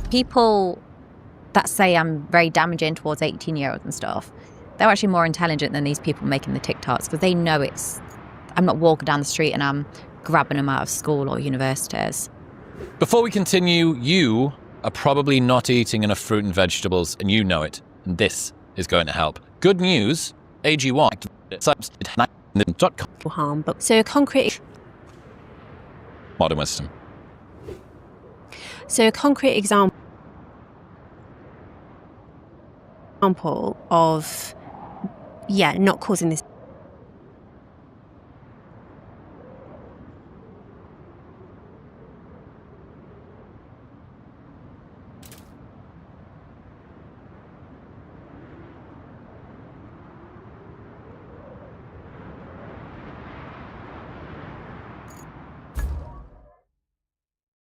people that say I'm very damaging towards 18-year-olds and stuff, they're actually more intelligent than these people making the TikToks, because they know I'm not walking down the street and I'm grabbing them out of school or universities. Before we continue, you are probably not eating enough fruit and vegetables, and you know it, and this is going to help. Good news, AG1. Harm, but so a concrete... Modern wisdom. So a concrete example of, not causing this.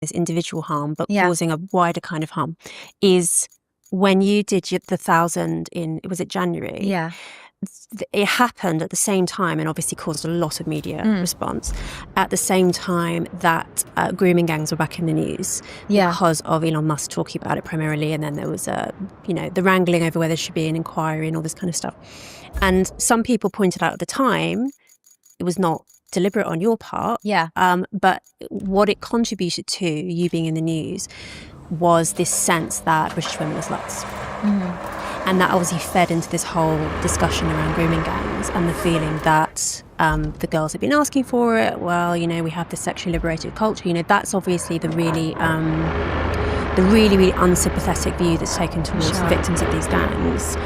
This individual harm, but causing a wider kind of harm, is when you did the 1,000 was it January? Yeah. It happened at the same time and obviously caused a lot of media response. At the same time that grooming gangs were back in the news because of Elon Musk talking about it primarily, and then there was the wrangling over whether there should be an inquiry and all this kind of stuff. And some people pointed out at the time it was not deliberate on your part. Yeah. But what it contributed to, you being in the news, was this sense that British women are sluts. And that obviously fed into this whole discussion around grooming gangs and the feeling that the girls have been asking for it. Well, we have this sexually liberated culture. That's obviously the really unsympathetic view that's taken towards the victims of these gangs.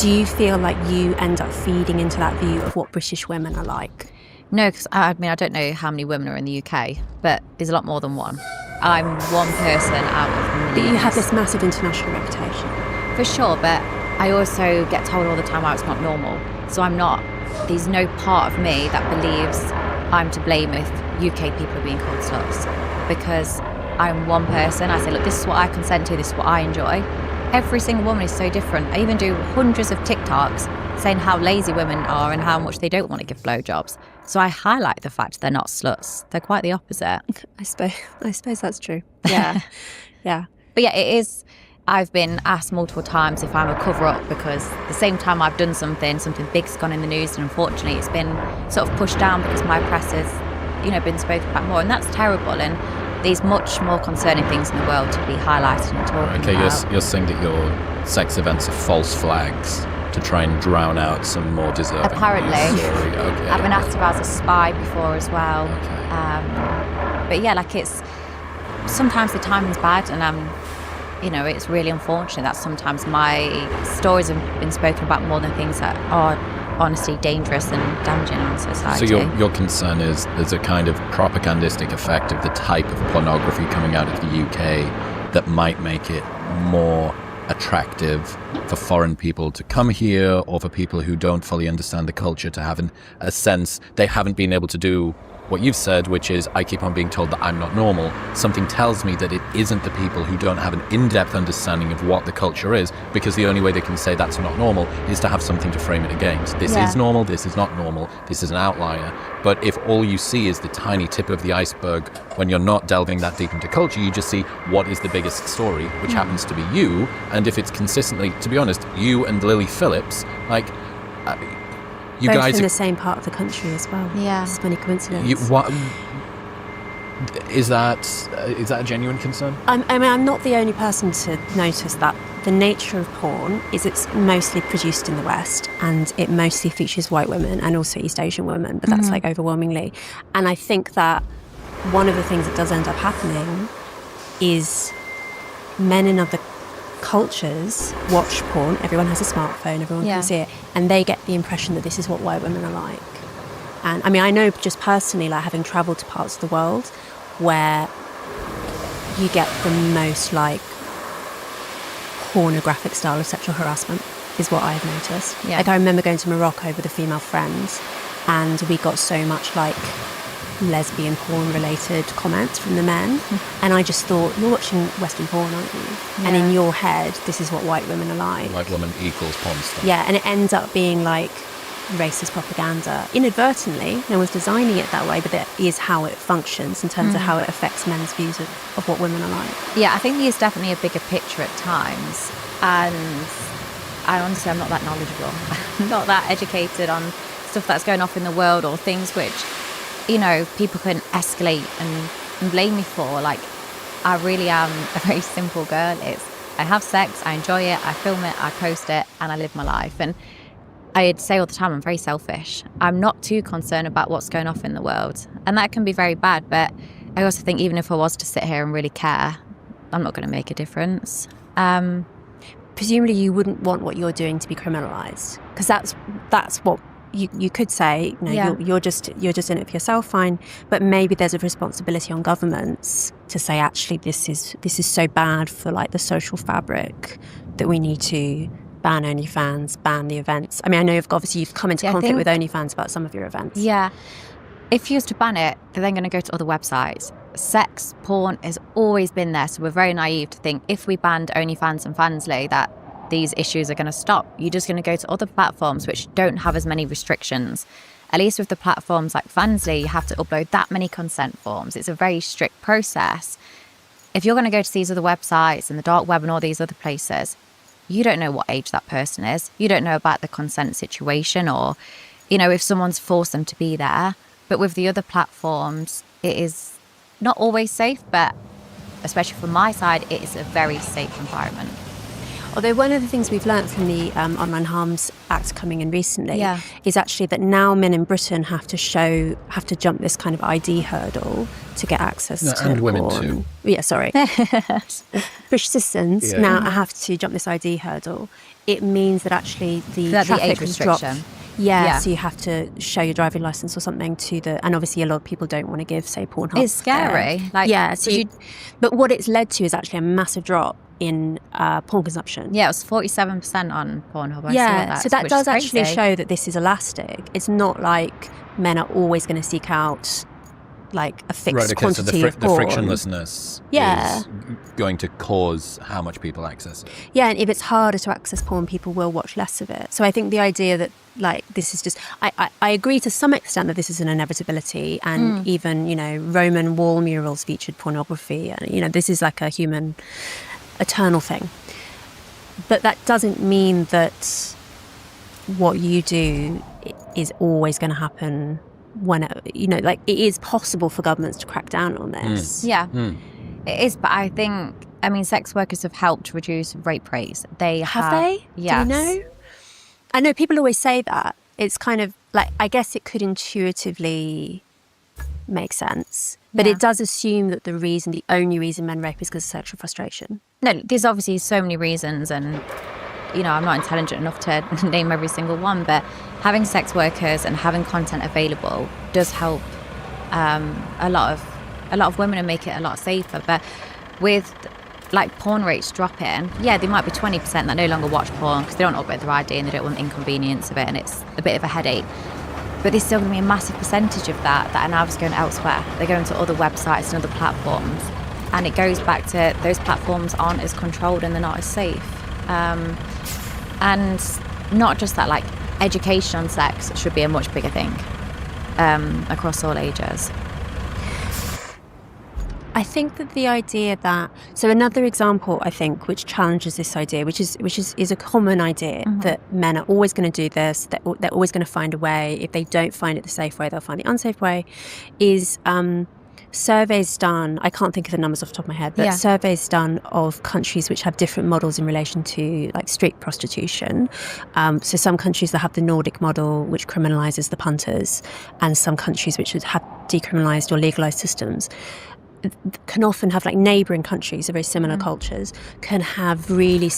Do you feel like you end up feeding into that view of what British women are like? No, because I don't know how many women are in the UK, but there's a lot more than one. I'm one person out of millions. But you have this massive international reputation. For sure, but I also get told all the time how it's not normal. So there's no part of me that believes I'm to blame if UK people are being called sluts. Because I'm one person, I say, look, this is what I consent to, this is what I enjoy. Every single woman is so different. I even do hundreds of TikToks saying how lazy women are and how much they don't want to give blowjobs. So I highlight the fact they're not sluts. They're quite the opposite. I suppose that's true. Yeah. Yeah. But yeah, it is. I've been asked multiple times if I'm a cover-up, because the same time I've done something big's gone in the news, and unfortunately it's been sort of pushed down because my press has, been spoken about more, and that's terrible. And there's much more concerning things in the world to be highlighted and talking about. Okay, you're saying that your sex events are false flags to try and drown out some more deserving. Apparently. Okay. I've been asked if I was a spy before as well. Okay. But yeah, it's sometimes the timing's bad, and it's really unfortunate that sometimes my stories have been spoken about more than things that are honestly dangerous and damaging on society. So your concern is there's a kind of propagandistic effect of the type of pornography coming out of the UK that might make it more attractive for foreign people to come here, or for people who don't fully understand the culture to have a sense they haven't been able to do what you've said, which is, I keep on being told that I'm not normal. Something tells me that it isn't the people who don't have an in-depth understanding of what the culture is, because the only way they can say that's not normal is to have something to frame it against. This is normal, this is not normal, this is an outlier. But if all you see is the tiny tip of the iceberg, when you're not delving that deep into culture, you just see what is the biggest story, which happens to be you. And if it's consistently, to be honest, you and Lily Phillips, you both guys in the same part of the country as well. Yeah. It's a funny coincidence. Is that a genuine concern? I'm not the only person to notice that. The nature of porn is it's mostly produced in the West, and it mostly features white women and also East Asian women, but that's overwhelmingly. And I think that one of the things that does end up happening is men in other cultures watch porn. Everyone has a smartphone, everyone can see it, and they get the impression that this is what white women are like. And I know just personally, having travelled to parts of the world where you get the most pornographic style of sexual harassment is what I've noticed. I remember going to Morocco with a female friend, and we got so much lesbian porn related comments from the men, and I just thought, you're watching Western porn, aren't you? And in your head, this is what white women are like. White woman equals porn star. Yeah, and it ends up being racist propaganda. Inadvertently, no one's designing it that way, but that is how it functions in terms of how it affects men's views of what women are like. Yeah, I think there's definitely a bigger picture at times. And I honestly, I'm not that knowledgeable. I'm not that educated on stuff that's going off in the world or things which, you know, people can escalate and blame me for. Like, I really am a very simple girl. I have sex, I enjoy it, I film it, I post it, and I live my life. And I'd say all the time, I'm very selfish. I'm not too concerned about what's going off in the world. And that can be very bad. But I also think even if I was to sit here and really care, I'm not going to make a difference. Presumably you wouldn't want what you're doing to be criminalised, because that's what you could say. You know, you're just in it for yourself, fine. But maybe there's a responsibility on governments to say, actually, this is so bad for like the social fabric that we need to ban OnlyFans, ban the events. I mean, I know obviously you've come into conflict with OnlyFans about some of your events. Yeah. If you was to ban it, they're then going to go to other websites. Sex, porn has always been there. So we're very naive to think if we banned OnlyFans and Fansly that these issues are going to stop. You're just going to go to other platforms which don't have as many restrictions. At least with the platforms like Fansly, you have to upload that many consent forms. It's a very strict process. If you're going to go to these other websites and the dark web and all these other places, you don't know what age that person is. You don't know about the consent situation or, you know, if someone's forced them to be there. But with the other platforms, it is not always safe, but especially from my side, it is a very safe environment. Although one of the things we've learnt from the Online Harms Act coming in recently is actually that now men in Britain have to jump this kind of ID hurdle to get access to and women porn. too. Yeah, sorry. British citizens now have to jump this ID hurdle. It means that actually the traffic age has dropped. restriction. Yeah, so you have to show your driving license or something and obviously a lot of people don't want to give, say, Pornhub. It's scary. But what it's led to is actually a massive drop in porn consumption. Yeah, it was 47% on Pornhub. So that does actually show that this is elastic. It's not like men are always going to seek out like a fixed quantity of porn. The frictionlessness is going to cause how much people access it. Yeah, and if it's harder to access porn, people will watch less of it. So I think the idea that like this is just, I agree to some extent that this is an inevitability, and even, you know, Roman wall murals featured pornography, and, you know, this is like a human eternal thing. But that doesn't mean that what you do is always going to happen when, you know, like it is possible for governments to crack down on this. Yeah, it is. But I think, I mean, sex workers have helped reduce rape rates. Have they? Do Yes. you know? I know people always say that. It's kind of like, I guess it could intuitively make sense. But it does assume that the only reason men rape is because of sexual frustration. No, there's obviously so many reasons, and, you know, I'm not intelligent enough to name every single one, but having sex workers and having content available does help a lot of women and make it a lot safer. But with like porn rates dropping, there might be 20% that no longer watch porn because they don't upload their ID and they don't want the inconvenience of it, and it's a bit of a headache. But there's still going to be a massive percentage of that are now just going elsewhere. They're going to other websites and other platforms. And it goes back to those platforms aren't as controlled and they're not as safe. And not just that, like, education on sex should be a much bigger thing across all ages. I think that the idea that, so another example, I think, which challenges this idea, which is a common idea, that men are always going to do this, that they're always going to find a way. If they don't find it the safe way, they'll find the unsafe way, is surveys done, I can't think of the numbers off the top of my head, but surveys done of countries which have different models in relation to like street prostitution. So some countries that have the Nordic model, which criminalises the punters, and some countries which have decriminalised or legalised systems, can often have, like, neighbouring countries, very similar cultures, can have really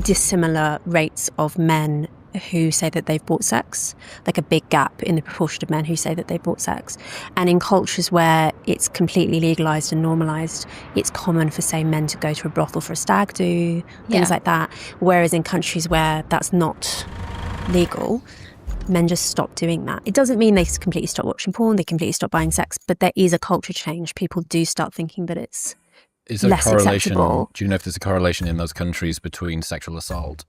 dissimilar rates of men who say that they've bought sex, like a big gap in the proportion of men who say that they've bought sex. And in cultures where it's completely legalised and normalised, it's common for, say, men to go to a brothel for a stag do, things like that. Whereas in countries where that's not legal, men just stop doing that. It doesn't mean they completely stop watching porn, they completely stop buying sex, but there is a culture change. People do start thinking that it's less acceptable. Do you know if there's a correlation in those countries between sexual assault?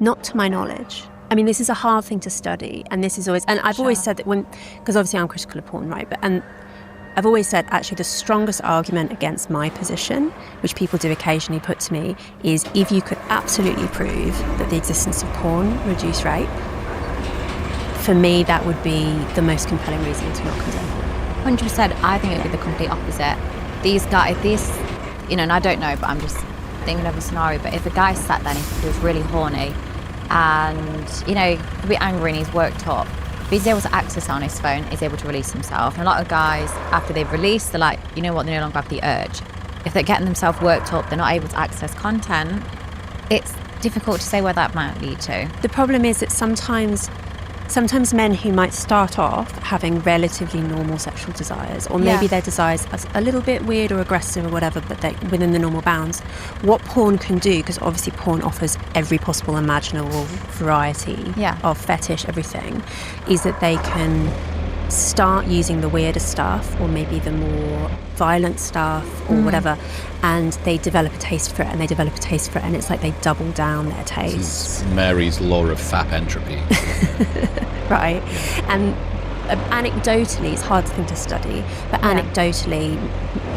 Not to my knowledge. I mean, this is a hard thing to study, and this is always, and I've always said that because obviously I'm critical of porn, right? And I've always said, actually, the strongest argument against my position, which people do occasionally put to me, is if you could absolutely prove that the existence of porn reduced rape, for me, that would be the most compelling reason to not condemn porn. 100%. I think it would be the complete opposite. These guys, and I don't know, but I'm just thinking of a scenario, but if a guy sat there and he was really horny and, could be angry and he's worked up, but he's able to access it on his phone, he's able to release himself. And a lot of guys, after they've released, they're like, you know what, they no longer have the urge. If they're getting themselves worked up, they're not able to access content, it's difficult to say where that might lead to. The problem is that sometimes men who might start off having relatively normal sexual desires, or maybe their desires are a little bit weird or aggressive or whatever, but they're within the normal bounds, what porn can do, because obviously porn offers every possible imaginable variety of fetish, everything, is that they can start using the weirder stuff, or maybe the more violent stuff, or whatever, and they develop a taste for it, and it's like they double down their taste. This is Mary's law of fap entropy. Right. And anecdotally, it's hard thing to study, but anecdotally,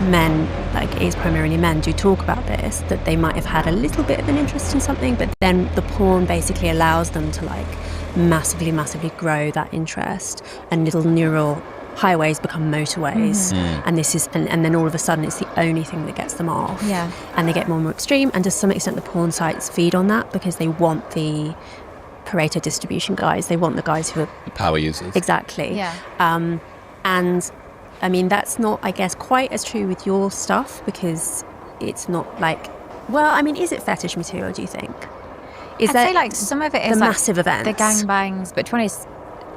men, like it is primarily men, do talk about this, that they might have had a little bit of an interest in something, but then the porn basically allows them to like massively grow that interest, and little neural highways become motorways, and this is and then all of a sudden it's the only thing that gets them off, and they get more and more extreme, and to some extent the porn sites feed on that because they want the Pareto distribution guys, they want the guys who are the power users. Exactly. And I mean, that's not, I guess, quite as true with your stuff, because it's not like, well, I mean, is it fetish material, do you think? I'd say like some of it is the like massive events, the gangbangs, but to be honest,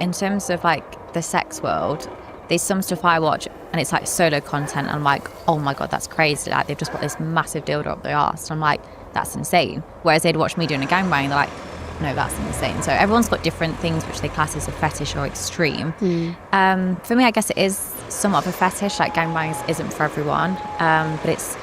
in terms of like the sex world, there's some stuff I watch and it's like solo content, and I'm like, oh my god, that's crazy, like they've just got this massive dildo up their arse, and I'm like, that's insane. Whereas they'd watch me doing a gangbang, they're like, no, that's insane. So everyone's got different things which they class as a fetish or extreme. For me, I guess it is somewhat of a fetish. Like gangbangs isn't for everyone, but it's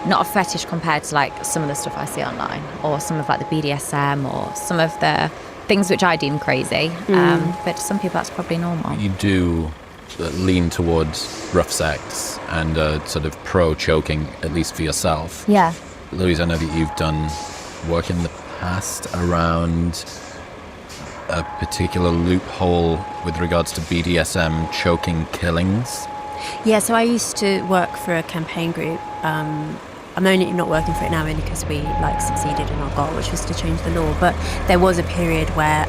not a fetish compared to like some of the stuff I see online, or some of like the BDSM, or some of the things which I deem crazy. But to some people that's probably normal. You do lean towards rough sex and sort of pro choking, at least for yourself. Yeah. Louise, I know that you've done work in the past around a particular loophole with regards to BDSM choking killings. Yeah, so I used to work for a campaign group. I'm only not working for it now only because we like succeeded in our goal, which was to change the law. But there was a period where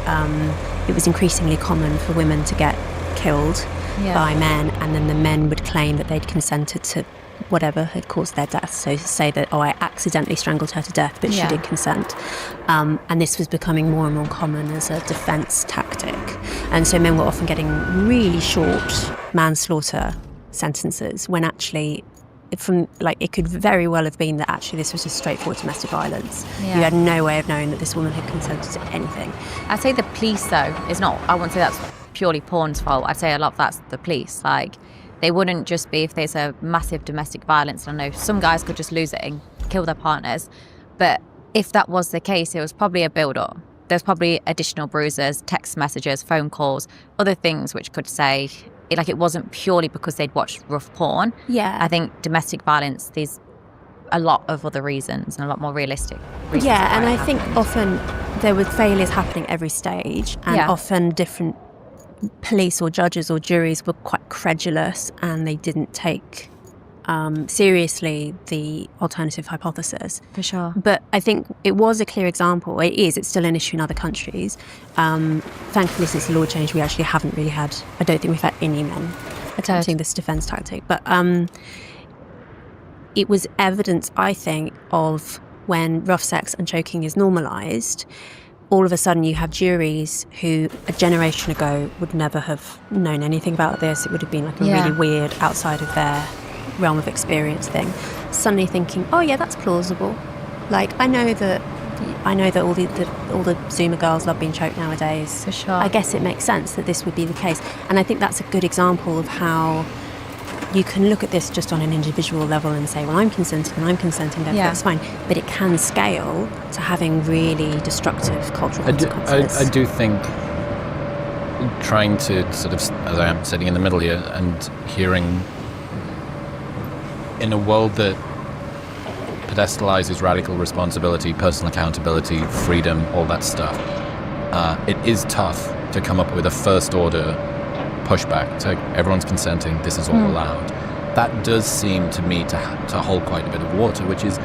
it was increasingly common for women to get killed by men, and then the men would claim that they'd consented to whatever had caused their death. So to say that, oh, I accidentally strangled her to death, but she did consent. And this was becoming more and more common as a defence tactic. And so men were often getting really short manslaughter sentences, when actually it could very well have been that actually this was just straightforward domestic violence. You had no way of knowing that this woman had consented to anything. I'd say the police, though, is not, I wouldn't say that's purely porn's fault. I'd say a lot of that's the police. Like, they wouldn't just be, if there's a massive domestic violence, I know some guys could just lose it and kill their partners, but if that was the case, it was probably a build-up. There's probably additional bruises, text messages, phone calls, other things which could say, it wasn't purely because they'd watched rough porn. I think domestic violence, there's a lot of other reasons, and a lot more realistic reasons. And I think often there were failures happening at every stage, and often different police or judges or juries were quite credulous, and they didn't take seriously the alternative hypothesis. For sure. But I think it was a clear example. It's still an issue in other countries. Thankfully, since the law changed, we actually haven't really had, I don't think we've had any men attempting this defence tactic. But it was evidence, I think, of when rough sex and choking is normalised, all of a sudden you have juries who a generation ago would never have known anything about this. It would have been like a really weird, outside of their realm of experience thing, suddenly thinking, oh yeah, that's plausible. Like, I know that all the Zoomer girls love being choked nowadays. For sure. I guess it makes sense that this would be the case. And I think that's a good example of how you can look at this just on an individual level and say, well, I'm consenting, therefore that's fine. But it can scale to having really destructive cultural consequences. I do think trying to sort of, as I am sitting in the middle here and hearing in a world that pedestalizes radical responsibility, personal accountability, freedom, all that stuff, it is tough to come up with a first order pushback to everyone's consenting, this is all allowed. That does seem to me to hold quite a bit of water, which is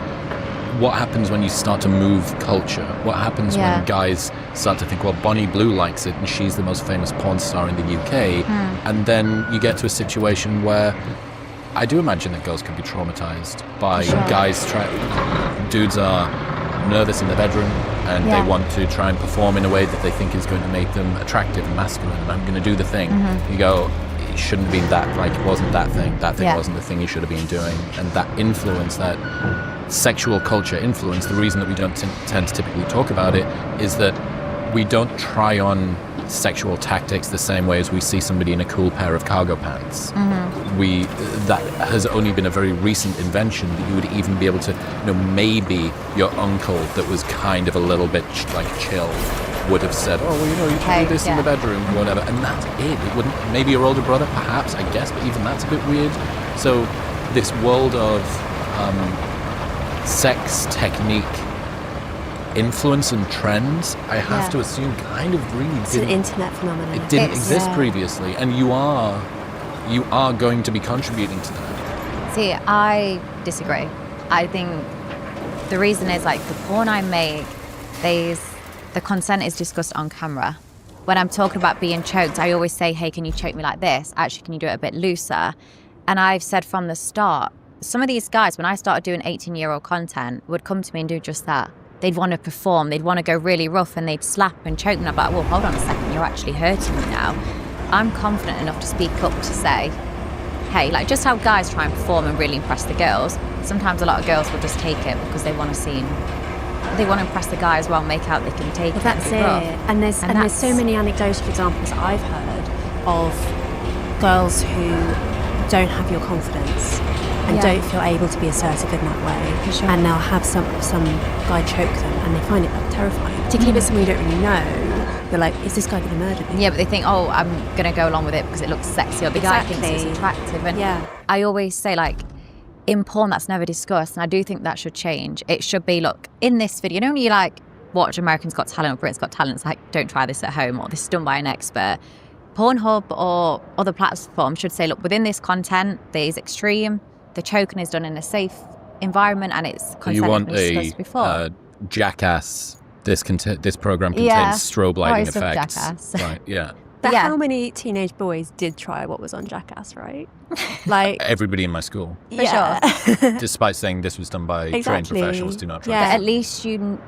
what happens when you start to move culture. What happens when guys start to think, well, Bonnie Blue likes it and she's the most famous porn star in the UK, and then you get to a situation where I do imagine that girls could be traumatized by guys dudes are nervous in the bedroom and they want to try and perform in a way that they think is going to make them attractive and masculine, and I'm going to do the thing. You go, it shouldn't have been that, like it wasn't that thing wasn't the thing you should have been doing. And that influence, that sexual culture influence, the reason that we don't tend to typically talk about it is that we don't try on sexual tactics the same way as we see somebody in a cool pair of cargo pants. That has only been a very recent invention, that you would even be able to, maybe your uncle that was kind of a little bit like chill would have said, oh, well, you can do this in the bedroom, whatever, and that's it. It wouldn't, maybe your older brother, perhaps, I guess, but even that's a bit weird. So this world of sex, technique, influence and trends, I have to assume kind of really it's an internet phenomenon. It didn't exist previously, and you are going to be contributing to that. See, I disagree. I think the reason is, like, the porn I make, the consent is discussed on camera. When I'm talking about being choked, I always say, hey, can you choke me like this? Actually, can you do it a bit looser? And I've said from the start, some of these guys, when I started doing 18-year-old content, would come to me and do just that. They'd want to perform, they'd want to go really rough, and they'd slap and choke me. I'm like, well, hold on a second, you're actually hurting me now. I'm confident enough to speak up to say, hey, like just how guys try and perform and really impress the girls, sometimes a lot of girls will just take it because they want to impress the guy as well, make out they can take it. That's it. And there's so many anecdotal examples I've heard of girls who don't have your confidence and don't feel able to be assertive in that way. For sure. And they'll have some guy choke them and they find it terrifying. Particularly if it's someone you don't really know. You're like, is this guy going to murder me? Yeah, but they think, oh, I'm going to go along with it because it looks sexy, or the guy thinks it's attractive. And I always say, like, in porn, that's never discussed, and I do think that should change. It should be, look, in this video, when you like watch Americans Got Talent or Britain's Got Talent, it's like, don't try this at home, or this is done by an expert. Pornhub or other platforms should say, look, within this content, there's extreme, the choking is done in a safe environment, and it's consent discussed before. Jackass, this program contains strobe lighting effects. Jackass. Right, yeah. But how many teenage boys did try what was on Jackass, right? Like everybody in my school. For sure. Despite saying this was done by trained professionals, do not try. But at least you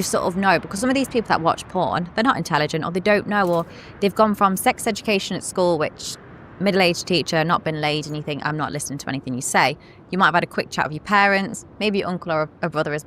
sort of know, because some of these people that watch porn, they're not intelligent, or they don't know, or they've gone from sex education at school, which middle-aged teacher, not been laid, and you think, I'm not listening to anything you say. You might have had a quick chat with your parents, maybe your uncle or a brother has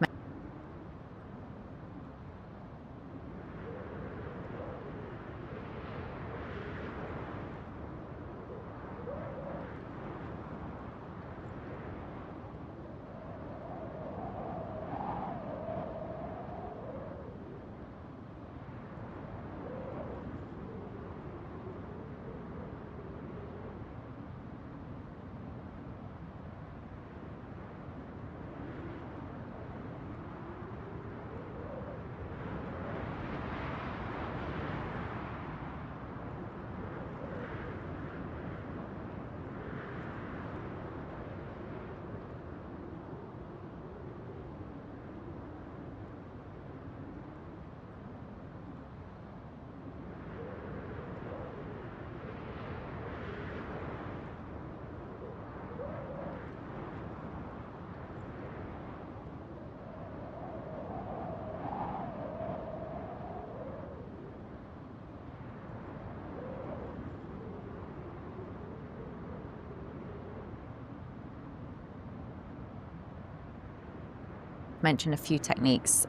mentioned a few techniques.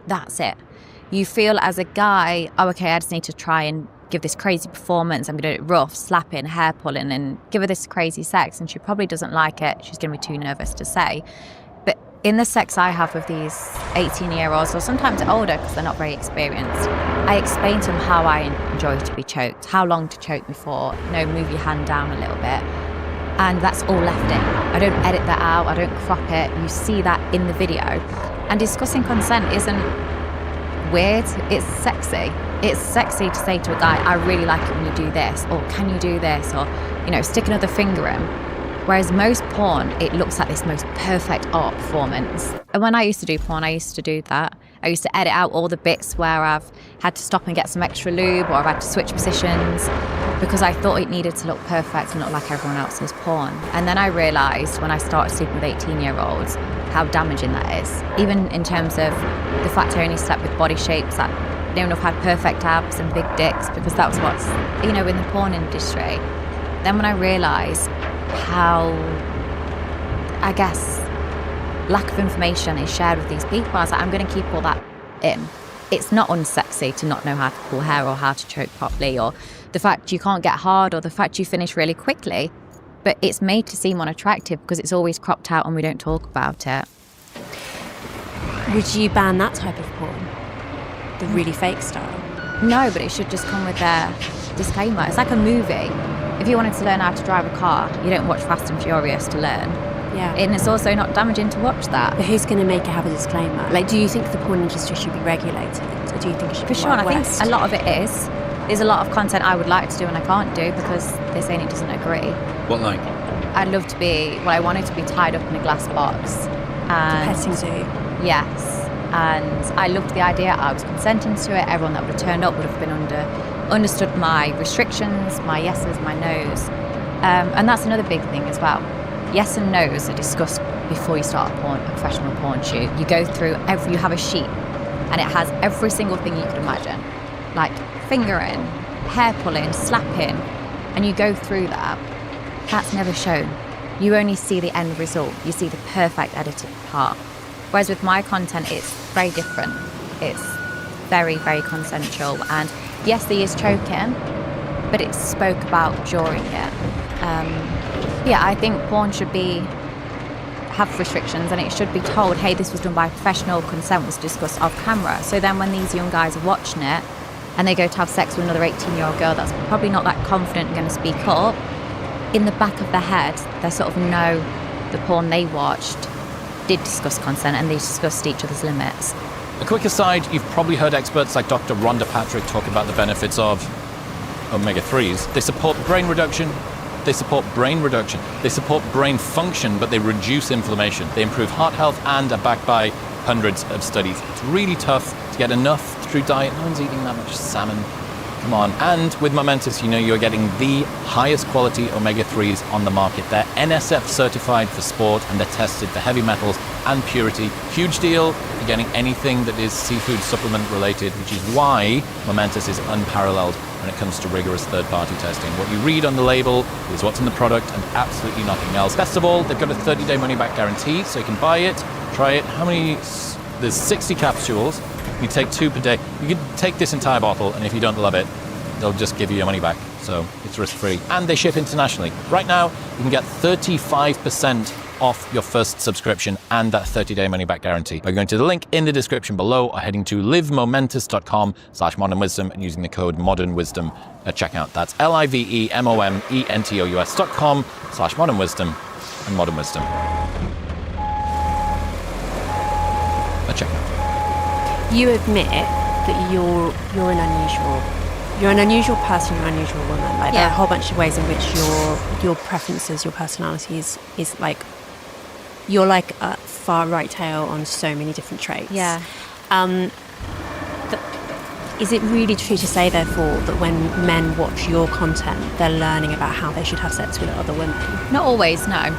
that's it. You feel as a guy, oh, okay, I just need to try and give this crazy performance. I'm going to do it rough, slapping, hair pulling, and give her this crazy sex. And she probably doesn't like it. She's going to be too nervous to say. But in the sex I have with these 18-year-olds, or sometimes older because they're not very experienced, I explain to them how I enjoy to be choked, how long to choke me for, move your hand down a little bit. And that's all left in. I don't edit that out. I don't crop it. You see that in the video. And discussing consent isn't weird. It's sexy. It's sexy to say to a guy, I really like it when you do this, or can you do this, or, stick another finger in. Whereas most porn, it looks like this most perfect art performance. And when I used to do porn, I used to do that. I used to edit out all the bits where I've had to stop and get some extra lube, or I've had to switch positions, because I thought it needed to look perfect and look like everyone else's porn. And then I realised when I started sleeping with 18-year-olds how damaging that is. Even in terms of the fact I only slept with body shapes that don't have had perfect abs and big dicks, because that was what's, in the porn industry. Then when I realised how, I guess, lack of information is shared with these people, I was like, I'm going to keep all that in. It's not unsexy to not know how to pull hair or how to choke properly, or the fact you can't get hard, or the fact you finish really quickly, but it's made to seem unattractive because it's always cropped out and we don't talk about it. Would you ban that type of porn? The really fake style? No, but it should just come with their disclaimer. It's like a movie. If you wanted to learn how to drive a car, you don't watch Fast and Furious to learn. Yeah. And it's also not damaging to watch that. But who's going to make it have a disclaimer? Like, do you think the porn industry should be regulated? Or do you think it should be For sure, I think a lot of it is. There's a lot of content I would like to do and I can't do because they're saying it doesn't agree. What, like? I'd love to be, I wanted to be tied up in a glass box. And petting zoo. Yes. And I loved the idea. I was consenting to it. Everyone that would have turned up would have been understood my restrictions, my yeses, my nos. And that's another big thing as well. Yes and no's are discussed before you start a professional porn shoot. You go through you have a sheet and it has every single thing you could imagine. Like fingering, hair pulling, slapping, and you go through that. That's never shown. You only see the end result. You see the perfect edited part. Whereas with my content, it's very different. It's very, very consensual. And yes, there is choking, but it's spoke about during it. I think porn should have restrictions, and it should be told, hey, this was done by a professional, consent was discussed off camera. So then when these young guys are watching it and they go to have sex with another 18-year-old girl that's probably not that confident and going to speak up, in the back of their head, they sort of know the porn they watched did discuss consent and they discussed each other's limits. A quick aside, you've probably heard experts like Dr. Rhonda Patrick talk about the benefits of omega-3s. They support brain reduction. They support brain function, but they reduce inflammation. They improve heart health and are backed by hundreds of studies. It's really tough to get enough through diet. No one's eating that much salmon. Come on. And with Momentous, you're getting the highest quality omega-3s on the market. They're NSF certified for sport and they're tested for heavy metals and purity. Huge deal if you're getting anything that is seafood supplement related, which is why Momentous is unparalleled when it comes to rigorous third-party testing. What you read on the label is what's in the product and absolutely nothing else. Best of all, they've got a 30-day money-back guarantee, so you can buy it, try it. There's 60 capsules. You take 2 per day. You can take this entire bottle, and if you don't love it, they'll just give you your money back. So it's risk-free. And they ship internationally. Right now, you can get 35% off your first subscription and that 30-day money-back guarantee by going to the link in the description below or heading to livemomentous.com/modernwisdom and using the code modernwisdom at checkout. That's livemomentous.com/modernwisdom and modernwisdom at checkout. You admit that you're an unusual person, you're an unusual woman. Like there are a whole bunch of ways in which your preferences, your personality is like you're like a far right tail on so many different traits. Yeah. Is it really true to say, therefore, that when men watch your content, they're learning about how they should have sex with other women? Not always, no.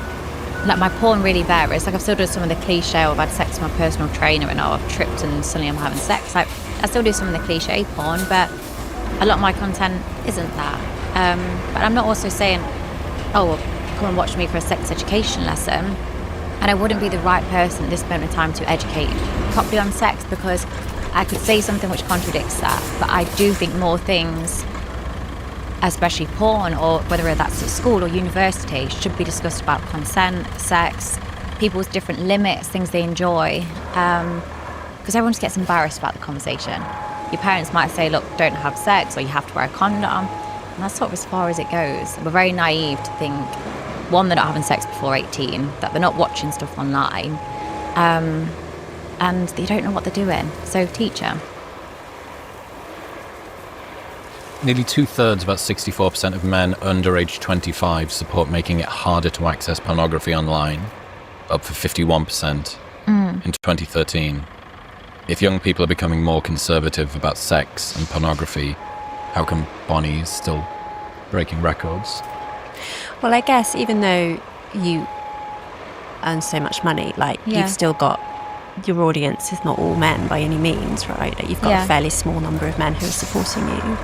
Like my porn really varies. Like I've still done some of the cliche, I've had sex with my personal trainer and I've tripped and suddenly I'm having sex. Like I still do some of the cliche porn, but a lot of my content isn't that. But I'm not also saying, oh, come and watch me for a sex education lesson. And I wouldn't be the right person at this moment in time to educate properly on sex because I could say something which contradicts that, but I do think more things, especially porn, or whether that's at school or university, should be discussed about consent, sex, people's different limits, things they enjoy, because everyone just gets embarrassed about the conversation. Your parents might say, look, don't have sex, or you have to wear a condom, and that's sort of as far as it goes. We're very naive to think, one, they're not having sex before 18, that they're not watching stuff online, and they don't know what they're doing, so teach them. Nearly 2/3, about 64% of men under age 25 support making it harder to access pornography online, up for 51% in 2013. If young people are becoming more conservative about sex and pornography, how come Bonnie's still breaking records? Well, I guess even though you earn so much money, like you've still got your audience is not all men by any means, right? Like, you've got a fairly small number of men who are supporting you.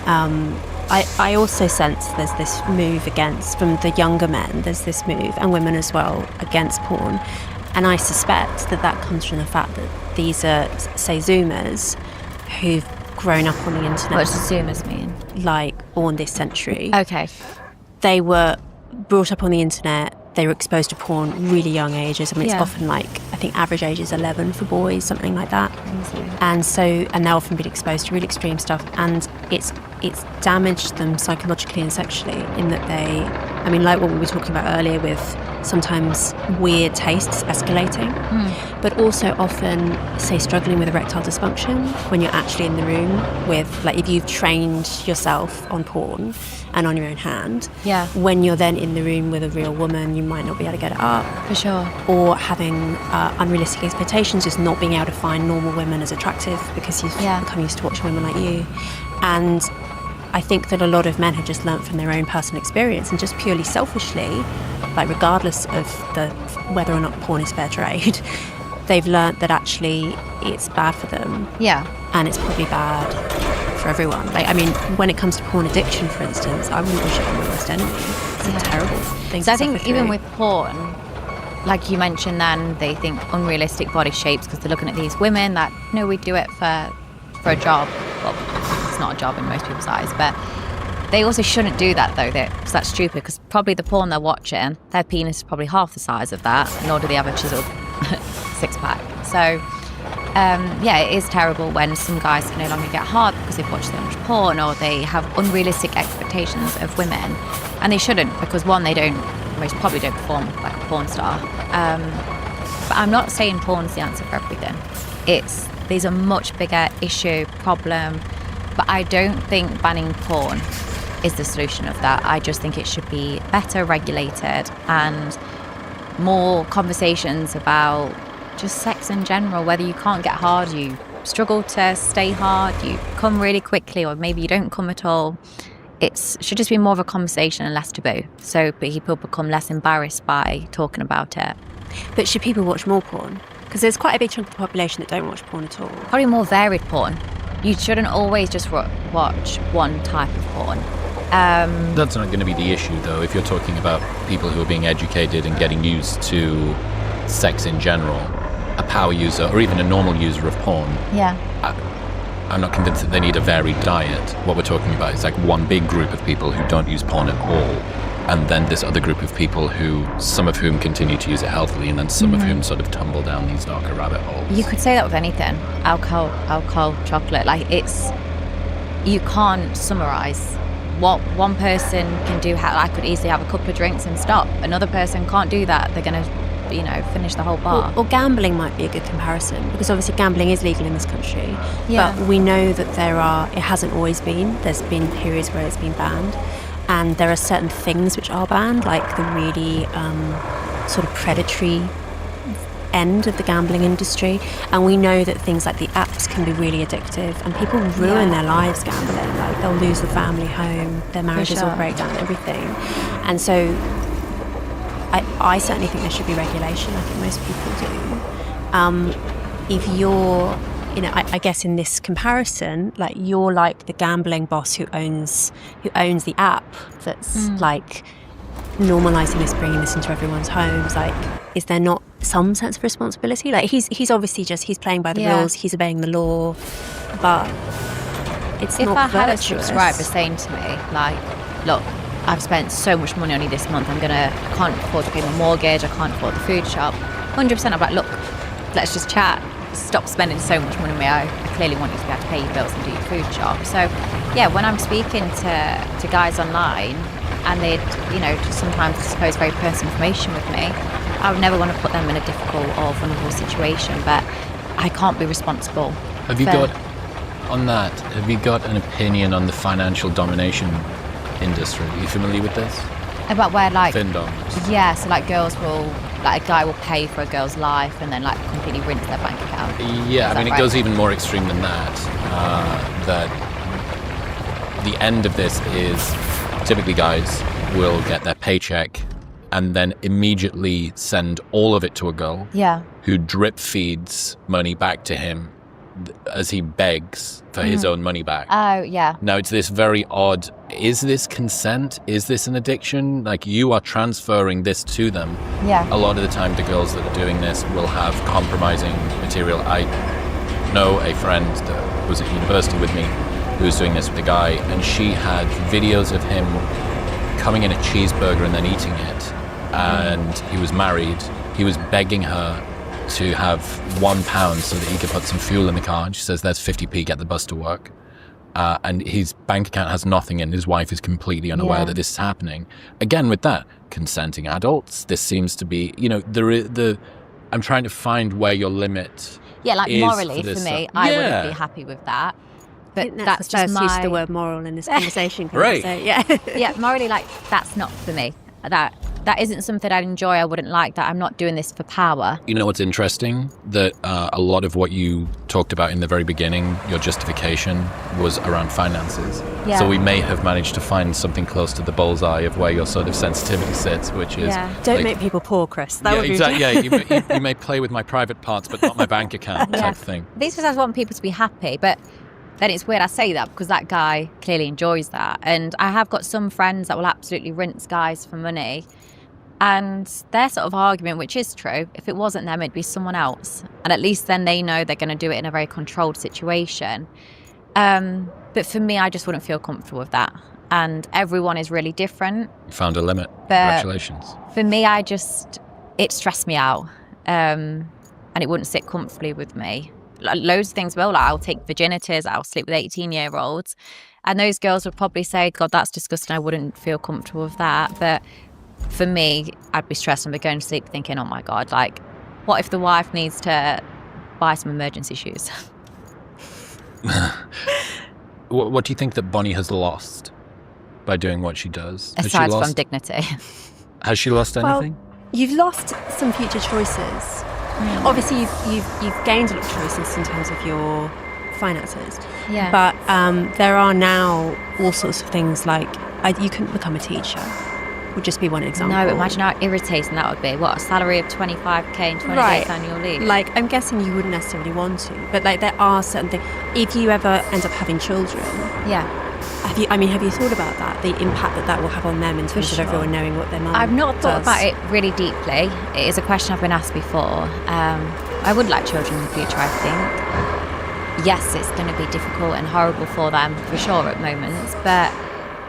I also sense there's this move against, from the younger men, there's this move, and women as well, against porn. And I suspect that comes from the fact that these are, say, Zoomers who've grown up on the internet. What does Zoomers mean? Like, born this century. Okay. They were brought up on the internet. They were exposed to porn really young ages. I mean, it's often like, I think average age is 11 for boys, something like that. And they've often been exposed to really extreme stuff. And it's damaged them psychologically and sexually, in that they, I mean, like what we were talking about earlier with sometimes weird tastes escalating, but also often, say, struggling with erectile dysfunction when you're actually in the room with, like, if you've trained yourself on porn and on your own hand, when you're then in the room with a real woman, you might not be able to get it up. For sure. Or having unrealistic expectations, just not being able to find normal women as attractive because you've become used to watching women like you. And I think that a lot of men have just learnt from their own personal experience, and just purely selfishly, like regardless of whether or not porn is fair trade, they've learnt that actually it's bad for them. Yeah. And it's probably bad for everyone. Like, I mean, when it comes to porn addiction, for instance, I wouldn't wish it on my worst enemy. It's a terrible thing So to I think suffer even through. with porn, like you mentioned then, they think unrealistic body shapes because they're looking at these women that, no, we do it for a job. Well, it's not a job in most people's eyes, but they also shouldn't do that, though, because that's stupid, because probably the porn they're watching, their penis is probably half the size of that, nor do they have a chiseled six-pack. So, it is terrible when some guys can no longer get hard because they've watched so much porn, or they have unrealistic expectations of women, and they shouldn't, because one, most probably don't perform like a porn star. But I'm not saying porn's the answer for everything. There's a much bigger issue, problem, but I don't think banning porn is the solution of that. I just think it should be better regulated, and more conversations about just sex in general, whether you can't get hard, you struggle to stay hard, you come really quickly, or maybe you don't come at all. It should just be more of a conversation and less taboo, so people become less embarrassed by talking about it. But should people watch more porn? Because there's quite a big chunk of the population that don't watch porn at all. Probably more varied porn. You shouldn't always just watch one type of porn. That's not going to be the issue, though, if you're talking about people who are being educated and getting used to sex in general. A power user, or even a normal user of porn, I'm not convinced that they need a varied diet. What we're talking about is like one big group of people who don't use porn at all, and then this other group of people some of whom continue to use it healthily, and then some of whom sort of tumble down these darker rabbit holes. You could say that with anything. Alcohol, chocolate. Like, you can't summarize what one person can do. I could easily have a couple of drinks and stop. Another person can't do that. They're going to finish the whole bar. Or gambling might be a good comparison, because obviously gambling is legal in this country, but we know that it hasn't always been. There's been periods where it's been banned, and there are certain things which are banned, like the really sort of predatory end of the gambling industry. And we know that things like the apps can be really addictive, and people ruin their lives gambling. Like, they'll lose the family home, their marriages will break down, everything. And so I certainly think there should be regulation. I think most people do. If you're, I guess in this comparison, like, you're like the gambling boss who owns the app that's like normalizing this, bringing this into everyone's homes. Like, is there not some sense of responsibility. Like he's obviously he's playing by the rules, he's obeying the law, but it's if not I had a virtuous. subscriber saying to me, like, look, I've spent so much money on you this month, I can't afford to pay my mortgage, I can't afford the food shop, 100% I'm like, look, let's just chat, stop spending so much money on me, I clearly want you to be able to pay your bills and do your food shop. So yeah, when I'm speaking to guys online and they'd, just sometimes disclose very personal information with me, I would never want to put them in a difficult or vulnerable situation, but I can't be responsible. Have you got an opinion on the financial domination industry? Are you familiar with this? About where, like... Findoms. Yeah, so like girls will... Like a guy will pay for a girl's life and then like completely rinse their bank account. Yeah, I mean, it goes even more extreme than that. That the end of this is typically guys will get their paycheck and then immediately send all of it to a girl who drip feeds money back to him as he begs for his own money back. Oh, yeah. Now, it's this very odd, is this consent? Is this an addiction? Like, you are transferring this to them. Yeah. A lot of the time, the girls that are doing this will have compromising material. I know a friend that was at university with me who was doing this with a guy, and she had videos of him coming in a cheeseburger and then eating it. And he was married. He was begging her to have £1 so that he could put some fuel in the car. And she says, there's 50p, get the bus to work. And his bank account has nothing and his wife is completely unaware that this is happening. Again, with that, consenting adults, this seems to be, I'm trying to find where your limit like is morally for me, stuff. I wouldn't be happy with that. But that's the just first use of the word moral in this conversation. Right. So, yeah. Yeah, morally, like, that's not for me. That isn't something I'd enjoy. I wouldn't like that. I'm not doing this for power. You know what's interesting? That a lot of what you talked about in the very beginning, your justification, was around finances. Yeah. So we may have managed to find something close to the bullseye of where your sort of sensitivity sits, which is... Don't make people poor, Chris. That would be... Exactly. You may play with my private parts, but not my bank account type thing. These days I want people to be happy, but then it's weird I say that because that guy clearly enjoys that. And I have got some friends that will absolutely rinse guys for money. And their sort of argument, which is true, if it wasn't them, it'd be someone else. And at least then they know they're going to do it in a very controlled situation. But for me, I just wouldn't feel comfortable with that. And everyone is really different. You found a limit. But congratulations. For me, it stressed me out. And it wouldn't sit comfortably with me. Loads of things will. Like, I'll take virginities, I'll sleep with 18-year-olds. And those girls would probably say, God, that's disgusting. I wouldn't feel comfortable with that. But for me, I'd be stressed and be going to sleep thinking, oh my God, like, what if the wife needs to buy some emergency shoes? What do you think that Bonnie has lost by doing what she does? Aside from dignity. Has she lost anything? Well, you've lost some future choices. Obviously, you've gained a lot of choices in terms of your finances. Yeah. But there are now all sorts of things like you couldn't become a teacher. Would just be one example. No, imagine how irritating that would be. What, a salary of 25k and 20 days annual leave? Like, I'm guessing you wouldn't necessarily want to, but like there are certain things. If you ever end up having children, have you thought about that? The impact that will have on them in terms of everyone knowing what their mum I've not thought does? about it really deeply. It is a question I've been asked before. I would like children in the future, I think. Yes, it's going to be difficult and horrible for them for sure at moments, but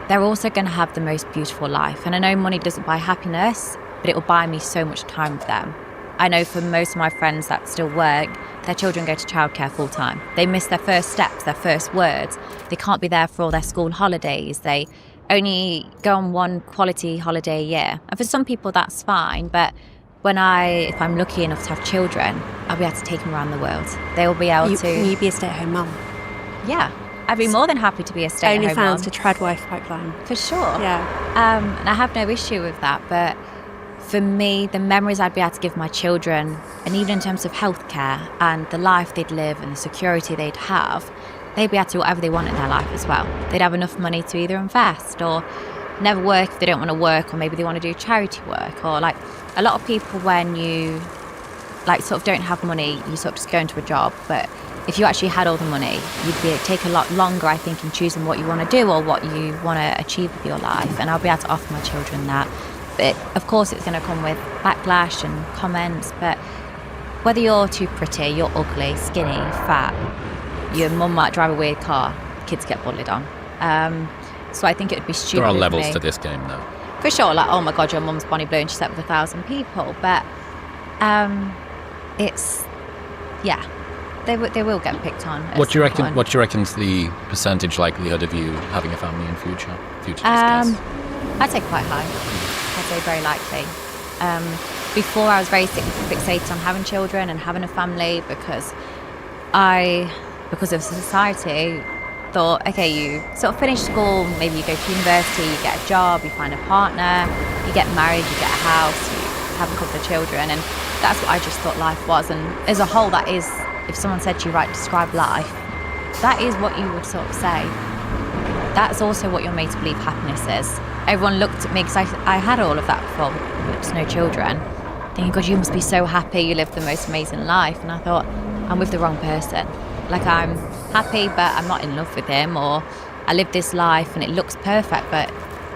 they're also going to have the most beautiful life. And I know money doesn't buy happiness, but it will buy me so much time with them. I know for most of my friends that still work, their children go to childcare full time. They miss their first steps, their first words. They can't be there for all their school holidays. They only go on one quality holiday a year. And for some people, that's fine. But if I'm lucky enough to have children, I'll be able to take them around the world. They will be able to... Will you be a stay-at-home mum? Yeah. I'd be more than happy to be a stay-at-home mum. OnlyFans to Tradwife pipeline. For sure. Yeah. And I have no issue with that. But for me, the memories I'd be able to give my children, and even in terms of healthcare and the life they'd live and the security they'd have, they'd be able to do whatever they want in their life as well. They'd have enough money to either invest or never work if they don't want to work, or maybe they want to do charity work. Or like a lot of people, when you like sort of don't have money, you sort of just go into a job. But if you actually had all the money, you'd take a lot longer, I think, in choosing what you want to do or what you want to achieve with your life. And I'll be able to offer my children that. But of course it's going to come with backlash and comments, but whether you're too pretty, you're ugly, skinny, fat, your mum might drive a weird car, kids get bullied on. So I think it would be stupid. There are levels to this game, though. For sure, like, oh my God, your mum's Bonnie Blue and she slept with 1,000 people. But it's, yeah, they will get picked on. What do you reckon? What do you reckon's the percentage likelihood of you having a family in future? I'd say quite high. I'd say very likely. Before I was very fixated on having children and having a family because of society, thought, okay, you sort of finish school, maybe you go to university, you get a job, you find a partner, you get married, you get a house, you have a couple of children, and that's what I just thought life was. And as a whole, that is, if someone said to you, right, describe life, that is what you would sort of say. That's also what you're made to believe happiness is. Everyone looked at me, because I had all of that before, with just no children, thinking, God, you must be so happy, you live the most amazing life. And I thought, I'm with the wrong person. Like, I'm happy, but I'm not in love with him, or I live this life and it looks perfect, but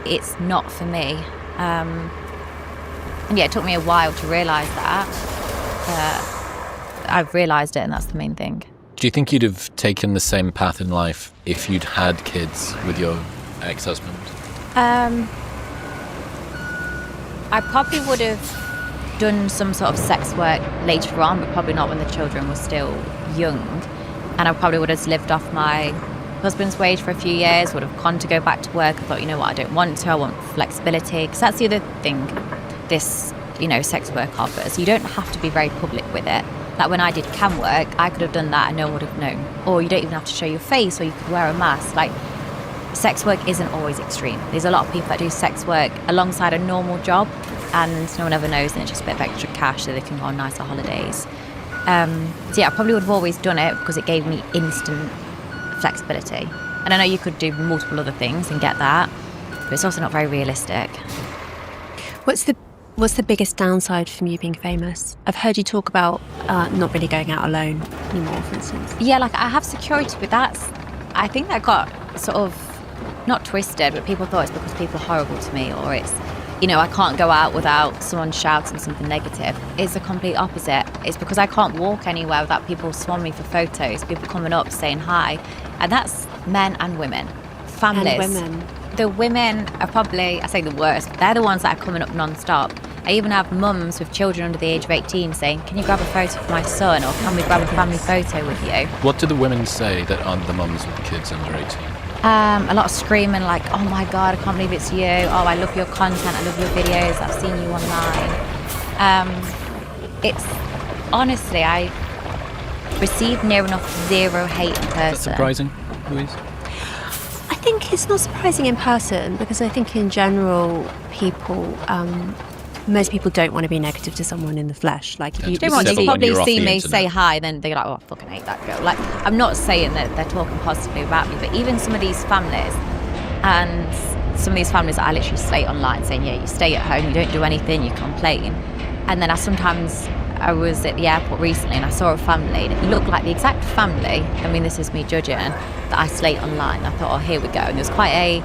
it's not for me. And yeah, it took me a while to realise that. I've realised it, and that's the main thing. Do you think you'd have taken the same path in life if you'd had kids with your ex-husband? I probably would have done some sort of sex work later on, but probably not when the children were still young. And I probably would have lived off my husband's wage for a few years, would have gone to go back to work. I thought, you know what, I don't want to, I want flexibility. Because that's the other thing this, sex work offers. You don't have to be very public with it. Like when I did cam work, I could have done that and no one would have known. Or you don't even have to show your face, or you could wear a mask. Like, sex work isn't always extreme. There's a lot of people that do sex work alongside a normal job and no one ever knows, and it's just a bit of extra cash so they can go on nicer holidays. So yeah, I probably would have always done it because it gave me instant flexibility. And I know you could do multiple other things and get that, but it's also not very realistic. What's the biggest downside from you being famous? I've heard you talk about not really going out alone anymore, for instance. Yeah, like I have security, but I think that got sort of, not twisted, but people thought it's because people are horrible to me, or it's, I can't go out without someone shouting something negative. It's the complete opposite. It's because I can't walk anywhere without people swarming me for photos, people coming up saying hi. And that's men and women. Families. And women. The women are probably, I say the worst, they're the ones that are coming up non-stop. I even have mums with children under the age of 18 saying, can you grab a photo for my son, or can we grab a family photo with you? What do the women say that aren't the mums with the kids under 18? A lot of screaming like, oh my God, I can't believe it's you. Oh, I love your content, I love your videos, I've seen you online. It's, honestly, I received near enough zero hate in person. That's surprising, Louise? I think it's not surprising in person, because I think in general, most people don't want to be negative to someone in the flesh. Like, if you don't want to probably see me internet. say hi, then they're like, oh, I fucking hate that girl. Like, I'm not saying that they're talking positively about me, but even some of these families, and some of these families that I literally slate online saying, yeah, you stay at home, you don't do anything, you complain. And then I was at the airport recently and I saw a family, and it looked like the exact family, I mean, this is me judging, that I slate online. I thought, oh, here we go. And there was quite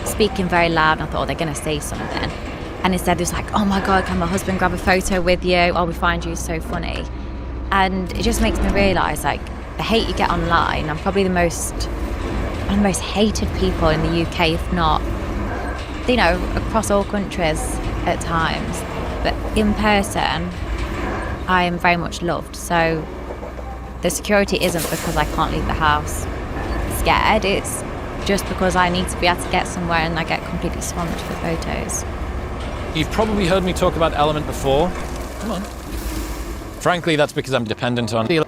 speaking very loud, and I thought, oh, they're going to say something. And instead, it was like, oh my God, can my husband grab a photo with you? Oh, we find you so funny. And it just makes me realise, like, the hate you get online, I'm probably one of the most hated people in the UK, if not, across all countries at times. But in person, I am very much loved. So the security isn't because I can't leave the house scared. It's just because I need to be able to get somewhere and I get completely swamped for photos. You've probably heard me talk about Element before. Come on. Frankly, that's because I'm dependent on the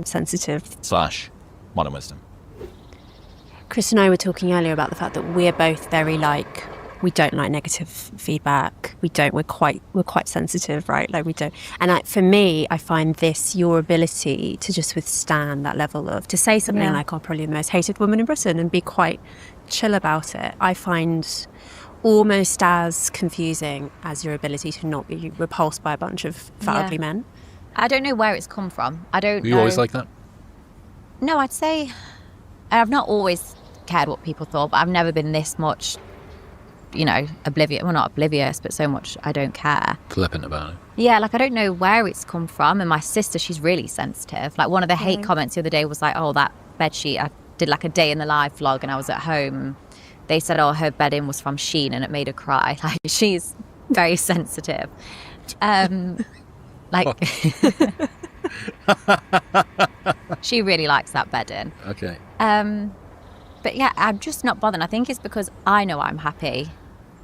sensitive / modern wisdom. Chris and I were talking earlier about the fact that we're both very we don't like negative feedback. We're quite sensitive, right? Like, we don't. And for me, I find your ability to just withstand that level to say something like, I'm probably the most hated woman in Britain, and be quite chill about it, I find almost as confusing as your ability to not be repulsed by a bunch of fat, ugly men. I don't know where it's come from. I don't know. Were you always like that? No, I'd say I've not always cared what people thought, but I've never been this much oblivious. Well, not oblivious, but so much I don't care. Flippant about it. Yeah, like I don't know where it's come from. And my sister, she's really sensitive. Like one of the hate comments the other day was like, oh, that bedsheet, I did like a day in the life vlog and I was at home. They said, oh, her bedding was from Shein and it made her cry. Like she's very sensitive. She really likes that bedding. Okay. But yeah, I'm just not bothered. I think it's because I know I'm happy.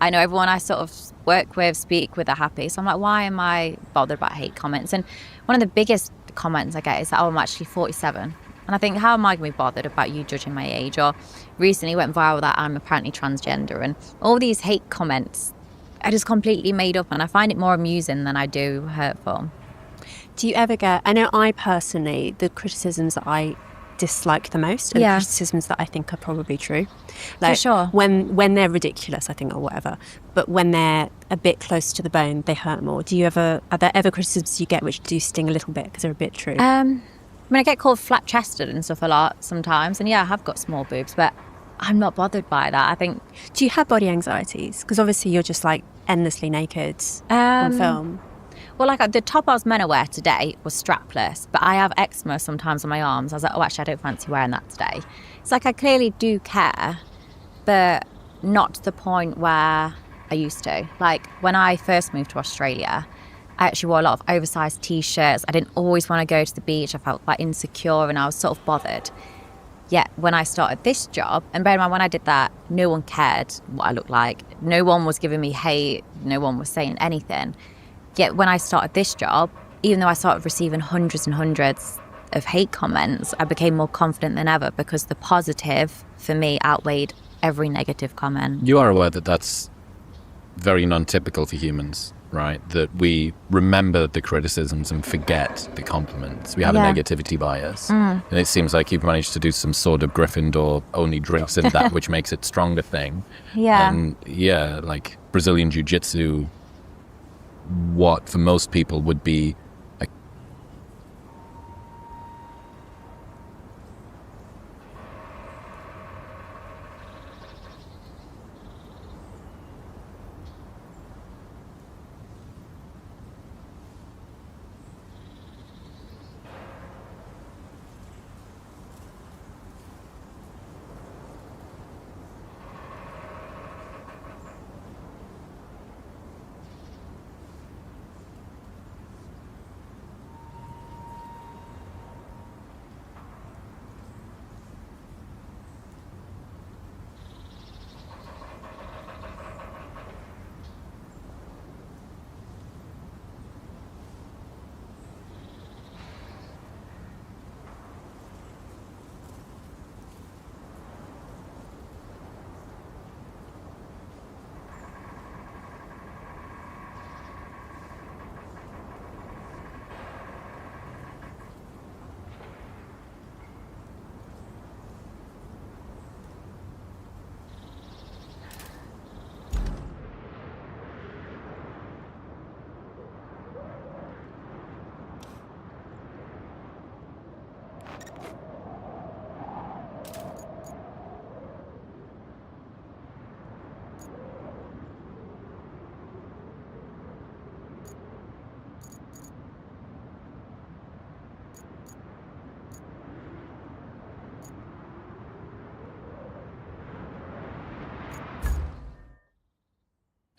I know everyone I sort of work with, speak with are happy. So I'm like, why am I bothered about hate comments? And one of the biggest comments I get is that, oh, I'm actually 47. And I think, how am I going to be bothered about you judging my age? Or recently went viral that I'm apparently transgender. And all these hate comments are just completely made up. And I find it more amusing than I do hurtful. Do you ever get, I know I personally, the criticisms that I dislike the most are the criticisms that I think are probably true. Like, for sure. When they're ridiculous, I think, or whatever, but when they're a bit close to the bone, they hurt more. Are there ever criticisms you get which do sting a little bit because they're a bit true? I mean, I get called flat-chested and stuff a lot sometimes, and yeah, I have got small boobs, but I'm not bothered by that. I think. Do you have body anxieties? Because obviously you're just like endlessly naked on film. Well, like the top I was meant to wear today was strapless, but I have eczema sometimes on my arms. I was like, oh, actually, I don't fancy wearing that today. It's like I clearly do care, but not to the point where I used to. Like when I first moved to Australia, I actually wore a lot of oversized T-shirts. I didn't always want to go to the beach. I felt quite insecure and I was sort of bothered. Yet when I started this job, and bear in mind when I did that, no one cared what I looked like. No one was giving me hate. No one was saying anything. Yet when I started this job, even though I started receiving hundreds and hundreds of hate comments, I became more confident than ever because the positive for me outweighed every negative comment. You are aware that that's very non-typical for humans, right? That we remember the criticisms and forget the compliments. We have a negativity bias. And it seems like you've managed to do some sort of Gryffindor only drinks in that which makes it stronger thing. Yeah. And yeah, like Brazilian Jiu-Jitsu, what for most people would be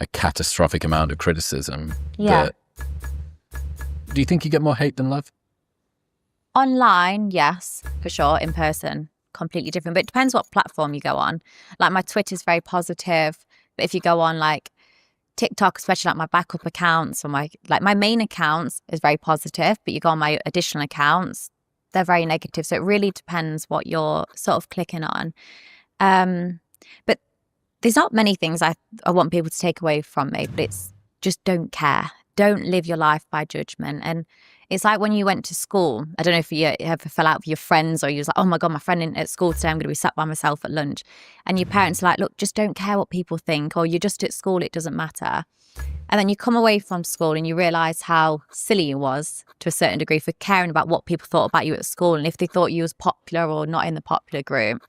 a catastrophic amount of criticism. Yeah. Do you think you get more hate than love? Online, yes, for sure. In person, completely different. But it depends what platform you go on. Like my Twitter's very positive. But if you go on like TikTok, especially like my backup accounts or my main accounts is very positive. But you go on my additional accounts, they're very negative. So it really depends what you're sort of clicking on. But there's not many things I want people to take away from me, but it's just don't care. Don't live your life by judgment. And it's like when you went to school, I don't know if you ever fell out with your friends or you was like, oh my God, my friend isn't at school today, I'm going to be sat by myself at lunch. And your parents are like, look, just don't care what people think, or you're just at school, it doesn't matter. And then you come away from school and you realise how silly you was to a certain degree for caring about what people thought about you at school and if they thought you was popular or not in the popular group.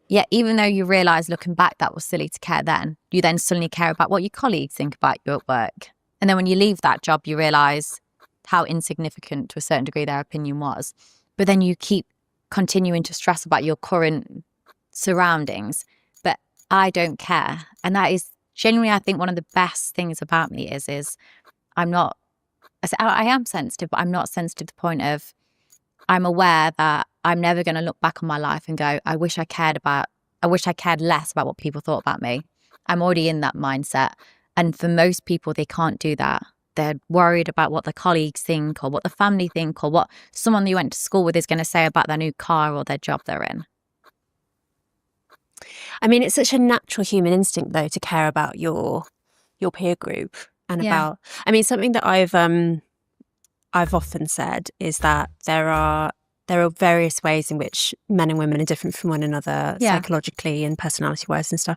Yeah, even though you realise looking back that was silly to care then, you then suddenly care about what your colleagues think about you at work. And then when you leave that job, you realise how insignificant to a certain degree their opinion was. But then you keep continuing to stress about your current surroundings. But I don't care. And that is genuinely, I think, one of the best things about me is I'm not, I am sensitive, but I'm not sensitive to the point of, I'm aware that I'm never going to look back on my life and go, I wish I cared less about what people thought about me. I'm already in that mindset. And for most people, they can't do that. They're worried about what their colleagues think or what the family think or what someone they went to school with is going to say about their new car or their job they're in. I mean, it's such a natural human instinct, though, to care about your peer group and about. I mean, something that I've often said is that there are various ways in which men and women are different from one another psychologically and personality-wise and stuff.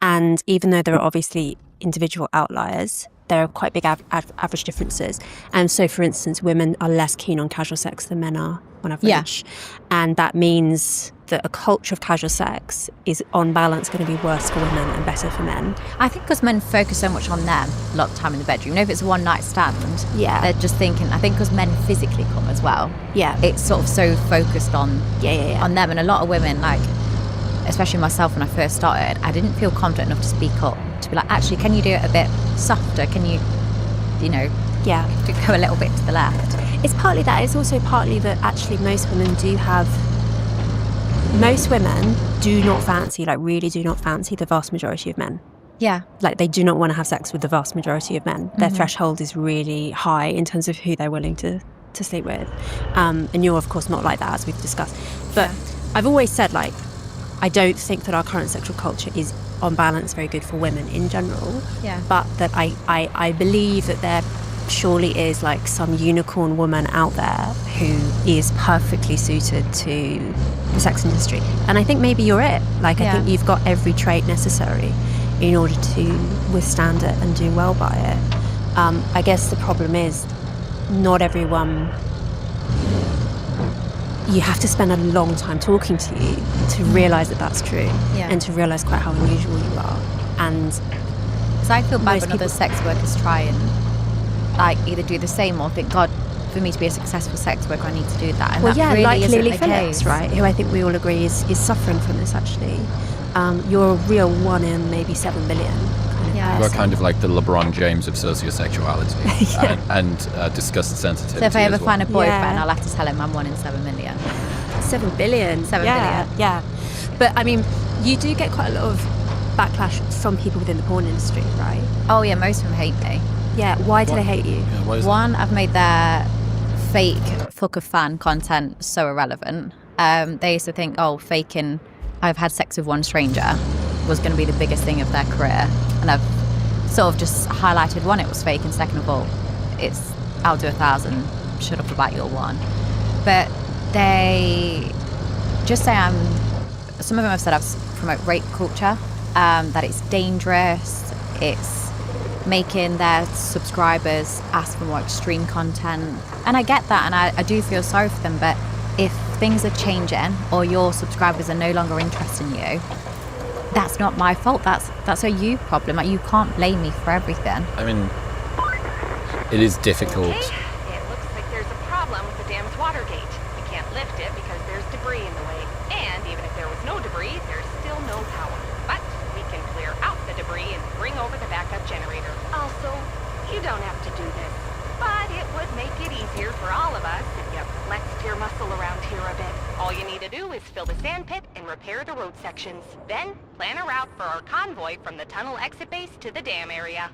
And even though there are obviously individual outliers, there are quite big average differences. And so, for instance, women are less keen on casual sex than men are on average. Yeah. And that means that a culture of casual sex is, on balance, going to be worse for women and better for men. I think because men focus so much on them a lot of the time in the bedroom. You know, if it's a one-night stand, they're just thinking, I think because men physically come as well. Yeah. It's sort of so focused on on them. And a lot of women, like, especially myself when I first started, I didn't feel confident enough to speak up, to be like, actually, can you do it a bit softer? Can you, go a little bit to the left? It's partly that. It's also partly that actually most women do not fancy, like really do not fancy the vast majority of men. Yeah. Like they do not want to have sex with the vast majority of men. Their threshold is really high in terms of who they're willing to sleep with. And you're, of course, not like that, as we've discussed. But I've always said, like, I don't think that our current sexual culture is, on balance, very good for women in general. Yeah. But that I believe that there surely is, like, some unicorn woman out there who is perfectly suited to the sex industry. And I think maybe you're it. Like, I think you've got every trait necessary in order to withstand it and do well by it. I guess the problem is not everyone... You have to spend a long time talking to you to realise that that's true and to realise quite how unusual you are. And so I feel bad when other sex workers try and, like, either do the same or think, God, for me to be a successful sex worker, I need to do that. And well, that really like isn't Lily the Phillips, case. right? Who I think we all agree is suffering from this, actually. You're a real 1 in maybe 7 million. You are kind of like the LeBron James of sociosexuality and discussed sensitivity. So if I ever find a boyfriend, I'll have to tell him I'm 1 in 7 million. 7 billion. 7 billion. Yeah. But I mean, you do get quite a lot of backlash from people within the porn industry, right? Oh yeah, most of them hate me. Yeah, why do they hate you? Yeah, one, I've made their fake fuck of fan content so irrelevant. They used to think, faking I've had sex with one stranger was going to be the biggest thing of their career. And I've sort of just highlighted, one, it was fake, and second of all, I'll do 1,000, shut up about your one. But they just say some of them have said I promote rape culture, that it's dangerous, it's making their subscribers ask for more extreme content. And I get that, and I do feel sorry for them, but if things are changing or your subscribers are no longer interested in you, that's not my fault. That's a you problem. Like, you can't blame me for everything. I mean, it is difficult. Okay. It looks like there's a problem with the dam's water gate. We can't lift it because there's debris in the way. And even if there was no debris, there's still no power. But we can clear out the debris and bring over the backup generator. Also, you don't have to do this, but it would make it easier for all of us if you flexed your muscle around here a bit. All you need to do is fill the sand pit and repair the road sections. Then, plan a route for our convoy from the tunnel exit base to the dam area.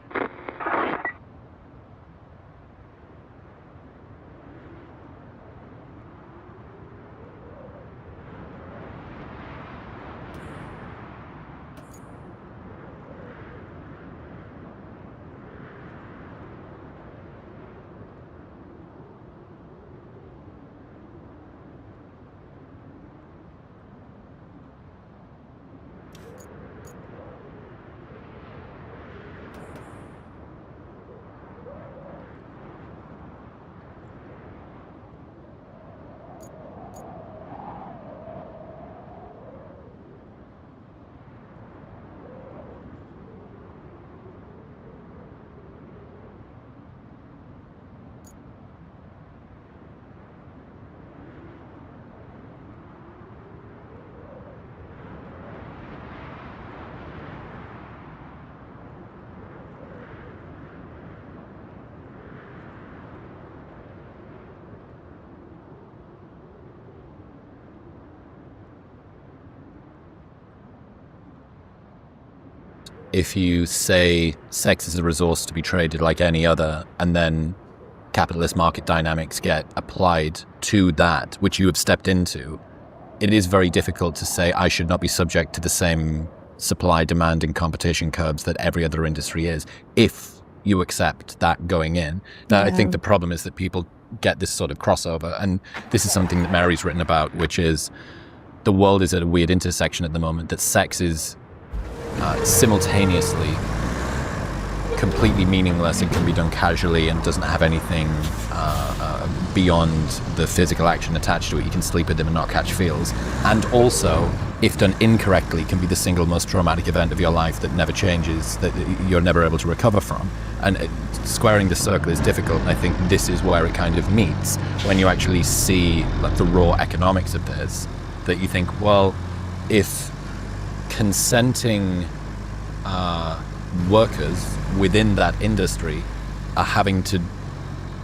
if you say sex is a resource to be traded like any other, and then capitalist market dynamics get applied to that, which you have stepped into, it is very difficult to say I should not be subject to the same supply, demand, and competition curbs that every other industry is, if you accept that going in. Now, I think the problem is that people get this sort of crossover, and this is something that Mary's written about, which is the world is at a weird intersection at the moment, that sex is simultaneously completely meaningless and can be done casually and doesn't have anything beyond the physical action attached to it. You can sleep with them and not catch feels. And also, if done incorrectly, can be the single most traumatic event of your life that never changes, that you're never able to recover from. And squaring the circle is difficult, and I think this is where it kind of meets, when you actually see like the raw economics of this, that you think, well, if consenting workers within that industry are having to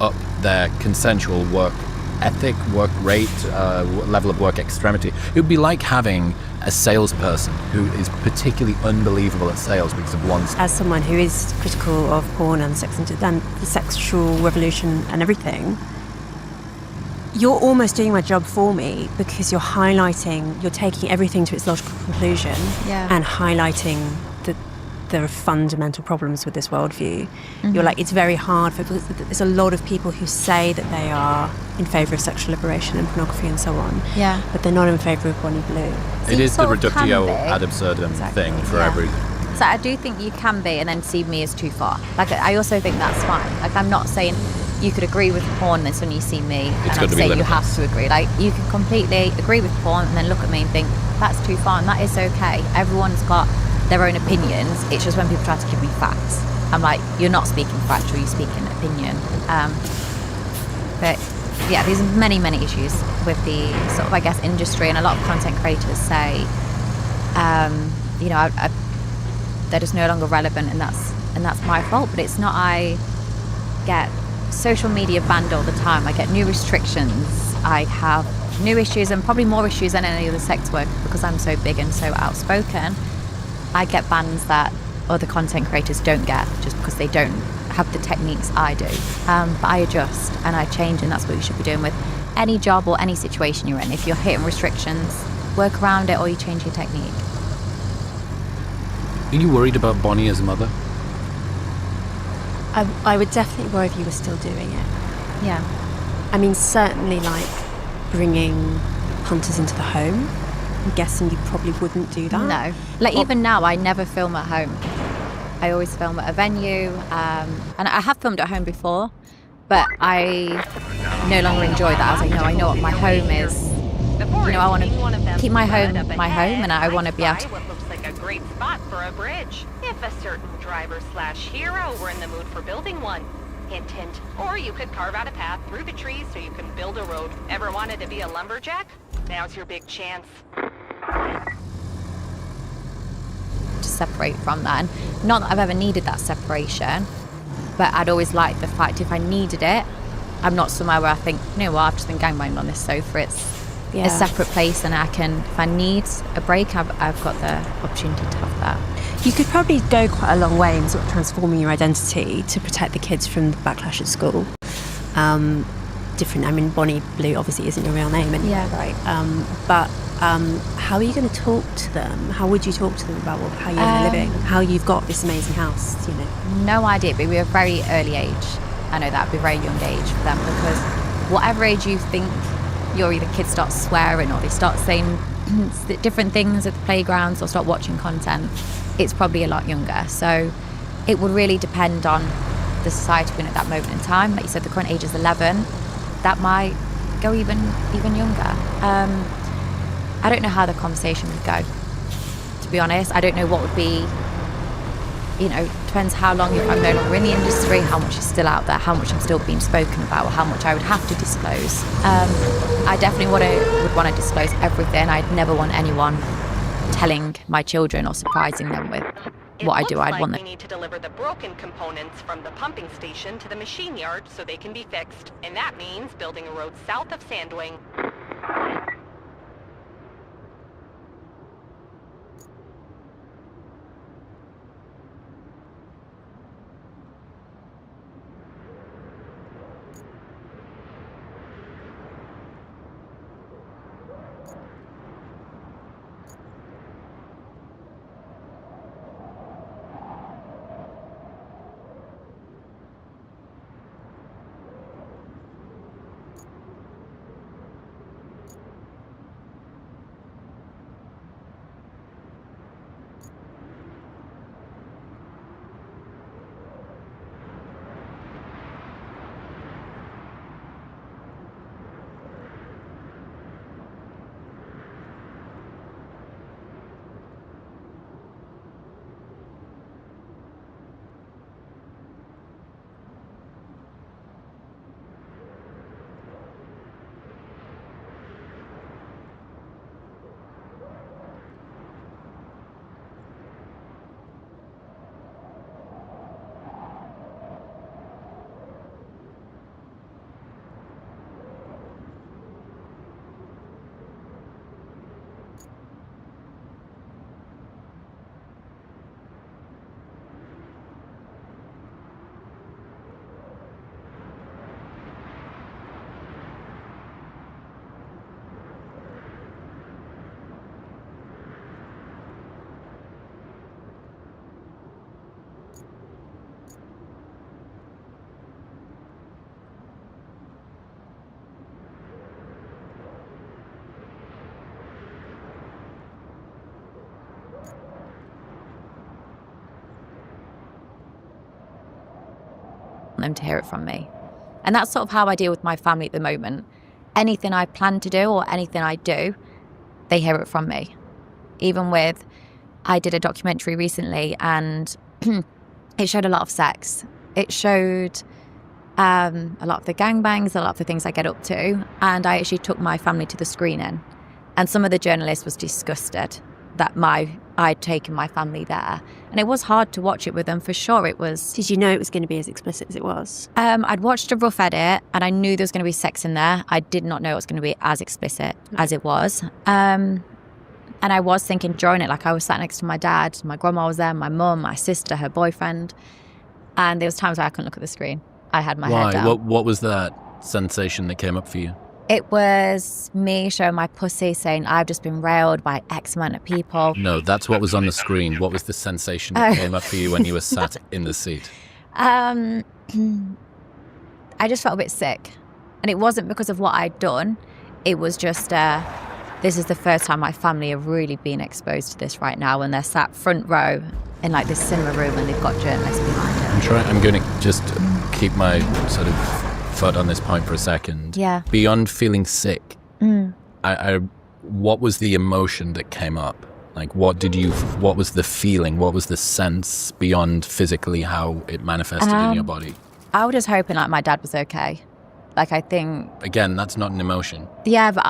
up their consensual work ethic, work rate, level of work extremity, it would be like having a salesperson who is particularly unbelievable at sales because of one. As someone who is critical of porn and the sexual revolution and everything, you're almost doing my job for me, because you're taking everything to its logical conclusion and highlighting there are fundamental problems with this worldview. Mm-hmm. You're like, it's very hard because there's a lot of people who say that they are in favour of sexual liberation and pornography and so on, but they're not in favour of Bonnie Blue. It is the reductio ad absurdum thing for every... So I do think you can be and then see me as too far. Like, I also think that's fine. Like, I'm not saying you could agree with porn and then suddenly you see me and I'm saying you have to agree. Like, you can completely agree with porn and then look at me and think that's too far, and that is okay. Everyone's got their own opinions. It's just when people try to give me facts, I'm like, you're not speaking factual, you're speaking opinion. But yeah, there's many issues with the sort of, I guess, industry, and a lot of content creators say, they're just no longer relevant, and that's my fault. But it's not. I get social media banned all the time. I get new restrictions. I have new issues, and probably more issues than any other sex worker, because I'm so big and so outspoken. I get bans that other content creators don't get, just because they don't have the techniques I do. But I adjust and I change, and that's what you should be doing with any job or any situation you're in. If you're hitting restrictions, work around it, or you change your technique. Are you worried about Bonnie as a mother? I would definitely worry if you were still doing it. Yeah. I mean, certainly, like, bringing hunters into the home. I'm guessing you probably wouldn't do that. No. Like, even now, I never film at home. I always film at a venue. And I have filmed at home before, but I no longer enjoy that. I was like, no, I know what my home is. I want to keep my home, and I want to be able to... What looks like a great spot for a bridge. If a certain driver/hero were in the mood for building one. Hint, hint. Or you could carve out a path through the trees so you can build a road. Ever wanted to be a lumberjack? Now's your big chance. To separate from that. And not that I've ever needed that separation, but I'd always liked the fact if I needed it, I'm not somewhere where I think, you know what, I've just been gangbanged on this sofa. It's a separate place, and I can, if I need a break, I've got the opportunity to have that. You could probably go quite a long way in sort of transforming your identity to protect the kids from the backlash at school. I mean, Bonnie Blue obviously isn't your real name anymore, right? But how are you going to talk to them? How would you talk to them about how you're living, how you've got this amazing house, No idea, but we're a very early age. I know that would be a very young age for them, because whatever age you think your either kids start swearing or they start saying different things at the playgrounds or start watching content, it's probably a lot younger. So it would really depend on the society we're in at that moment in time. Like you said, the current age is 11. That might go even younger. I don't know how the conversation would go, to be honest. I don't know what would be, depends how long, if I'm no longer in the industry, how much is still out there, how much I'm still being spoken about, or how much I would have to disclose. I definitely would want to disclose everything. I'd never want anyone telling my children or surprising them with what I do. I'd want them. We need to deliver the broken components from the pumping station to the machine yard so they can be fixed. And that means building a road south of Sandwing. them to hear it from me. And that's sort of how I deal with my family at the moment. Anything I plan to do or anything I do, they hear it from me. Even with, I did a documentary recently and it showed a lot of sex. It showed a lot of the gangbangs, a lot of the things I get up to. And I actually took my family to the screening. And some of the journalists was disgusted that I'd taken my family there. And it was hard to watch it with them, for sure it was. Did you know it was going to be as explicit as it was? I'd watched a rough edit and I knew there was going to be sex in there. I did not know it was going to be as explicit as it was. And I was thinking during it, like I was sat next to my dad, my grandma was there, my mum, my sister, her boyfriend. And there was times where I couldn't look at the screen. I had my head down. Why? What was that sensation that came up for you? It was me showing my pussy saying, I've just been railed by X amount of people. No, that's what was on the screen. What was the sensation that came up for you when you were sat in the seat? I just felt a bit sick. And it wasn't because of what I'd done. It was just, this is the first time my family have really been exposed to this right now. And they're sat front row in like this cinema room and they've got journalists behind it. I'm going to just keep my sort of foot on this point for a second. Yeah. Beyond feeling sick, what was the emotion that came up? Like, what was the feeling? What was the sense beyond physically how it manifested in your body? I was just hoping like my dad was okay. Like, I think... Again, that's not an emotion. Yeah, but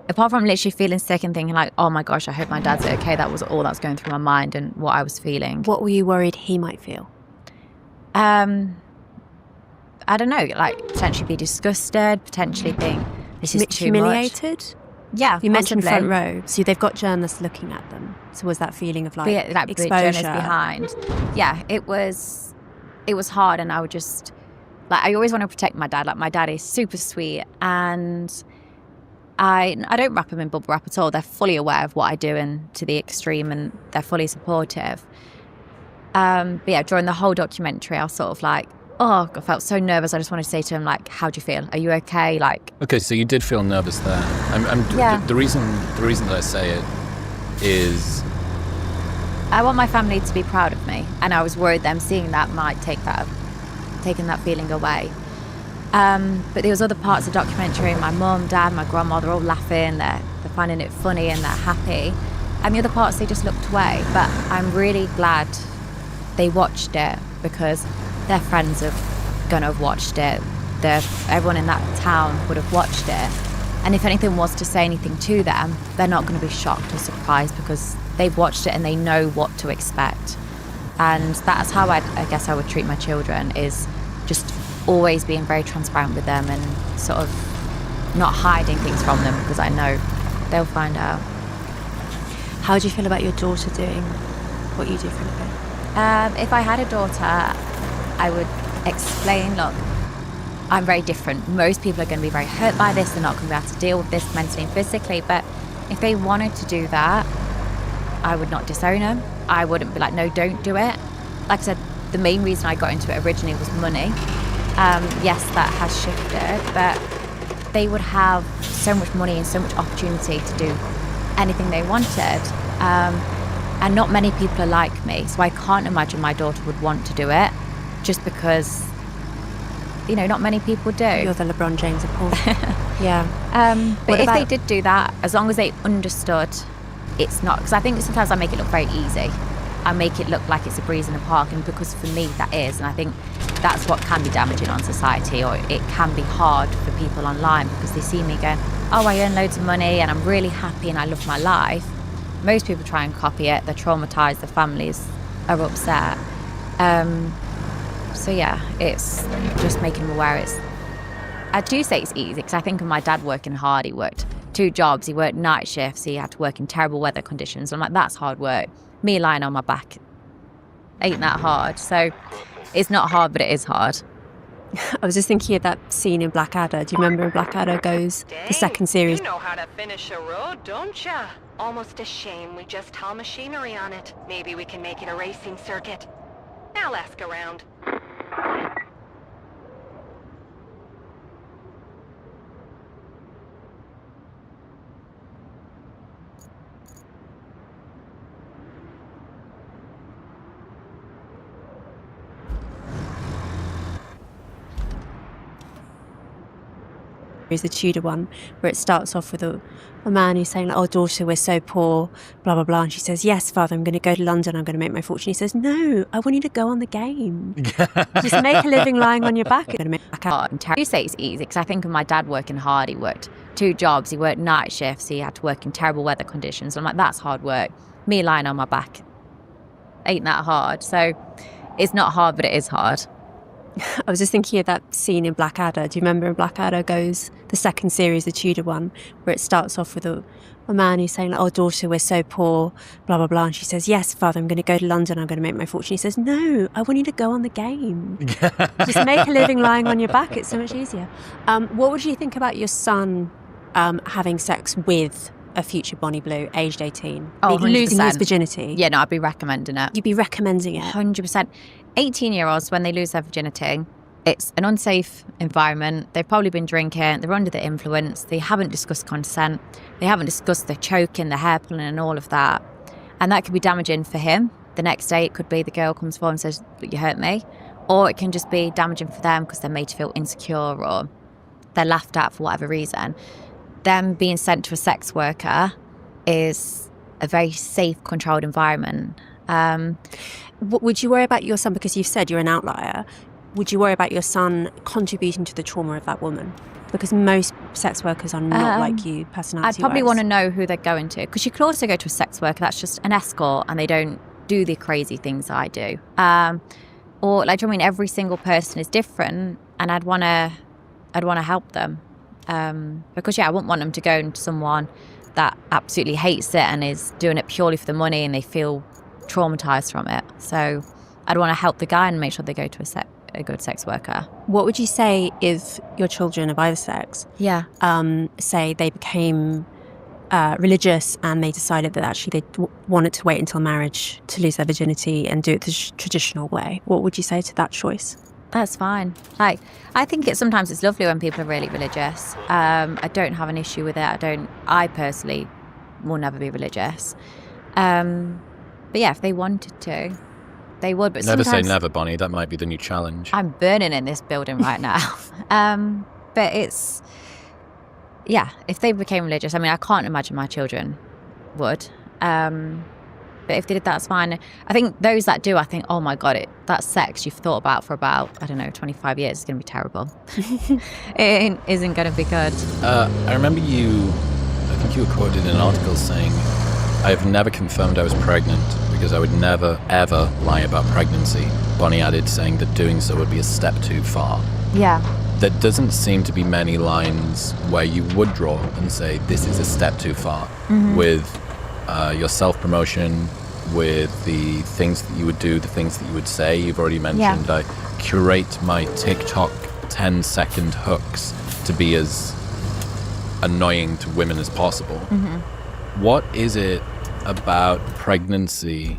apart from literally feeling sick and thinking like, oh my gosh, I hope my dad's okay, that was all that was going through my mind and what I was feeling. What were you worried he might feel? I don't know, like potentially be disgusted, potentially think this is too humiliated? much. Yeah, you mentioned possibly. front row, so they've got journalists looking at them. So was that feeling of like exposure? Journalists behind. Yeah, it was hard, and I would just like I always want to protect my dad. Like my dad is super sweet, and I don't wrap him in bubble wrap at all. They're fully aware of what I do and to the extreme, and they're fully supportive. But yeah, during the whole documentary, I was sort of like, oh, I felt so nervous. I just wanted to say to him, like, how do you feel? Are you okay? Like, okay, so you did feel nervous there. Yeah. The reason that I say it is I want my family to be proud of me, and I was worried them seeing that might taking that feeling away. But there was other parts of the documentary. My mum, dad, my grandma, they're all laughing. They're finding it funny and they're happy. And the other parts, they just looked away. But I'm really glad they watched it because their friends have gonna have watched it. Everyone in that town would have watched it. And if anything was to say anything to them, they're not going to be shocked or surprised because they've watched it and they know what to expect. And that's how I guess I would treat my children, is just always being very transparent with them and sort of not hiding things from them because I know they'll find out. How do you feel about your daughter doing what you do for a living? If I had a daughter, I would explain, look, I'm very different. Most people are going to be very hurt by this. They're not going to be able to deal with this mentally and physically. But if they wanted to do that, I would not disown them. I wouldn't be like, no, don't do it. Like I said, the main reason I got into it originally was money. Yes, that has shifted, but they would have so much money and so much opportunity to do anything they wanted. And not many people are like me. So I can't imagine my daughter would want to do it just because, you know, not many people do. You're the LeBron James of porn. Yeah. But if they did do that, as long as they understood it's not, because I think sometimes I make it look very easy. I make it look like it's a breeze in the park, and because for me that is, and I think that's what can be damaging on society, or it can be hard for people online because they see me going, oh, I earn loads of money and I'm really happy and I love my life. Most people try and copy it. They're traumatized, their families are upset. So yeah, it's just making them aware I do say it's easy because I think of my dad working hard. He worked 2 jobs, he worked night shifts, he had to work in terrible weather conditions. I'm like, that's hard work. Me lying on my back ain't that hard. So it's not hard, but it is hard. I was just thinking of that scene in Blackadder. Do you remember when Blackadder goes, the second series? You know how to finish a road, don't ya? Almost a shame we just haul machinery on it. Maybe we can make it a racing circuit. I'll ask around. Is the Tudor one, where it starts off with a man who's saying, like, "Oh, daughter, we're so poor, blah, blah, blah." And she says, "Yes, father, I'm going to go to London. I'm going to make my fortune." He says, "No, I want you to go on the game. Just make a living lying on your back." I'm going to make back out. You say it's easy because I think of my dad working hard. He worked 2 jobs. He worked night shifts. He had to work in terrible weather conditions. I'm like, that's hard work. Me lying on my back ain't that hard. So it's not hard, but it is hard. I was just thinking of that scene in Blackadder. Do you remember in Blackadder goes, the second series, the Tudor one, where it starts off with a man who's saying, like, "Oh, daughter, we're so poor, blah, blah, blah." And she says, "Yes, father, I'm going to go to London. I'm going to make my fortune." He says, "No, I want you to go on the game. Just make a living lying on your back. It's so much easier." What would you think about your son having sex with a future Bonnie Blue, aged 18? Oh, losing 100%. his virginity? Yeah, no, I'd be recommending it. You'd be recommending it? 100%. 18-year-olds, when they lose their virginity, it's an unsafe environment. They've probably been drinking. They're under the influence. They haven't discussed consent. They haven't discussed the choking, the hair pulling and all of that. And that could be damaging for him. The next day, it could be the girl comes forward and says, "Look, you hurt me." Or it can just be damaging for them because they're made to feel insecure or they're laughed at for whatever reason. Them being sent to a sex worker is a very safe, controlled environment. Would you worry about your son, because you've said you're an outlier, would you worry about your son contributing to the trauma of that woman? Because most sex workers are not like you, personality-wise. I'd probably want to know who they're going to, because you could also go to a sex worker that's just an escort and they don't do the crazy things I do. Or, like, I mean, every single person is different, and I'd want to help them. Because, yeah, I wouldn't want them to go into someone that absolutely hates it and is doing it purely for the money and they feel traumatized from it. So I'd want to help the guy and make sure they go to a good sex worker. What would you say if your children of either sex, say they became religious and they decided that actually they wanted to wait until marriage to lose their virginity and do it the traditional way? What would you say to that choice? That's fine. Like, I think sometimes it's lovely when people are really religious. I don't have an issue with it. I personally will never be religious. But yeah, if they wanted to, they would. But never say never, Bonnie. That might be the new challenge. I'm burning in this building right now. But it's, yeah, if they became religious, I mean, I can't imagine my children would. But if they did, that's fine. I think those that do, I think, oh my God, that sex you've thought about for about, 25 years is going to be terrible. It isn't going to be good. I remember I think you were quoted in an article saying, "I have never confirmed I was pregnant because I would never, ever lie about pregnancy." Bonnie added, saying that doing so would be a step too far. Yeah. There doesn't seem to be many lines where you would draw and say, this is a step too far. Mm-hmm. With your self-promotion, with the things that you would do, the things that you would say. You've already mentioned I curate my TikTok 10-second hooks to be as annoying to women as possible. Mm-hmm. What is it about pregnancy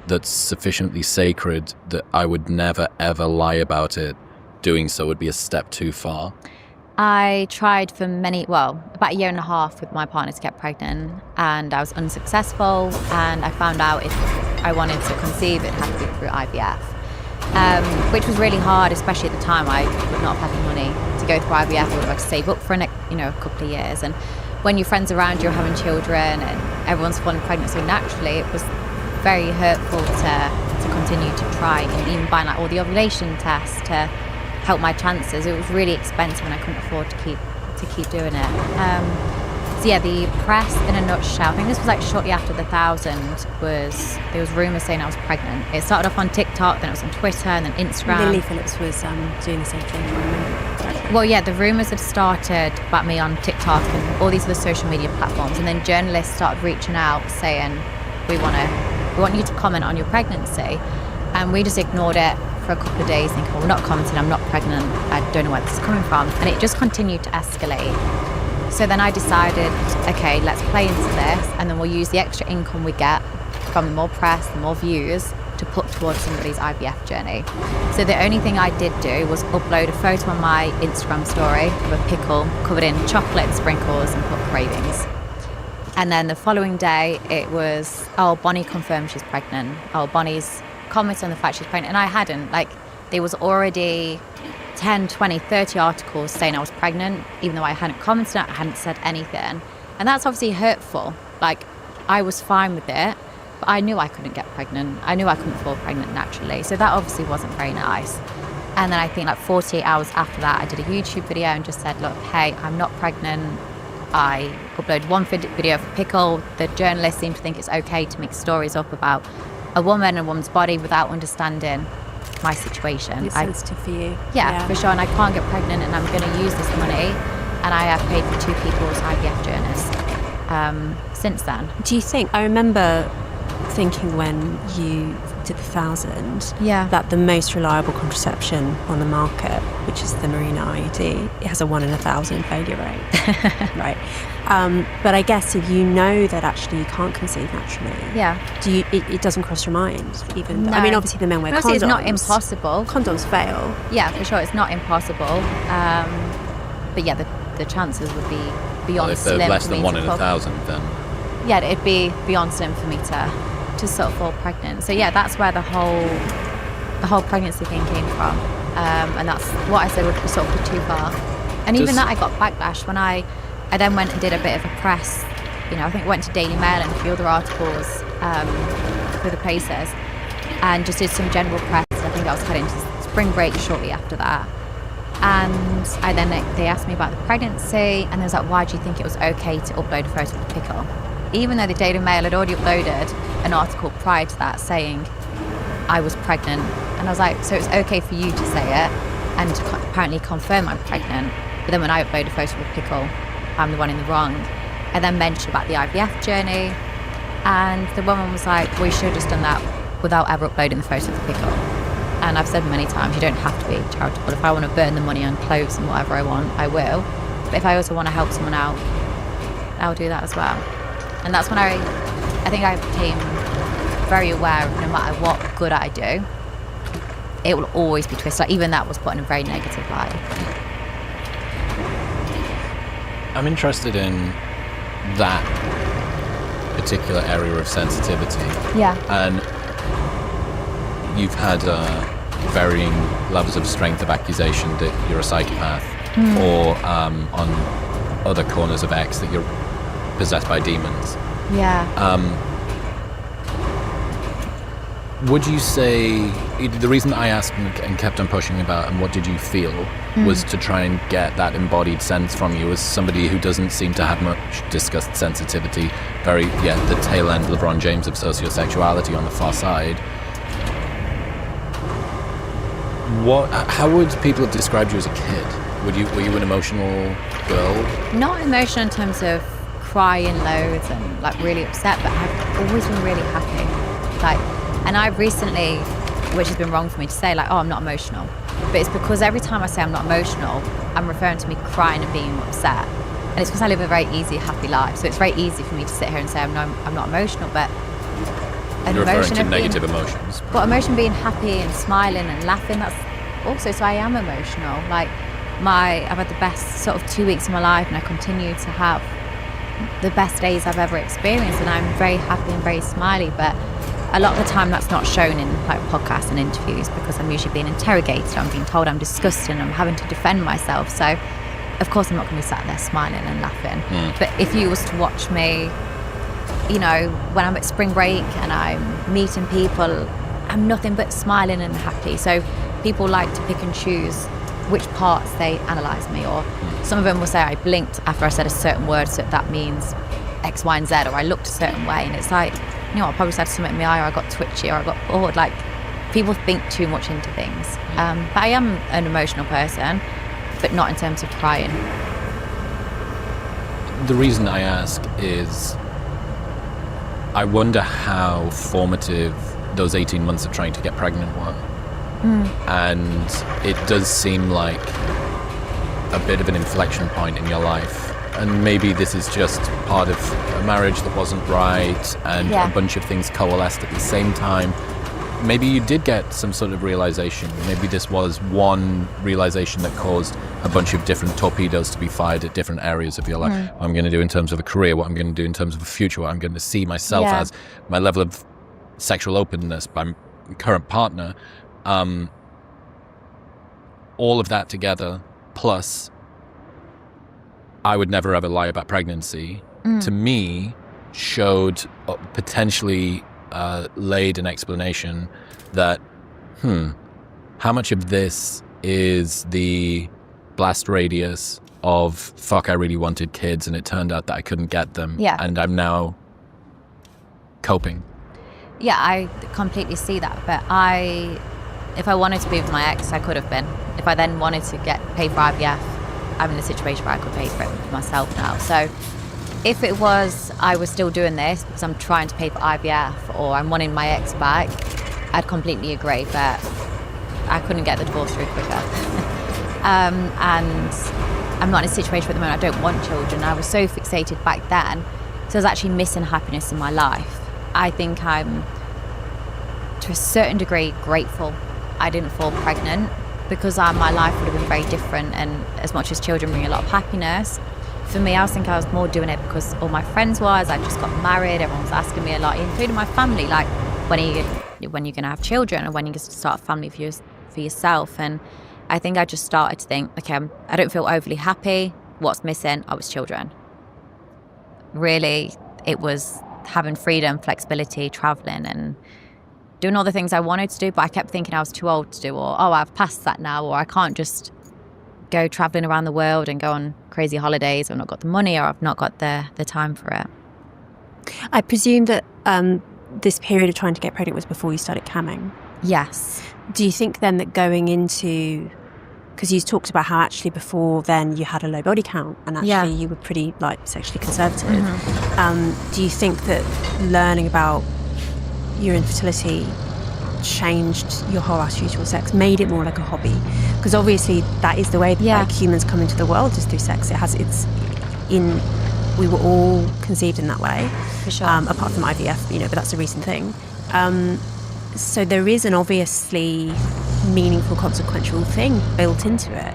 that's sufficiently sacred that I would never, ever lie about it? Doing so would be a step too far. I tried for about a year and a half with my partner to get pregnant, and I was unsuccessful, and I found out if I wanted to conceive, it had to be through IVF, which was really hard, especially at the time. I would not have had the money to go through IVF. I would have had to save up for a couple of years, and when your friends around you are having children and everyone's falling pregnant so naturally, it was very hurtful to continue to try, and even buying like all the ovulation tests to help my chances. It was really expensive and I couldn't afford to keep doing it. So yeah, the press in a nutshell, I think this was like shortly after the 1000 there was rumours saying I was pregnant. It started off on TikTok, then it was on Twitter and then Instagram. Lily Phillips was doing the same thing, I remember. Well, yeah, the rumours had started about me on TikTok and all these other social media platforms, and then journalists started reaching out saying, we want you to comment on your pregnancy, and we just ignored it for a couple of days, thinking, well, we're not commenting, I'm not pregnant, I don't know where this is coming from. And it just continued to escalate. So then I decided, okay, let's play into this, and then we'll use the extra income we get from the more press, the more views, to put towards somebody's IVF journey. So the only thing I did do was upload a photo on my Instagram story of a pickle covered in chocolate and sprinkles and put cravings. And then the following day it was, oh, Bonnie confirmed she's pregnant. Oh, Bonnie's comments on the fact she's pregnant, and I hadn't. Like, there was already 10, 20, 30 articles saying I was pregnant, even though I hadn't commented, I hadn't said anything. And that's obviously hurtful. Like, I was fine with it, but I knew I couldn't get pregnant. I knew I couldn't fall pregnant naturally. So that obviously wasn't very nice. And then I think like 48 hours after that, I did a YouTube video and just said, look, hey, I'm not pregnant. I uploaded one video for Pickle. The journalists seem to think it's okay to make stories up about a woman and a woman's body without understanding my situation. It's sensitive for you. Yeah, for sure. And I can't get pregnant, and I'm going to use this money. And I have paid for 2 people's IVF journeys since then. Do you think, I remember thinking when you did the 1,000, that the most reliable contraception on the market, which is the Marina IUD, it has a 1 in 1,000 failure rate. Right. But I guess if you know that actually you can't conceive naturally, it doesn't cross your mind even. No. I mean, obviously the men wear condoms. It's not impossible. Condoms fail. Yeah, for sure, it's not impossible. But yeah, the chances would be beyond slim. If they're less than 1 in 1,000, then yeah, it'd be beyond slim for me to sort of fall pregnant. So yeah, that's where the whole pregnancy thing came from, and that's what I said would sort of be too far. And even that, I got backlash when I then went and did a bit of a press. You know, I think went to Daily Mail and a few other articles for the places, and just did some general press. I think I was heading to spring break shortly after that. And they asked me about the pregnancy, and they was like, why do you think it was okay to upload a photo of the Pickle? Even though the Daily Mail had already uploaded an article prior to that saying I was pregnant. And I was like, so it's okay for you to say it and to apparently confirm I'm pregnant, but then when I upload a photo of the Pickle, I'm the one in the wrong. I then mentioned about the IVF journey, and the woman was like, well, you should have just done that without ever uploading the photo of the Pickle. And I've said many times, you don't have to be charitable. If I want to burn the money on clothes and whatever I want, I will. But if I also want to help someone out, I'll do that as well. And that's when I think I became very aware of no matter what good I do, it will always be twisted. Like, even that was put in a very negative light. I'm interested in that particular area of sensitivity. Yeah. And you've had varying levels of strength of accusation that you're a psychopath, or on other corners of X that you're possessed by demons. Yeah. Would you say the reason I asked and kept on pushing about and what did you feel was to try and get that embodied sense from you as somebody who doesn't seem to have much discussed sensitivity, the tail end LeBron James of sociosexuality on the far side. How would people have described you as a kid? Were you an emotional girl? Not emotional in terms of crying loads and like really upset, but I've always been really happy. And I've recently, which has been wrong for me to say, like, oh, I'm not emotional. But it's because every time I say I'm not emotional, I'm referring to me crying and being upset. And it's because I live a very easy, happy life. So it's very easy for me to sit here and say I'm not emotional, but you're referring to negative emotions. But emotion being happy and smiling and laughing, that's also, so I am emotional. Like, I've had the best sort of 2 weeks of my life, and I continue to have the best days I've ever experienced, and I'm very happy and very smiley. But a lot of the time that's not shown in like podcasts and interviews, because I'm usually being interrogated, I'm being told I'm disgusting, I'm having to defend myself. So of course I'm not going to be sat there smiling and laughing. But if you was to watch me, you know, when I'm at spring break and I'm meeting people, I'm nothing but smiling and happy. So people like to pick and choose which parts they analyse me, or some of them will say I blinked after I said a certain word, so that means X, Y, and Z, or I looked a certain way, and it's like, you know, I probably said something in my eye, or I got twitchy, or I got bored. Like, people think too much into things. But I am an emotional person, but not in terms of crying. The reason I ask is I wonder how formative those 18 months of trying to get pregnant were. And it does seem like a bit of an inflection point in your life. And maybe this is just part of a marriage that wasn't right, and a bunch of things coalesced at the same time. Maybe you did get some sort of realization. Maybe this was one realization that caused a bunch of different torpedoes to be fired at different areas of your life. What I'm going to do in terms of a career, what I'm going to do in terms of a future, what I'm going to see myself as, my level of sexual openness by my current partner. all of that together, plus I would never ever lie about pregnancy, to me showed potentially laid an explanation that, how much of this is the blast radius of fuck, I really wanted kids and it turned out that I couldn't get them, and I'm now coping. Yeah, I completely see that. But if I wanted to be with my ex, I could have been. If I then wanted to pay for IVF, I'm in a situation where I could pay for it myself now. So if it was I was still doing this because I'm trying to pay for IVF or I'm wanting my ex back, I'd completely agree. But I couldn't get the divorce through quicker. And I'm not in a situation at the moment. I don't want children. I was so fixated back then. So I was actually missing happiness in my life. I think I'm, to a certain degree, grateful I didn't fall pregnant, because my life would have been very different. And as much as children bring a lot of happiness, for me, I think I was more doing it because all my friends was. I just got married. Everyone was asking me a lot, including my family, like, when are you going to have children, or when are you going to start a family for yourself? And I think I just started to think, okay, I don't feel overly happy. What's missing? I was children. Really, it was having freedom, flexibility, traveling, and doing all the things I wanted to do, but I kept thinking I was too old to do, or, I've passed that now, or I can't just go traveling around the world and go on crazy holidays. I've not got the money, or I've not got the time for it. I presume that this period of trying to get pregnant was before you started camming. Yes. Do you think then that going into, because you talked about how actually before then you had a low body count and actually you were pretty sexually conservative. Do you think that learning about your infertility changed your whole attitude towards sex, made it more like a hobby? Because obviously that is the way that humans come into the world, is through sex. We were all conceived in that way, for sure. Apart from IVF, but that's a recent thing. So there is an obviously meaningful, consequential thing built into it.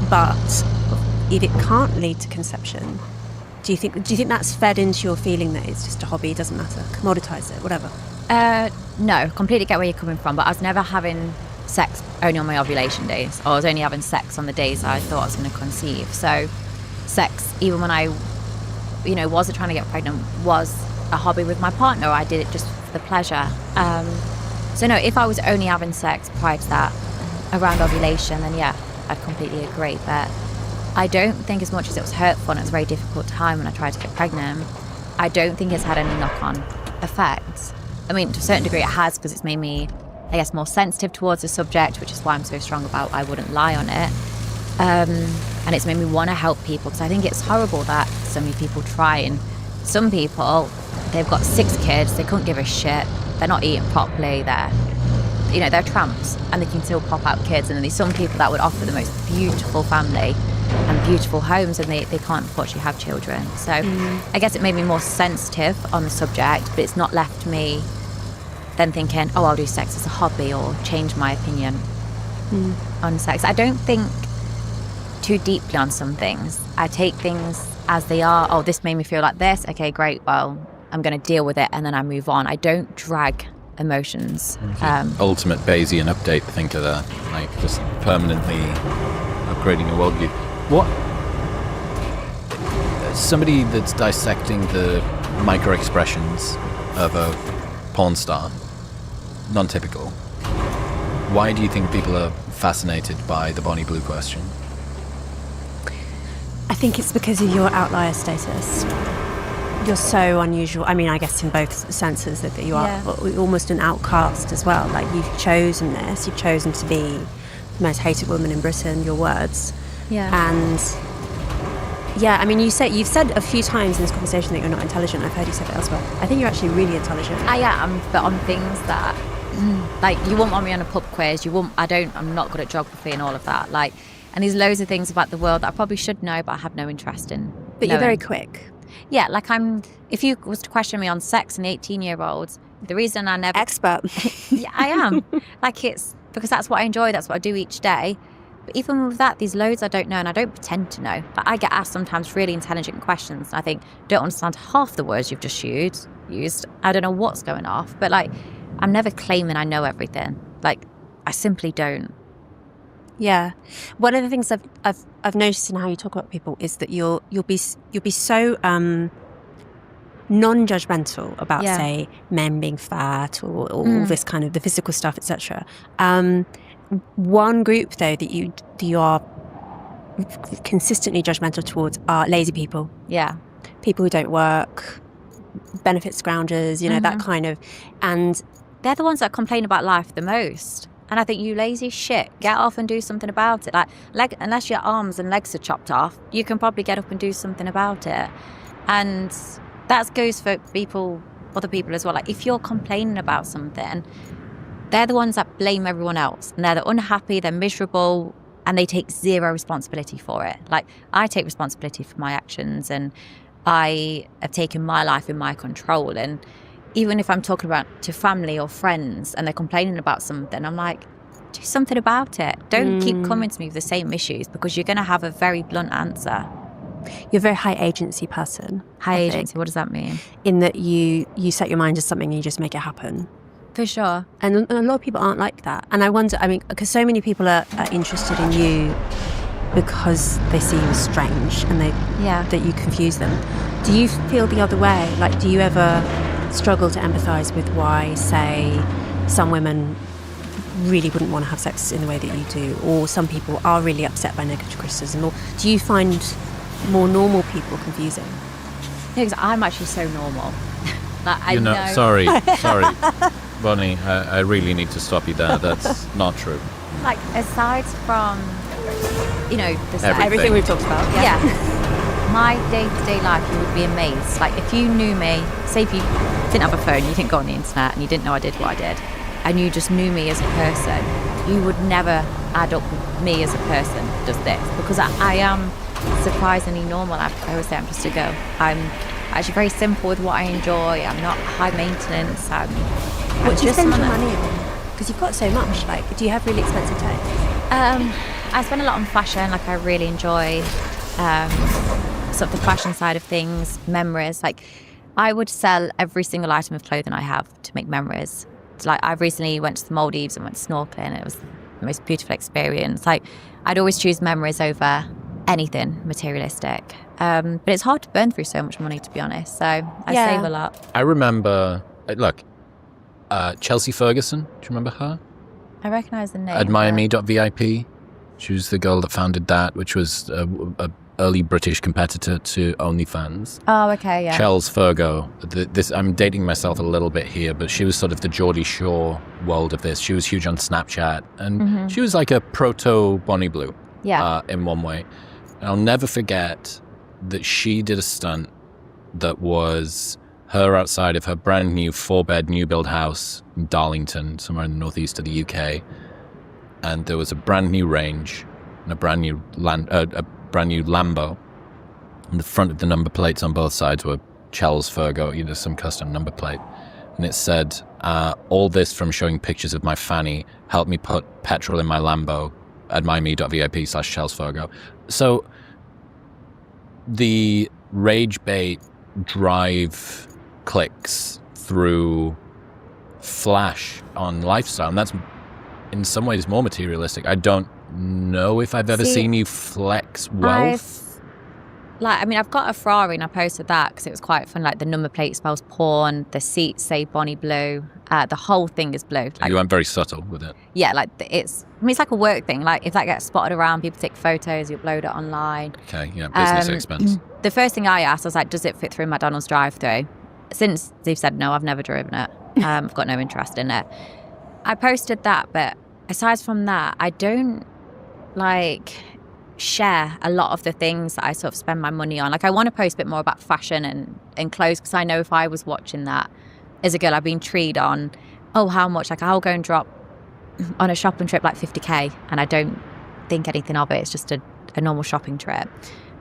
But if it can't lead to conception, do you think that's fed into your feeling that it's just a hobby, it doesn't matter, commoditize it, whatever? No, completely get where you're coming from, but I was never having sex only on my ovulation days, or I was only having sex on the days I thought I was going to conceive. So sex, even when I wasn't trying to get pregnant, was a hobby with my partner. I did it just for the pleasure. So no, if I was only having sex prior to that, around ovulation, then yeah, I'd completely agree. But I don't think, as much as it was hurtful and it was a very difficult time when I tried to get pregnant, I don't think it's had any knock-on effects. I mean, to a certain degree it has, because it's made me, I guess, more sensitive towards the subject, which is why I'm so strong about I wouldn't lie on it. And it's made me want to help people, because I think it's horrible that so many people try. And some people, they've got 6 kids, they couldn't give a shit, they're not eating properly, they're tramps, and they can still pop out kids. And then there's some people that would offer the most beautiful family and beautiful homes, and they can't unfortunately have children. So I guess it made me more sensitive on the subject, but it's not left me then thinking, I'll do sex as a hobby, or change my opinion on sex. I don't think too deeply on some things. I take things as they are. This made me feel like this. Okay, great. Well, I'm going to deal with it, and then I move on. I don't drag emotions. Ultimate Bayesian update thinker there, just permanently upgrading your worldview. What? Somebody that's dissecting the micro expressions of a porn star, non-typical. Why do you think people are fascinated by the Bonnie Blue question? I think it's because of your outlier status. You're so unusual. I mean, I guess in both senses, that you are almost an outcast as well. Like, you've chosen this. You've chosen to be the most hated woman in Britain, your words. Yeah. And I mean, you've said a few times in this conversation that you're not intelligent. I've heard you say it elsewhere. I think you're actually really intelligent. I am, but on things that, you won't want me on a pub quiz. I'm not good at geography and all of that. And there's loads of things about the world that I probably should know, but I have no interest in. But you're very quick. Yeah, if you was to question me on sex and 18-year-olds, the reason I never... Expert. Yeah, I am. It's because that's what I enjoy, that's what I do each day. But even with that, there's loads I don't know, and I don't pretend to know. I get asked sometimes really intelligent questions, and I think, don't understand half the words you've just used. I don't know what's going off, but I'm never claiming I know everything. I simply don't. Yeah, one of the things I've noticed in how you talk about people is that you'll be so non-judgmental about, say, men being fat or all this kind of the physical stuff, etc. One group though that you are consistently judgmental towards are lazy people. Yeah, people who don't work, benefit scroungers, that kind of, and they're the ones that complain about life the most. And I think, you lazy shit, get off and do something about it. Unless your arms and legs are chopped off, you can probably get up and do something about it. And that goes for other people as well. Like, if you're complaining about something, they're the ones that blame everyone else. And they're unhappy, they're miserable, and they take zero responsibility for it. Like, I take responsibility for my actions, and I have taken my life in my control. And even if I'm talking about to family or friends and they're complaining about something, I'm like, do something about it. Don't keep coming to me with the same issues, because you're going to have a very blunt answer. You're a very high agency person. High agency, what does that mean? In that you set your mind to something and you just make it happen. For sure. And a lot of people aren't like that. And I wonder, because so many people are interested in you because they see you as strange and that you confuse them. Do you feel the other way? Like, do you ever struggle to empathise with why, say, some women really wouldn't want to have sex in the way that you do, or some people are really upset by negative criticism? Or do you find more normal people confusing? No, because I'm actually so normal. Like, I know. Sorry, Bonnie, I really need to stop you there. That's not true. Like, aside from, everything we've talked about. Yeah. My day-to-day life, you would be amazed. Like, if you knew me, say if you didn't have a phone, you didn't go on the internet, and you didn't know I did what I did, and you just knew me as a person, you would never add up me as a person does this, because I am surprisingly normal. I always say I'm just a girl. I'm actually very simple with what I enjoy. I'm not high maintenance. What do you spend your money on? Because you've got so much. Like, do you have really expensive taste? I spend a lot on fashion. Like, I really enjoy sort of the fashion side of things, memories. Like, I would sell every single item of clothing I have to make memories. So, like, I recently went to the Maldives and went snorkeling. It was the most beautiful experience. Like, I'd always choose memories over anything materialistic. But it's hard to burn through so much money, to be honest. So I save a lot. I remember, Chelsea Ferguson. Do you remember her? I recognise the name. AdmireMe.vip. She was the girl that founded that, which was a early British competitor to OnlyFans. Oh, okay, yeah. Chels Fergo. I'm dating myself a little bit here, but she was sort of the Geordie Shore world of this. She was huge on Snapchat, and she was like a proto Bonnie Blue. Yeah. In one way. And I'll never forget that she did a stunt that was her outside of her brand new 4-bed new build house in Darlington, somewhere in the northeast of the UK. And there was a brand new range and a brand new Lambo. And the front of the number plates on both sides were Chels Fergo, some custom number plate. And it said, all this from showing pictures of my fanny helped me put petrol in my Lambo. AdmireMe.vip/Chels Fergo. So the rage bait drive clicks through flash on lifestyle, and that's in some ways more materialistic. I don't know if I've ever seen you flex wealth. I've got a Ferrari and I posted that because it was quite fun. Like, the number plate spells porn, the seats say Bonnie Blue, the whole thing is blue. Like, you went very subtle with it. Yeah, like it's like a work thing. Like, if that gets spotted around, people take photos, you upload it online. Okay, yeah, business expense. The first thing I asked, I was like, does it fit through McDonald's drive-thru? Since they've said no, I've never driven it. I've got no interest in it. I posted that, but aside from that, I don't share a lot of the things that I sort of spend my money on. Like, I want to post a bit more about fashion and clothes, because I know if I was watching that as a girl, I've been treed on, how much? Like, I'll go and drop on a shopping trip like 50k and I don't think anything of it. It's just a normal shopping trip.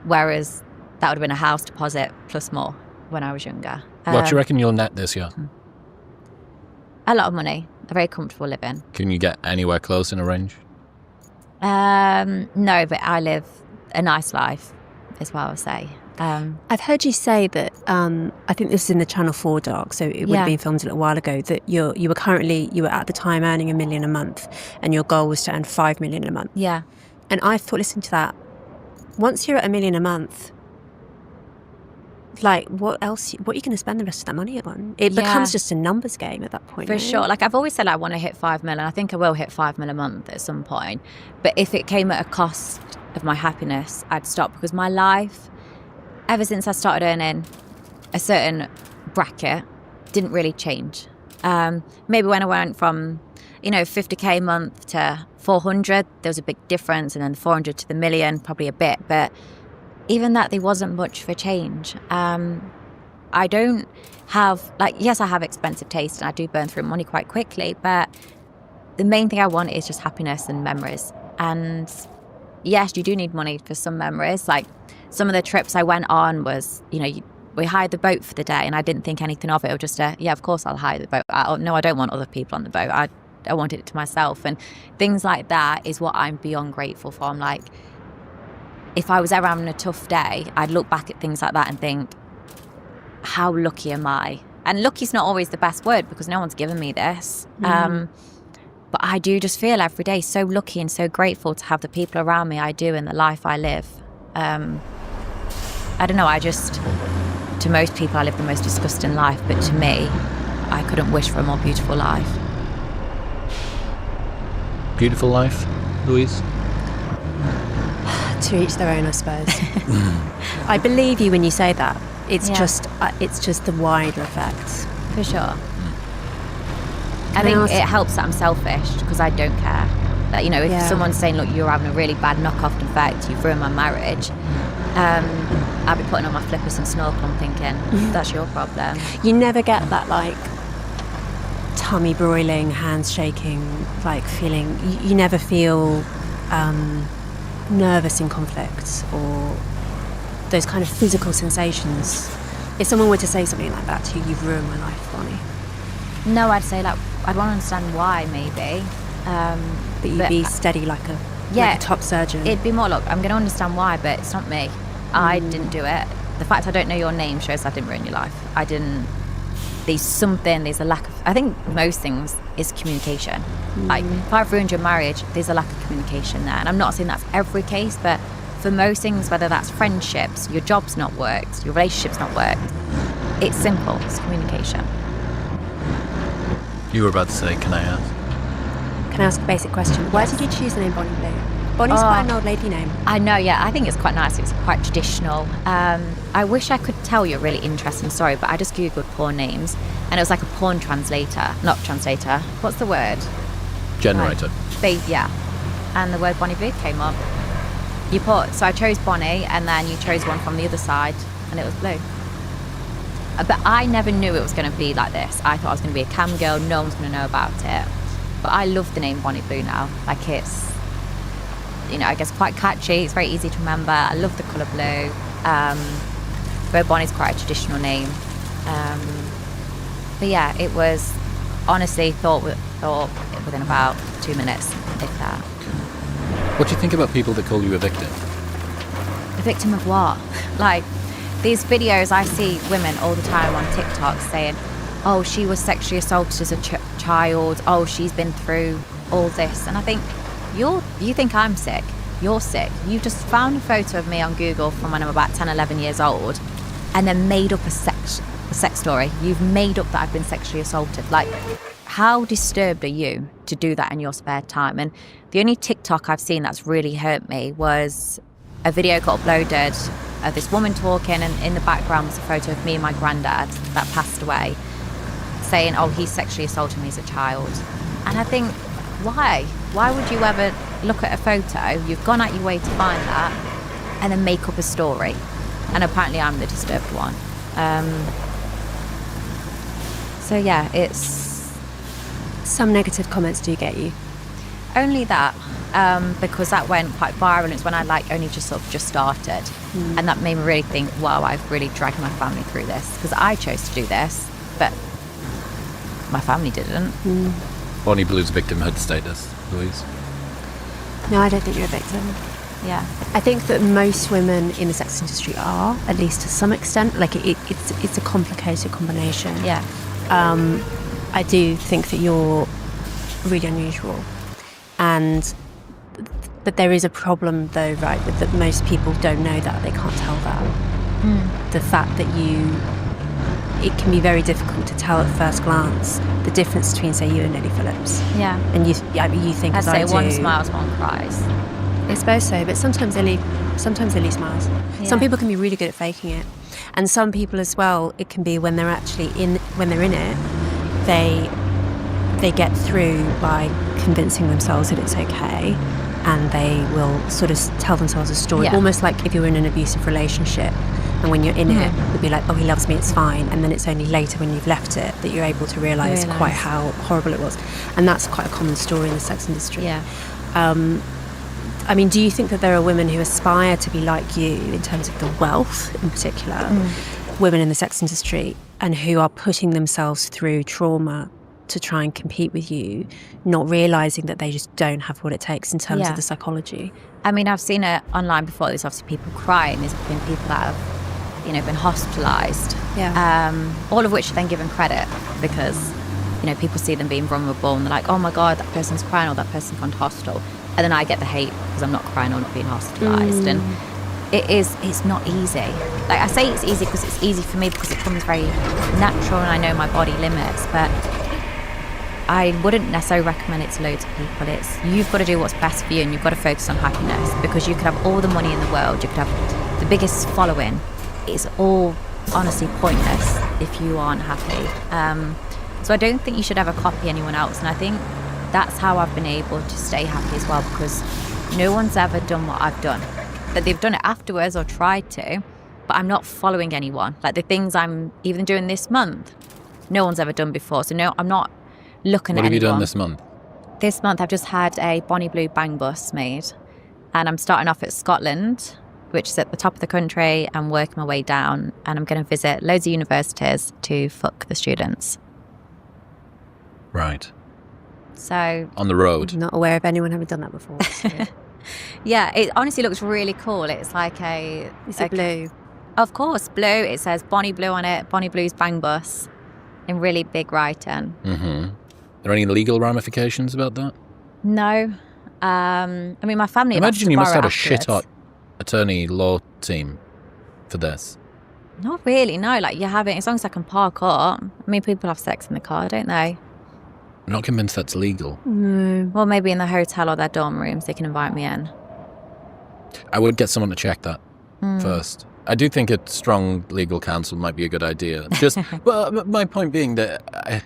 Whereas that would have been a house deposit plus more when I was younger. What do you reckon you'll net this year? A lot of money. A very comfortable living. Can you get anywhere close in a range? No, but I live a nice life, is what I would say. I've heard you say that, I think this is in the Channel 4 doc, so it would have been filmed a little while ago, that you were at the time earning $1 million a month, and your goal was to earn $5 million a month. Yeah. And I thought, listening to that, once you're at $1 million a month, like, what are you going to spend the rest of that money on? It becomes just a numbers game at that point. For sure. Like, I've always said I want to hit 5 million. I think I will hit 5 million a month at some point. But if it came at a cost of my happiness, I'd stop, because my life, ever since I started earning a certain bracket, didn't really change. Maybe when I went from, 50k a month to 400, there was a big difference, and then 400 to the million, probably a bit. But even that, there wasn't much for change. I don't have, yes, I have expensive taste and I do burn through money quite quickly, but the main thing I want is just happiness and memories. And yes, you do need money for some memories. Like, some of the trips I went on was, we hired the boat for the day and I didn't think anything of it. It was just of course I'll hire the boat. No, I don't want other people on the boat. I wanted it to myself. And things like that is what I'm beyond grateful for. I'm like, if I was ever having a tough day, I'd look back at things like that and think, how lucky am I? And lucky's not always the best word, because no one's given me this. But I do just feel every day so lucky and so grateful to have the people around me I do and the life I live. I don't know, to most people I live the most disgusting life, but to me, I couldn't wish for a more beautiful life. Beautiful life, Louise? To each their own, I suppose. I believe you when you say that. It's just the wider effect. For sure. I think it helps that I'm selfish, because I don't care. That, if someone's saying, look, you're having a really bad knock-off effect, you've ruined my marriage, I'll be putting on my flippers and snorkel and thinking, that's your problem. You never get that, tummy broiling, hands shaking, feeling. You never feel nervous in conflict, or those kind of physical sensations. If someone were to say something like that to you, you've ruined my life, Bonnie. No, I'd say, I'd want to understand why, maybe. But you'd be steady like a top surgeon. It'd be more, look, I'm going to understand why, but it's not me. I didn't do it. The fact I don't know your name shows I didn't ruin your life. There's a lack of, I think most things is communication. If I've ruined your marriage, there's a lack of communication there. And I'm not saying that's every case, but for most things, whether that's friendships, your job's not worked, your relationship's not worked, it's simple, it's communication. You were about to say, can I ask? Can I ask a basic question? Why did you choose the name Bonnie Blue? Bonnie's quite an old lady name. I know, yeah. I think it's quite nice. It's quite traditional. I wish I could tell you a really interesting story, but I just Googled porn names, and it was like a porn translator. Not translator. What's the word? Generator. Yeah. And the word Bonnie Blue came up. So I chose Bonnie, and then you chose one from the other side, and it was blue. But I never knew it was going to be like this. I thought I was going to be a cam girl. No one's going to know about it. But I love the name Bonnie Blue now. It's, I guess quite catchy. It's very easy to remember. I love the colour blue. But Bonnie's quite a traditional name. But yeah, it was honestly thought within about 2 minutes, if that. What do you think about people that call you a victim? A victim of what? These videos, I see women all the time on TikTok saying, oh, she was sexually assaulted as a child. Oh, she's been through all this. And I think, you think I'm sick. You're sick. You just found a photo of me on Google from when I'm about 10, 11 years old, and then made up a sex story. You've made up that I've been sexually assaulted. How disturbed are you to do that in your spare time? And the only TikTok I've seen that's really hurt me was a video got uploaded of this woman talking, and in the background was a photo of me and my granddad that passed away, saying, oh, he sexually assaulted me as a child. And I think, why? Why would you ever look at a photo, you've gone out your way to find that, and then make up a story? And apparently I'm the disturbed one. So yeah, it's... Some negative comments do get you. Only that, because that went quite viral. It's when I only just started. And that made me really think, wow, I've really dragged my family through this. Because I chose to do this, but my family didn't. Bonnie Blue's victimhood status, Louise? No, I don't think you're a victim. Yeah. I think that most women in the sex industry are, at least to some extent. Like it's a complicated combination. Yeah. I do think that you're really unusual, but there is a problem though, right? With that most people don't know that, they can't tell that. The fact that it can be very difficult to tell at first glance the difference between, say, you and Lily Phillips. Yeah. And you think I'd as say I do. one smiles, one cries. I suppose so, but sometimes Lily smiles. Yeah. Some people can be really good at faking it, and some people as well. It can be when they're actually when they're in it, they get through by convincing themselves that it's okay, and they will sort of tell themselves a story, almost like if you're in an abusive relationship. And when you're in it, you'll be like, oh, he loves me, it's fine. And then it's only later when you've left it that you're able to realise quite how horrible it was. And that's quite a common story in the sex industry. Yeah. I mean, do you think that there are women who aspire to be like you in terms of the wealth in particular, women in the sex industry, and who are putting themselves through trauma to try and compete with you, not realising that they just don't have what it takes in terms of the psychology? I mean, I've seen it online before. There's obviously people crying. There's been people that have, been hospitalised. Yeah. All of which are then given credit because, people see them being vulnerable and they're like, oh my God, that person's crying or that person's gone to hospital. And then I get the hate because I'm not crying or not being hospitalised. And it's not easy. Like I say it's easy because it's easy for me because it comes very natural and I know my body limits. But I wouldn't necessarily recommend it to loads of people. You've got to do what's best for you and you've got to focus on happiness because you could have all the money in the world, you could have the biggest following. It's all honestly pointless if you aren't happy. So I don't think you should ever copy anyone else. And I think that's how I've been able to stay happy as well because no one's ever done what I've done. That they've done it afterwards or tried to, but I'm not following anyone. Like the things I'm even doing this month, no one's ever done before. So no, I'm not looking at anyone. What have you done this month? This month I've just had a Bonnie Blue bang bus made and I'm starting off at Scotland, which is at the top of the country, and working my way down, and I'm going to visit loads of universities to fuck the students. Right. So on the road. I'm not aware of anyone having done that before. So. Yeah, it honestly looks really cool. It's like Is it blue? Of course, blue. It says Bonnie Blue on it. Bonnie Blue's bang bus in really big writing. Are there any legal ramifications about that? No. I mean, my family. I imagine you must have a shit afterwards. hot attorney law team for this. Not really, no. Like, you're having, as long as I can park up. I mean, people have sex in the car, don't they? I'm not convinced that's legal. No. Well, maybe in the hotel or their dorm rooms, they can invite me in. I would get someone to check that first. I do think a strong legal counsel might be a good idea. Just, well, my point being that,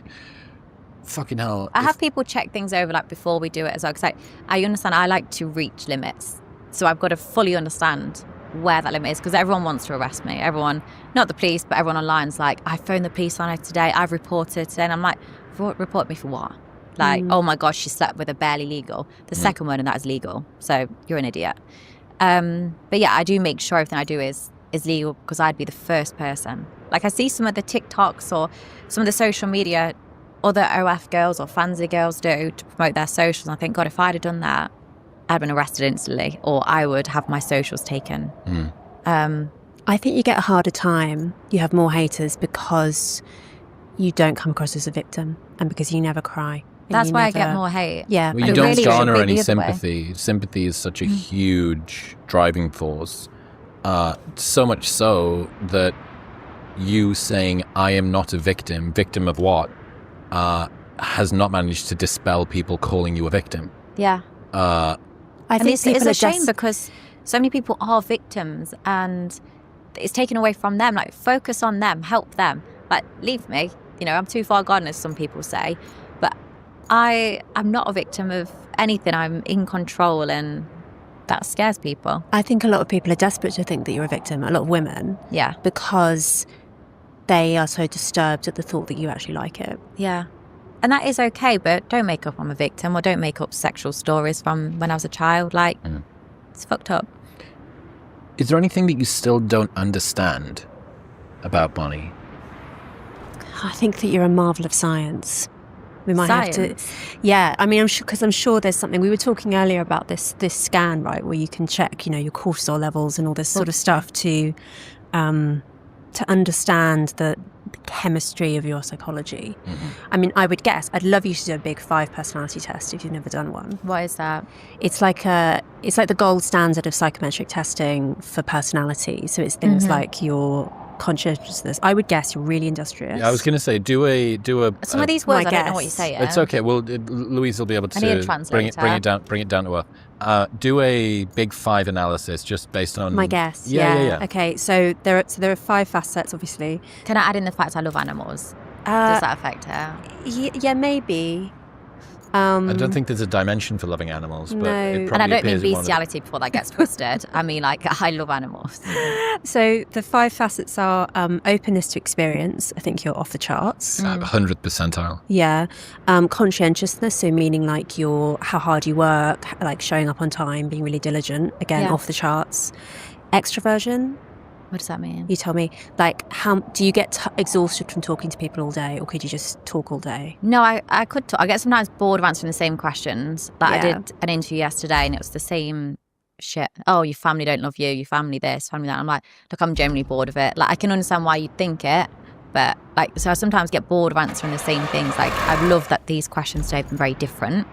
fucking hell. I have people check things over, like, before we do it as well. Because I understand I like to reach limits. So I've got to fully understand where that limit is, because everyone wants to arrest me. Everyone, not the police, but everyone online is like, I phoned the police on her today, I've reported today. And I'm like, report me for what? Like, oh my gosh, she slept with a barely legal. The second one, and that is legal. So you're an idiot. But yeah, I do make sure everything I do is legal, because I'd be the first person. Like, I see some of the TikToks or some of the social media other OF girls or fancy girls do to promote their socials. And I think, God, if I'd have done that, I'd been arrested instantly, or I would have my socials taken. I think you get a harder time. You have more haters because you don't come across as a victim and because you never cry. That's why I get more hate. Yeah. Well, you It don't really garner should be any the other way. sympathy. Sympathy is such a huge driving force. So much so that you saying, I am not a victim of what, has not managed to dispel people calling you a victim. Yeah. I think it's people a are shame just, because so many people are victims and it's taken away from them. Like, focus on them, help them. Like, leave me. You know, I'm too far gone, as some people say. But I'm not a victim of anything. I'm in control, and that scares people. I think a lot of people are desperate to think that you're a victim, a lot of women. Yeah. Because they are so disturbed at the thought that you actually like it. Yeah. And that is okay, but don't make up I'm a victim, or don't make up sexual stories from when I was a child. Like, it's fucked up. Is there anything that you still don't understand about Bonnie? I think that you're a marvel of science. We might have Science. to. Yeah, I mean, I'm sure there's something. We were talking earlier about this scan, right, where you can check, your cortisol levels and all this sort of stuff to understand the chemistry of your psychology. I mean, I would guess I'd love you to do a big 5 personality test if you've never done one. What is that? It's like the gold standard of psychometric testing for personality. So it's things like your conscientiousness. I would guess you're really industrious. Yeah, I was going to say, do a. Some of these words, my I don't know guess. what you say. It's okay. Well, Louise will be able I need a to translator. bring it down to earth. Do a big 5 analysis just based on My guess. Yeah. Okay, so there are 5 facets, obviously. Can I add in the fact I love animals? Does that affect her? Yeah, maybe. I don't think there's a dimension for loving animals, but No. it probably And I don't mean appears in one of the- bestiality before that gets twisted. I mean, I love animals. So the 5 facets are openness to experience. I think you're off the charts. 100th percentile. Yeah. Conscientiousness, so meaning like how hard you work, like showing up on time, being really diligent. Again, Yeah. off the charts. Extroversion. What does that mean? You tell me, like, how do you get exhausted from talking to people all day, or could you just talk all day? No, I could talk. I get sometimes bored of answering the same questions. Like I Yeah. did an interview yesterday and it was the same shit. Oh, your family don't love you, your family this, family that. I'm like, look, I'm generally bored of it. Like I can understand why you'd think it, but like, so I sometimes get bored of answering the same things. Like I've loved that these questions today have been very different.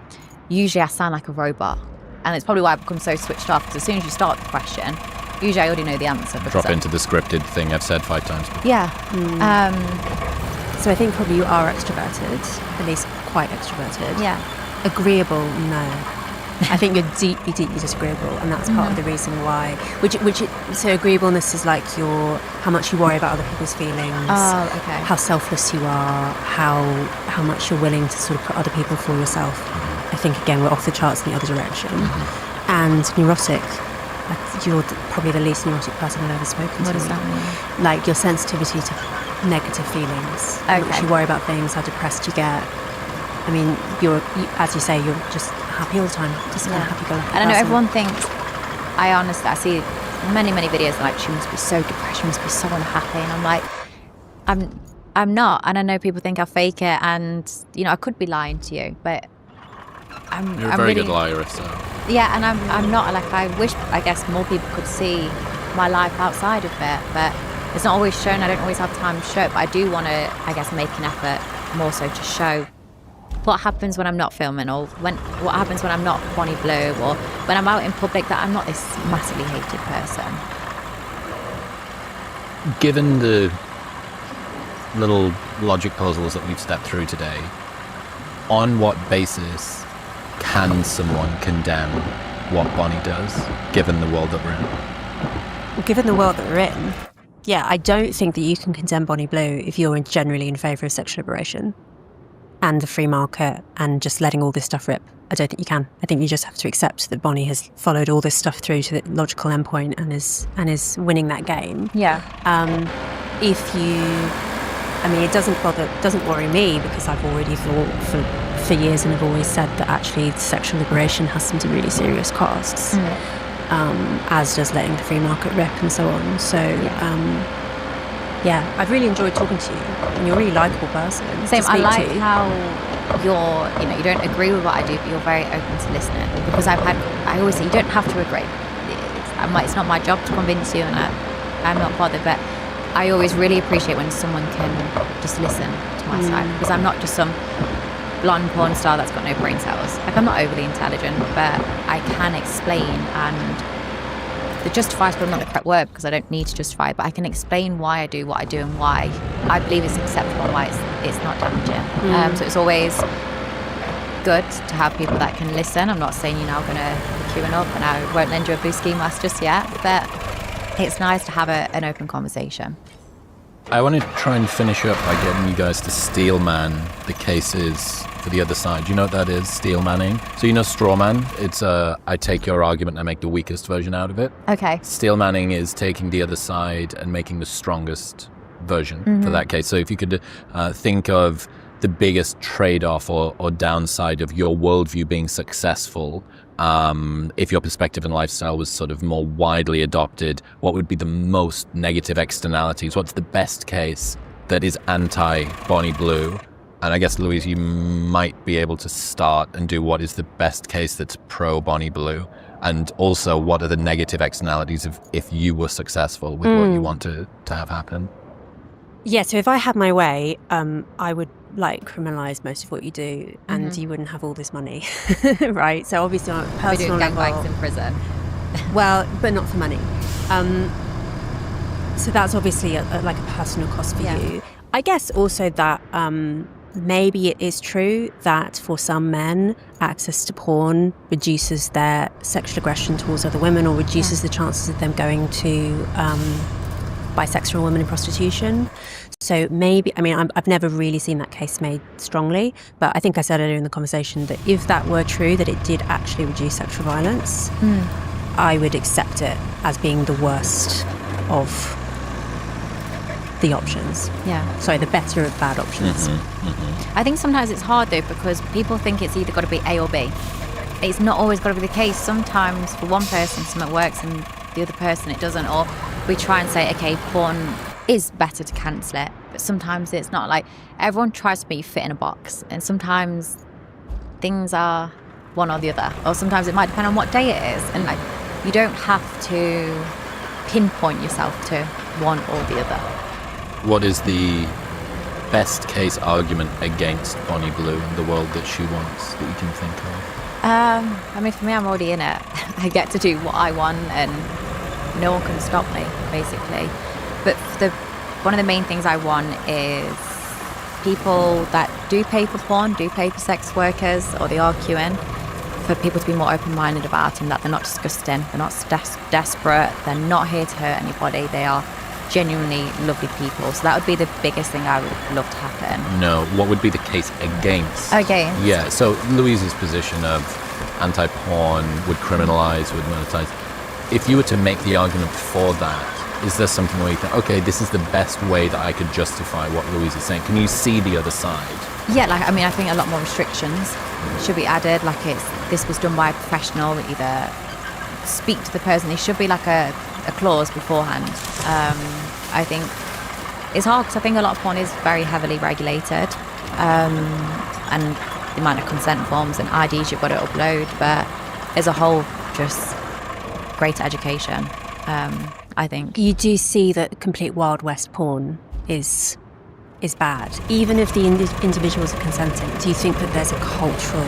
Usually I sound like a robot. And it's probably why I've become so switched off, because as soon as you start the question, usually I already know the answer. Drop into the scripted thing I've said 5 times before. Yeah. So I think probably you are extroverted, at least quite extroverted. Yeah. Agreeable, no. I think you're deeply, deeply disagreeable, and that's part of the reason why. So agreeableness is like how much you worry about other people's feelings. Oh, okay. How selfless you are, how much you're willing to sort of put other people before yourself. I think again we're off the charts in the other direction. And neurotic. You're probably the least neurotic person I've ever spoken to. What does that mean? Like your sensitivity to negative feelings. How much Okay. you worry about things, how depressed you get. I mean, as you say, you're just happy all the time. Just kind of happy-go-lucky And I know person. everyone thinks, I see many, many videos like, she must be so depressed, she must be so unhappy. And I'm like, I'm not. And I know people think I fake it, and, I could be lying to you, but I'm You're a very really, good liar, so. Yeah, and I'm not. Like, I guess more people could see my life outside of it, but it's not always shown. I don't always have time to show it, but I do want to, I guess, make an effort more so to show what happens when I'm not filming, or what happens when I'm not Bonnie Blue, or when I'm out in public, that I'm not this massively hated person. Given the little logic puzzles that we've stepped through today, on what basis can someone condemn what Bonnie does, given the world that we're in? Well, given the world that we're in, yeah, I don't think that you can condemn Bonnie Blue if you're generally in favour of sexual liberation and the free market and just letting all this stuff rip. I don't think you can. I think you just have to accept that Bonnie has followed all this stuff through to the logical endpoint and is winning that game. Yeah. It doesn't worry me, because I've already thought for years and have always said that actually sexual liberation has some really serious costs, as does letting the free market rip and so on. So, I've really enjoyed talking to you, and you're a really likeable person. Same. to I speak like to. how you don't agree with what I do, but you're very open to listening. Because I always say you don't have to agree. It's not my job to convince you, and I'm not bothered. But I always really appreciate when someone can just listen to my side, because I'm not just some blonde porn star that's got no brain cells. Like, I'm not overly intelligent, but I can explain, and the justify is probably not the correct word, because I don't need to justify it, but I can explain why I do what I do and why I believe it's acceptable and why it's not damaging. So it's always good to have people that can listen. I'm not saying you're now going to be queuing up and I won't lend you a blue ski mask just yet, but it's nice to have an open conversation. I want to try and finish up by getting you guys to steel man the cases for the other side. Do you know what that is, steel manning? So straw man? It's I take your argument and I make the weakest version out of it. Okay. Steel manning is taking the other side and making the strongest version for that case. So if you could think of the biggest trade-off or downside of your worldview being successful, if your perspective and lifestyle was sort of more widely adopted, what would be the most negative externalities? What's the best case that is anti-Bonnie Blue? And I guess, Louise, you might be able to start and do what is the best case that's pro Bonnie Blue, and also what are the negative externalities of if you were successful with what you want to have happen. Yeah, so if I had my way, I would criminalise most of what you do, and you wouldn't have all this money, right? So obviously on a personal level, gangbangs in prison. Well, but not for money. So that's obviously a personal cost for you. I guess also that maybe it is true that for some men, access to porn reduces their sexual aggression towards other women, or reduces the chances of them going to bisexual women in prostitution. So maybe, I've never really seen that case made strongly, but I think I said earlier in the conversation that if that were true, that it did actually reduce sexual violence, I would accept it as being the worst of the options. Sorry, the better of bad options. I think sometimes it's hard though, because people think it's either got to be A or B. It's not always got to be the case. Sometimes for one person something works and the other person it doesn't, or we try and say, okay, porn is better to cancel it, but sometimes it's not. Like, everyone tries to make you fit in a box, and sometimes things are one or the other, or sometimes it might depend on what day it is, and you don't have to pinpoint yourself to one or the other. What is the best case argument against Bonnie Blue and the world that she wants that you can think of? For me, I'm already in it. I get to do what I want and no one can stop me, basically. But one of the main things I want is people that do pay for porn, do pay for sex workers, or they are queuing, for people to be more open-minded about, and that they're not disgusting, they're not desperate, they're not here to hurt anybody, they are genuinely lovely people. So that would be the biggest thing I would love to happen. No, what would be the case against? Against? Yeah, so Louise's position of anti-porn would criminalise, would monetize. If you were to make the argument for that, is there something where you think, okay, this is the best way that I could justify what Louise is saying? Can you see the other side? Yeah, I think a lot more restrictions should be added. This was done by a professional, either speak to the person. There should be a clause beforehand. I think it's hard because I think a lot of porn is very heavily regulated, and the amount of consent forms and IDs you've got to upload, but as a whole, just greater education, I think. You do see that complete Wild West porn is bad, even if the individuals are consenting. Do you think that there's a cultural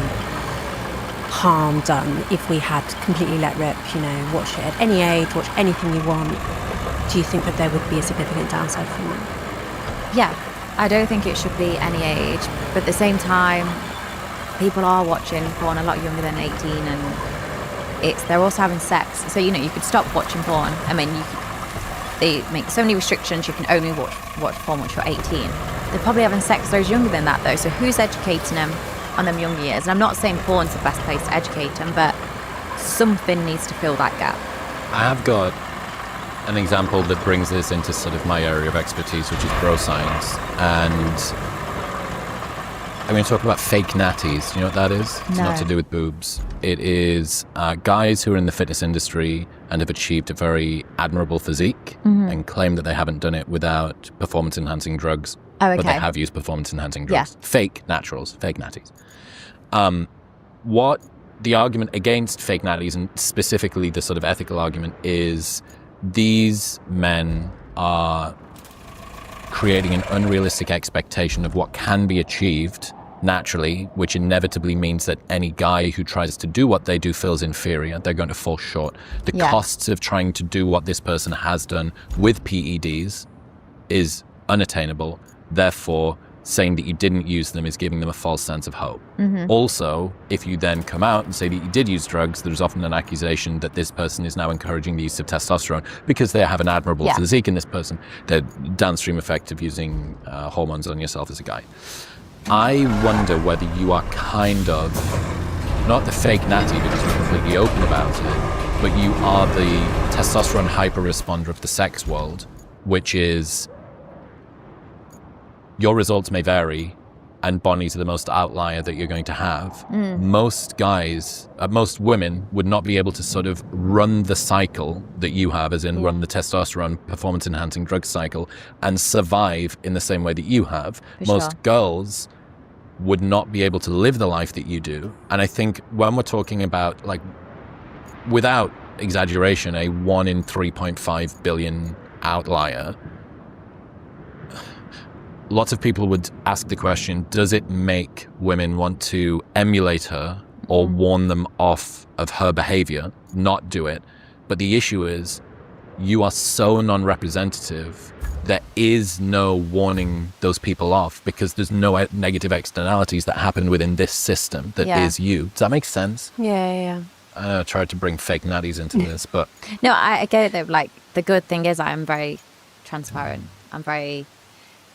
harm done if we had completely let rip, watch it at any age, watch anything you want? Do you think that there would be a significant downside from that? Yeah, I don't think it should be any age, but at the same time, people are watching porn a lot younger than 18, and they're also having sex. So you could stop watching porn. They make so many restrictions. You can only watch porn once you're 18. They're probably having sex those younger than that though. So who's educating them on them younger years? And I'm not saying porn's the best place to educate them, but something needs to fill that gap. I have got an example that brings this into sort of my area of expertise, which is bro science, and I'm going to talk about fake natties. Do you know what that is? It's No. not to do with boobs. It is guys who are in the fitness industry and have achieved a very admirable physique and claim that they haven't done it without performance-enhancing drugs. Oh, okay. But they have used performance-enhancing drugs. Yeah. Fake naturals, fake natties. What the argument against fake natties, and specifically the sort of ethical argument, is these men are creating an unrealistic expectation of what can be achieved naturally, which inevitably means that any guy who tries to do what they do feels inferior. They're going to fall short. The costs of trying to do what this person has done with PEDs is unattainable. Therefore, saying that you didn't use them is giving them a false sense of hope. Also, if you then come out and say that you did use drugs, there's often an accusation that this person is now encouraging the use of testosterone because they have an admirable physique in this person. The downstream effect of using hormones on yourself as a guy. I wonder whether you are kind of, not the fake natty because you're completely open about it, but you are the testosterone hyper-responder of the sex world, which is your results may vary, and Bonnies are the most outlier that you're going to have. Most guys, most women would not be able to sort of run the cycle that you have, as in run the testosterone performance-enhancing drug cycle, and survive in the same way that you have. Most girls would not be able to live the life that you do. And I think when we're talking about, like, without exaggeration, a 1 in 3.5 billion outlier, lots of people would ask the question, does it make women want to emulate her or warn them off of her behavior, not do it? But the issue is, you are so non-representative, there is no warning those people off because there's no negative externalities that happen within this system that is you. Does that make sense? Yeah. I tried to bring fake natties into this, but... No, I get it though. Like, the good thing is I'm very transparent. I'm very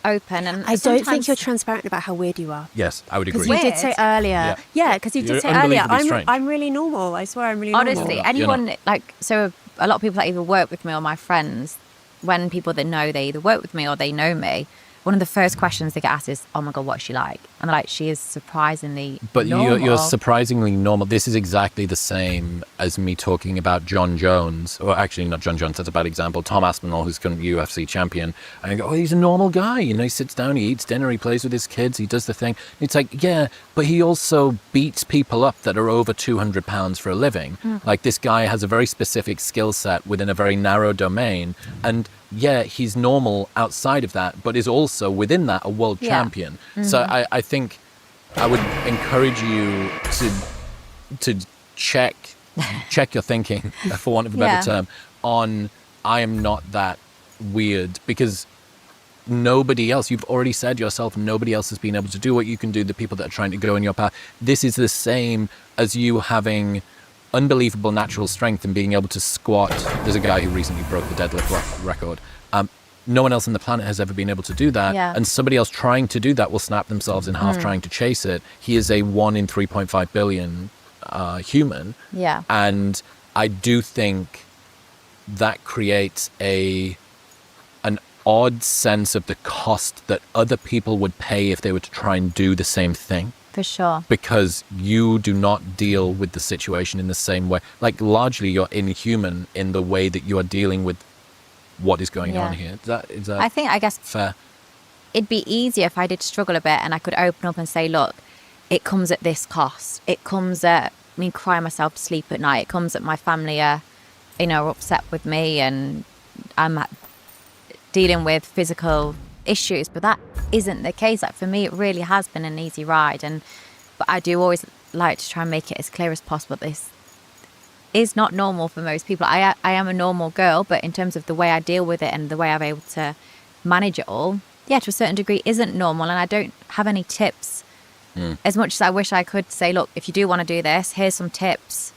open. And I don't think you're transparent about how weird you are. Yes, I would agree. Because you did say earlier. Yeah, because you did say earlier, I'm really normal. I swear I'm really normal. Honestly, anyone, like, so a lot of people that either work with me or my friends, when people that know they either work with me or they know me, one of the first questions they get asked is, oh my God, what's she like? And they're like, she is surprisingly normal. You're surprisingly normal. This is exactly the same as me talking about John Jones, or actually not John Jones, that's a bad example, Tom Aspinall, who's current UFC champion. And I go, oh, he's a normal guy. You know, he sits down, he eats dinner, he plays with his kids, he does the thing. It's like, yeah, but he also beats people up that are over 200 pounds for a living. Like, this guy has a very specific skill set within a very narrow domain. And yeah, he's normal outside of that, but is also within that a world champion. So I think I would encourage you to check your thinking, for want of a better term, on I am not that weird, because nobody else, you've already said yourself, nobody else has been able to do what you can do, the people that are trying to go in your path. This is the same as you having unbelievable natural strength and being able to squat. There's a guy who recently broke the deadlift record. No one else on the planet has ever been able to do that. And somebody else trying to do that will snap themselves in half trying to chase it. He is a 1 in 3.5 billion human. And I do think that creates an odd sense of the cost that other people would pay if they were to try and do the same thing. For sure. Because you do not deal with the situation in the same way. Like, largely you're inhuman in the way that you are dealing with what is going on here. Is that I guess fair? It'd be easier if I did struggle a bit and I could open up and say, look, it comes at this cost. It comes at me crying myself to sleep at night. It comes at my family are upset with me and I'm dealing with physical issues, but that isn't the case. Like, for me, it really has been an easy ride, but I do always like to try and make it as clear as possible. This is not normal for most people. I am a normal girl, but in terms of the way I deal with it and the way I'm able to manage it all, to a certain degree isn't normal. And I don't have any tips. As much as I wish I could say, look, if you do want to do this, here's some tips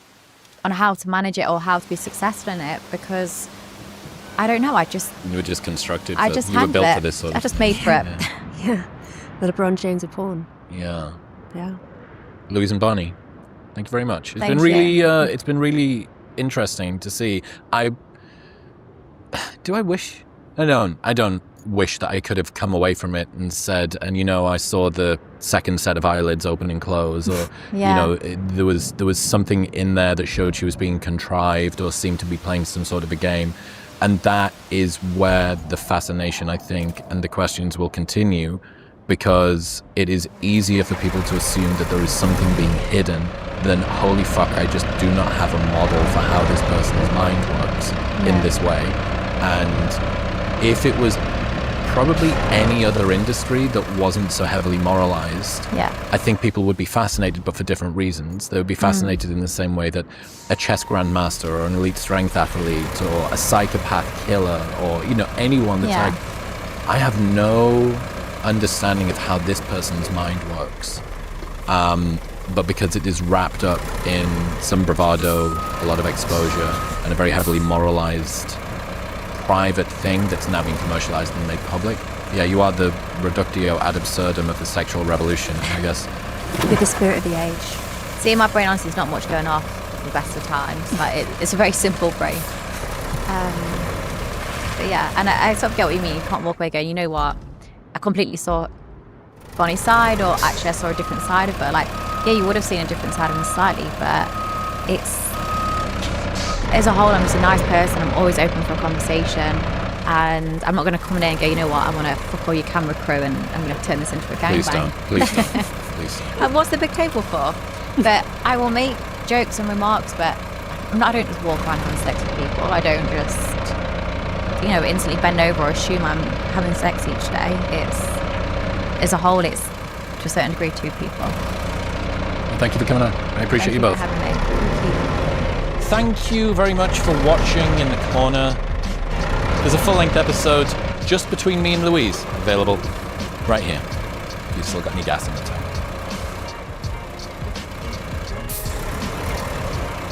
on how to manage it or how to be successful in it, because I don't know. You were just constructed. You were built for this sort of. I just made for it. The LeBron James of porn. Yeah. Yeah. Louise and Barney, thank you very much. It's been really interesting to see. I don't wish that I could have come away from it and said, and I saw the second set of eyelids open and close, or there was something in there that showed she was being contrived or seemed to be playing some sort of a game. And that is where the fascination, I think, and the questions will continue, because it is easier for people to assume that there is something being hidden than, holy fuck, I just do not have a model for how this person's mind works in this way. And if it was probably any other industry that wasn't so heavily moralized, I think people would be fascinated, but for different reasons. They would be fascinated in the same way that a chess grandmaster or an elite strength athlete or a psychopath killer or anyone that's like, I have no understanding of how this person's mind works, but because it is wrapped up in some bravado, a lot of exposure, and a very heavily moralized private thing that's now being commercialized and made public. You are the reductio ad absurdum of the sexual revolution, I guess. With the spirit of the age. See, in my brain, honestly, there's not much going off the best of times. Like, it's a very simple brain. But and I sort of get what you mean. You can't walk away going, you know what? I completely saw Bonnie's side, or actually I saw a different side of her. Like, you would have seen a different side of her slightly, but as a whole, I'm just a nice person. I'm always open for a conversation. And I'm not going to come in and go, you know what, I want to fuck all your camera crew and I'm going to turn this into a gangbang. Please don't. Please don't. And what's the big table for? But I will make jokes and remarks, but I don't just walk around having sex with people. I don't just, instantly bend over or assume I'm having sex each day. It's, as a whole, it's to a certain degree two people. Thank you for coming on. I appreciate you both. Thank you for having me. Thank you very much for watching In the Corner. There's a full-length episode just between me and Louise, available right here. If you've still got any gas in the tank.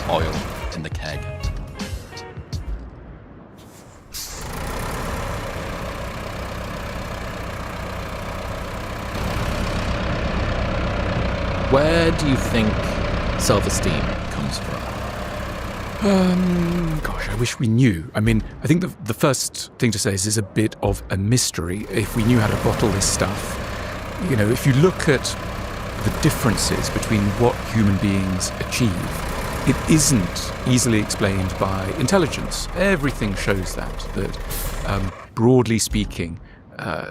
Oil in the keg. Where do you think self-esteem comes from? Gosh, I wish we knew. I mean, I think the first thing to say is it's a bit of a mystery. If we knew how to bottle this stuff, if you look at the differences between what human beings achieve, it isn't easily explained by intelligence. Everything shows that broadly speaking,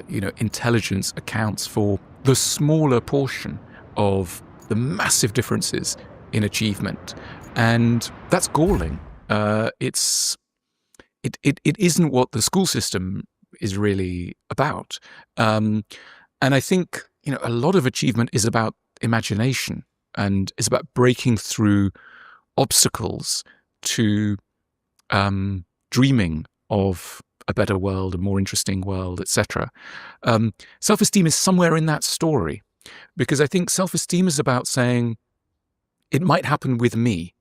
intelligence accounts for the smaller portion of the massive differences in achievement. And that's galling. It isn't what the school system is really about. And I think, a lot of achievement is about imagination and is about breaking through obstacles to dreaming of a better world, a more interesting world, etc. Self-esteem is somewhere in that story, because I think self-esteem is about saying, it might happen with me.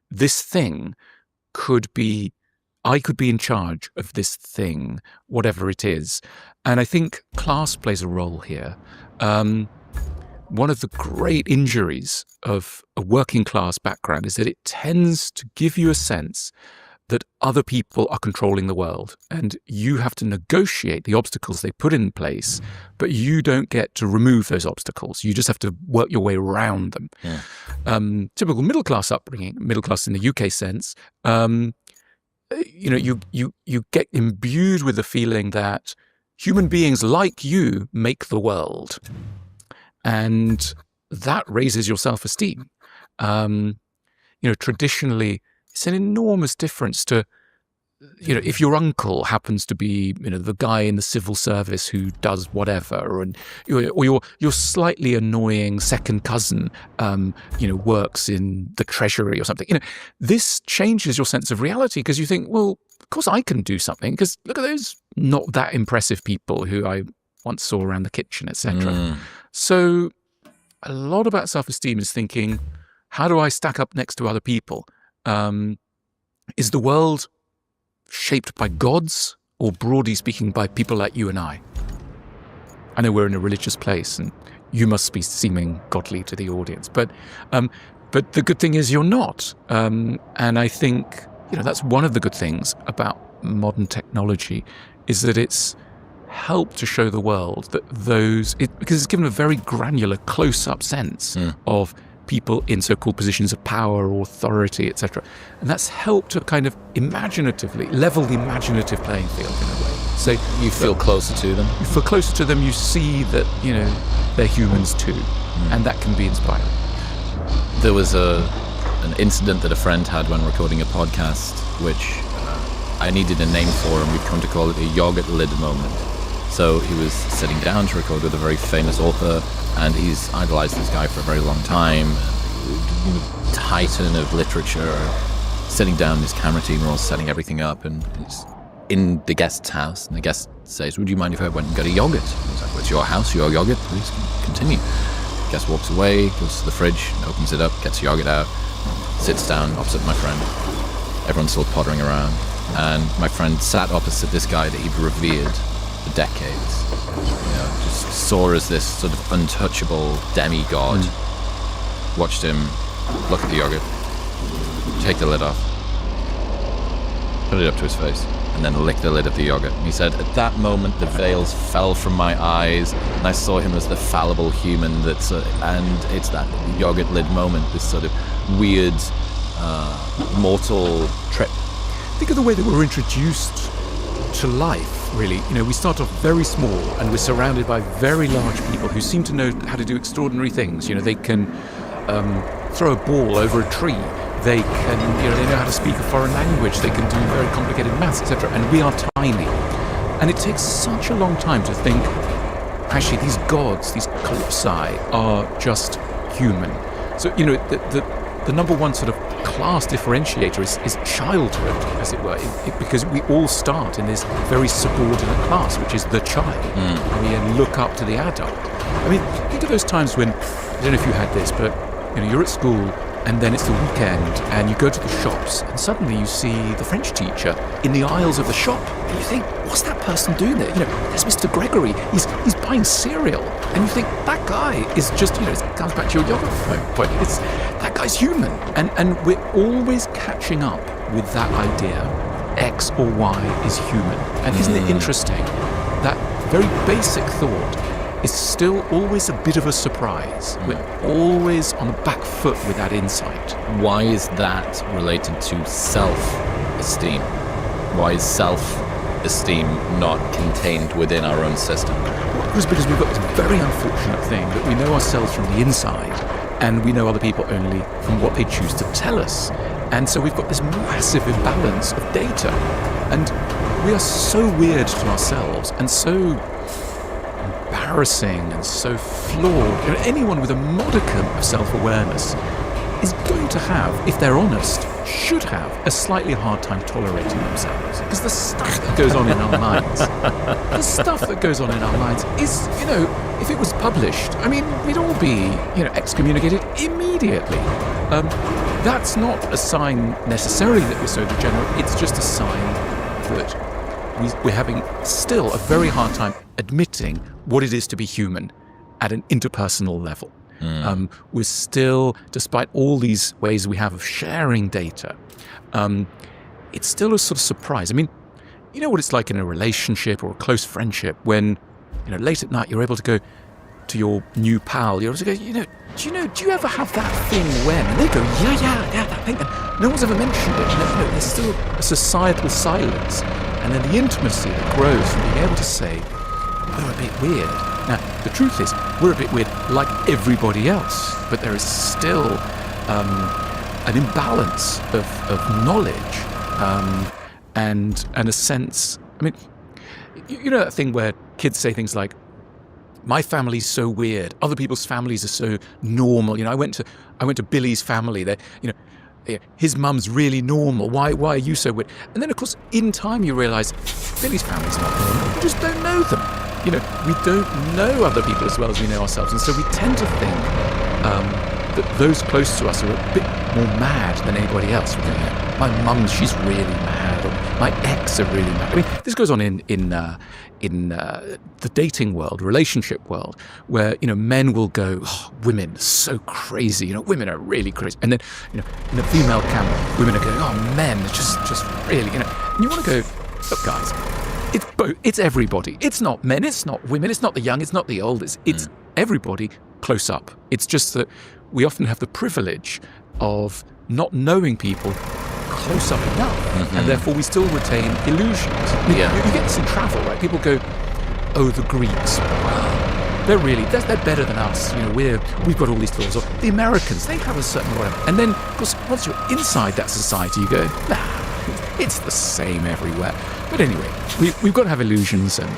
This thing I could be in charge of this thing, whatever it is. And I think class plays a role here. One of the great injuries of a working class background is that it tends to give you a sense that other people are controlling the world and you have to negotiate the obstacles they put in place, but you don't get to remove those obstacles. You just have to work your way around them. Yeah. Typical middle class upbringing, middle class in the UK sense, you get imbued with the feeling that human beings like you make the world, and that raises your self-esteem. Traditionally, it's an enormous difference to, if your uncle happens to be, the guy in the civil service who does whatever, and or your slightly annoying second cousin, works in the treasury or something. This changes your sense of reality, because you think, well, of course I can do something, because look at those not that impressive people who I once saw around the kitchen, etc. So a lot about self-esteem is thinking, how do I stack up next to other people? Is the world shaped by gods, or broadly speaking by people like you and I? I know we're in a religious place and you must be seeming godly to the audience, but the good thing is you're not. And I think, that's one of the good things about modern technology, is that it's helped to show the world that because it's given a very granular, close-up sense of people in so-called positions of power or authority, etc. And that's helped to kind of level the imaginative playing field in a way. So you feel closer to them? You feel closer to them, you see that, they're humans too. And that can be inspiring. There was an incident that a friend had when recording a podcast, which I needed a name for, and we've come to call it a yogurt lid moment. So he was sitting down to record with a very famous author, and he's idolized this guy for a very long time, titan of literature, sitting down his camera team, we're all setting everything up, and he's in the guest's house, and the guest says, would you mind if I went and got a yogurt? He's like, well, it's your house, your yogurt, please continue. The guest walks away, goes to the fridge, opens it up, gets yogurt out, sits down opposite my friend. Everyone's still pottering around, and my friend sat opposite this guy that he'd revered for decades, just saw as this sort of untouchable demigod. Watched him look at the yogurt, take the lid off, put it up to his face, and then lick the lid of the yogurt. And he said, at that moment the veils fell from my eyes and I saw him as the fallible human and it's that yogurt lid moment, this sort of weird mortal trip. Think of the way that we're introduced to life. really. We start off very small, and we're surrounded by very large people who seem to know how to do extraordinary things. They can throw a ball over a tree. They can, they know how to speak a foreign language. They can do very complicated maths, etc. And we are tiny. And it takes such a long time to think, actually, these gods, these colossi, are just human. So, the number one sort of class differentiator is childhood, as it were, because we all start in this very subordinate class, which is the child. And we look up to the adult. I mean, think of those times when, I don't know if you had this, but you're at school and then it's the weekend and you go to the shops and suddenly you see the French teacher in the aisles of the shop and you think, what's that person doing there? There's Mr. Gregory, he's buying cereal, and you think that guy is just, it comes back to your yoga point, that guy's human, and we're always catching up with that idea, X or Y is human. And isn't it interesting that very basic thought is still always a bit of a surprise. We're always on the back foot with that insight. Why is that related to self-esteem? Why is self-esteem not contained within our own system? Well, because we've got this very unfortunate thing that we know ourselves from the inside and we know other people only from what they choose to tell us. And so we've got this massive imbalance of data. And we are so weird to ourselves and so embarrassing and so flawed. Anyone with a modicum of self-awareness is going to have, if they're honest, should have a slightly hard time tolerating themselves. Because the stuff that goes on in our minds, is, if it was published, I mean, we'd all be, excommunicated immediately. That's not a sign necessarily that we're so degenerate. It's just a sign that we're having still a very hard time admitting what it is to be human at an interpersonal level. We're still, despite all these ways we have of sharing data, it's still a sort of surprise. I mean, you know what it's like in a relationship or a close friendship when, late at night you're able to go to your new pal, you're able to go, do you ever have that thing when? And they go, yeah, that thing. And no one's ever mentioned it. There's still a societal silence. And then the intimacy that grows from being able to say, we're a bit weird. Now, the truth is, we're a bit weird like everybody else, but there is still an imbalance of knowledge and a sense. I mean, that thing where kids say things like, my family's so weird, other people's families are so normal. I went to Billy's family. They, his mum's really normal. Why are you so weird? And then, of course, in time you realise Billy's family's not normal. We just don't know them. We don't know other people as well as we know ourselves. And so we tend to think that those close to us are a bit more mad than anybody else. My mum, she's really mad. Or my ex are really mad. I mean, this goes on in the dating world, relationship world, where, men will go, women, so crazy. Women are really crazy. And then, in the female camp, women are going, men, just really, And you want to go, look, guys, it's both. It's everybody. It's not men. It's not women. It's not the young. It's not the old. It's everybody close up. It's just that we often have the privilege of not knowing people close up enough, and therefore we still retain illusions. You get this in travel, right? People go, oh, the Greeks, wow, they're better than us. We've got all these laws. Or the Americans, they have a certain whatever. And then, of course, once you're inside that society, you go, nah, it's the same everywhere. But anyway, we've got to have illusions, and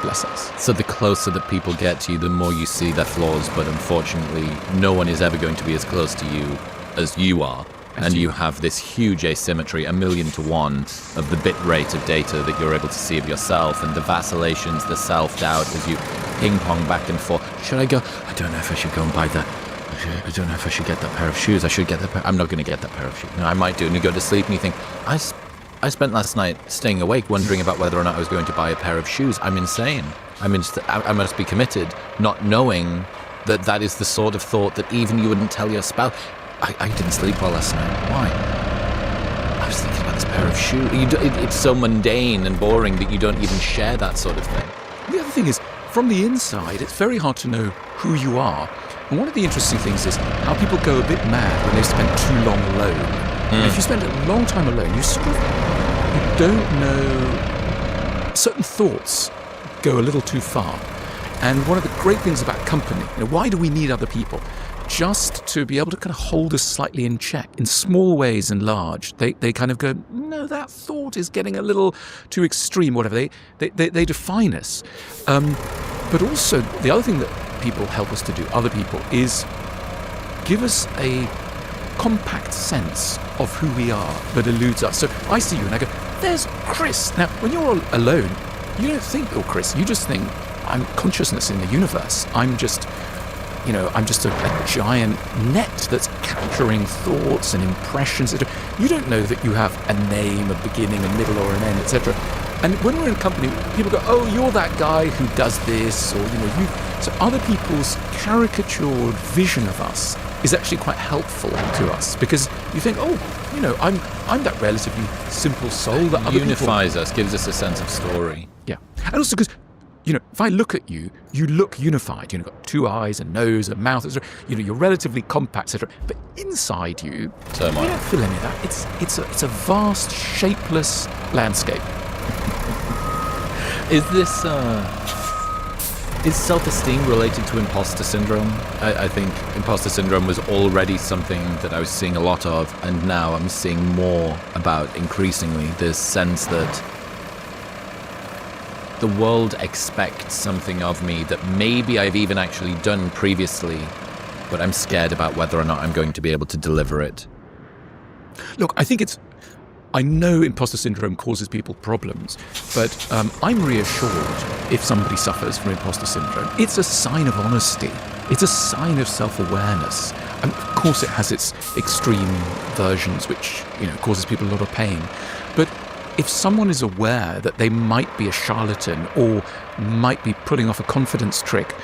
bless us. So the closer that people get to you, the more you see their flaws, but unfortunately, no one is ever going to be as close to you as you are. And you have this huge asymmetry, 1,000,000 to 1, of the bit rate of data that you're able to see of yourself, and the vacillations, the self-doubt as you ping-pong back and forth. Should I go? I don't know if I should go and buy that. I don't know if I should get that pair of shoes. I should get that pair. I'm not going to get that pair of shoes. I might do. And you go to sleep and you think, I spent last night staying awake wondering about whether or not I was going to buy a pair of shoes. I'm insane. I must be committed, not knowing that is the sort of thought that even you wouldn't tell your spouse. I didn't sleep well last night. Why? I was thinking about this pair of shoes. It's so mundane and boring that you don't even share that sort of thing. The other thing is, from the inside, it's very hard to know who you are. And one of the interesting things is how people go a bit mad when they've spent too long alone. And if you spend a long time alone, you don't know certain thoughts go a little too far. And one of the great things about company, why do we need other people? Just to be able to kind of hold us slightly in check in small ways and large. They kind of go, no, that thought is getting a little too extreme, whatever. They define us. But also, the other thing that people help us to do, other people, is give us a compact sense of who we are that eludes us. So I see you and I go, there's Chris. Now, when you're all alone, you don't think you're Chris. You just think, I'm consciousness in the universe. I'm just a giant net that's capturing thoughts and impressions. You don't know that you have a name, a beginning, a middle, or an end, etc. And when we're in company, people go, oh, you're that guy who does this, or, So other people's caricatured vision of us is actually quite helpful to us, because you think, I'm that relatively simple soul that other unifies us, gives us a sense of story. Yeah. And also because, if I look at you, you look unified. You've got two eyes, a nose, a mouth, etc. You're relatively compact, etc. But inside you, Turmoil. You don't feel any of that. It's a vast, shapeless landscape. Is self-esteem related to imposter syndrome? I think imposter syndrome was already something that I was seeing a lot of, and now I'm seeing more about increasingly this sense that the world expects something of me that maybe I've even actually done previously, but I'm scared about whether or not I'm going to be able to deliver it. Look, I know imposter syndrome causes people problems, but I'm reassured if somebody suffers from imposter syndrome. It's a sign of honesty. It's a sign of self-awareness. And of course it has its extreme versions, which, causes people a lot of pain. But if someone is aware that they might be a charlatan or might be pulling off a confidence trick,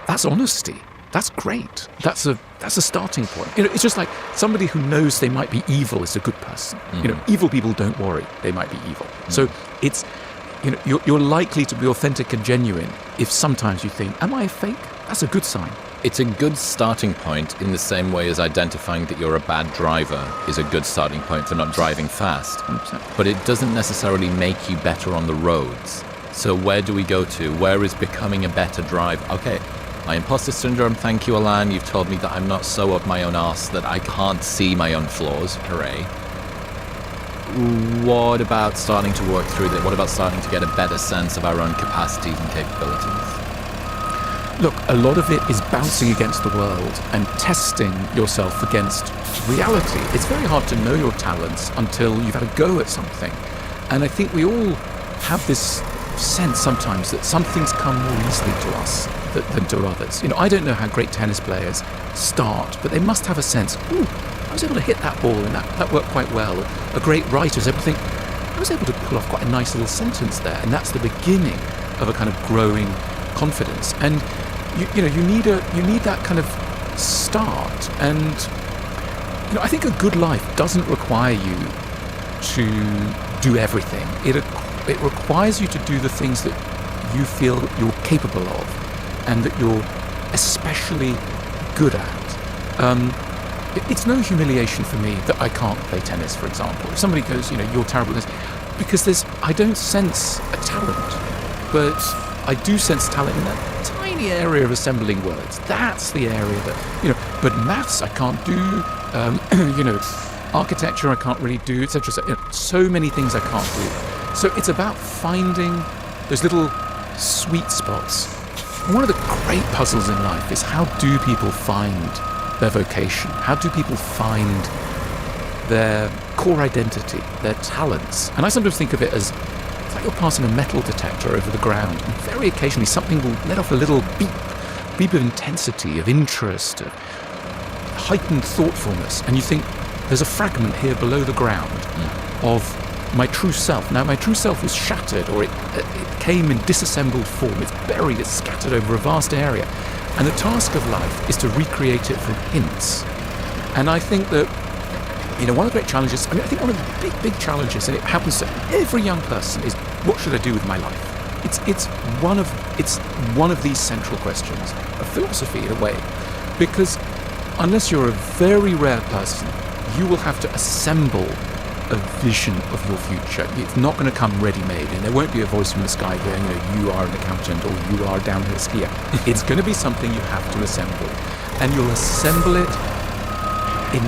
that's honesty. That's great. That's a starting point. It's just like somebody who knows they might be evil is a good person. Mm-hmm. Evil people don't worry. They might be evil. Mm-hmm. So it's, you're likely to be authentic and genuine if sometimes you think, am I a fake? That's a good sign. It's a good starting point in the same way as identifying that you're a bad driver is a good starting point for not driving fast. 100%. But it doesn't necessarily make you better on the roads. So where do we go to? Where is becoming a better driver? Okay, my imposter syndrome, thank you, Alan. You've told me that I'm not so up my own arse that I can't see my own flaws. Hooray. What about starting to work through that? What about starting to get a better sense of our own capacities and capabilities? Look, a lot of it is bouncing against the world and testing yourself against reality. It's very hard to know your talents until you've had a go at something. And I think we all have this sense sometimes that some things come more easily to us than to others. I don't know how great tennis players start, but they must have a sense, I was able to hit that ball and that worked quite well. A great writer is able to think, I was able to pull off quite a nice little sentence there, and that's the beginning of a kind of growing confidence. And you need that kind of start. And I think a good life doesn't require you to do everything. It requires you to do the things that you feel you're capable of and that you're especially good at. It's no humiliation for me that I can't play tennis, for example. If somebody goes, you're terrible at this, because I don't sense a talent, but I do sense talent in that tiny area of assembling words. That's the area that, but maths I can't do, architecture I can't really do, etc. So many things I can't do. So it's about finding those little sweet spots. One of the great puzzles in life is, how do people find their vocation? How do people find their core identity, their talents? And I sometimes think of it as, it's like you're passing a metal detector over the ground, and very occasionally something will let off a little beep of intensity, of interest, of heightened thoughtfulness, and you think, there's a fragment here below the ground of my true self. Now, my true self was shattered, or it came in disassembled form. It's buried, it's scattered over a vast area. And the task of life is to recreate it from hints. And I think that, one of the great challenges, I think one of the big challenges, and it happens to every young person, is, what should I do with my life? It's one of these central questions of philosophy, in a way. Because unless you're a very rare person, you will have to assemble a vision of your future. It's not going to come ready-made, and there won't be a voice from the sky going, you are an accountant or you are a downhill skier. It's going to be something you have to assemble, and you'll assemble it in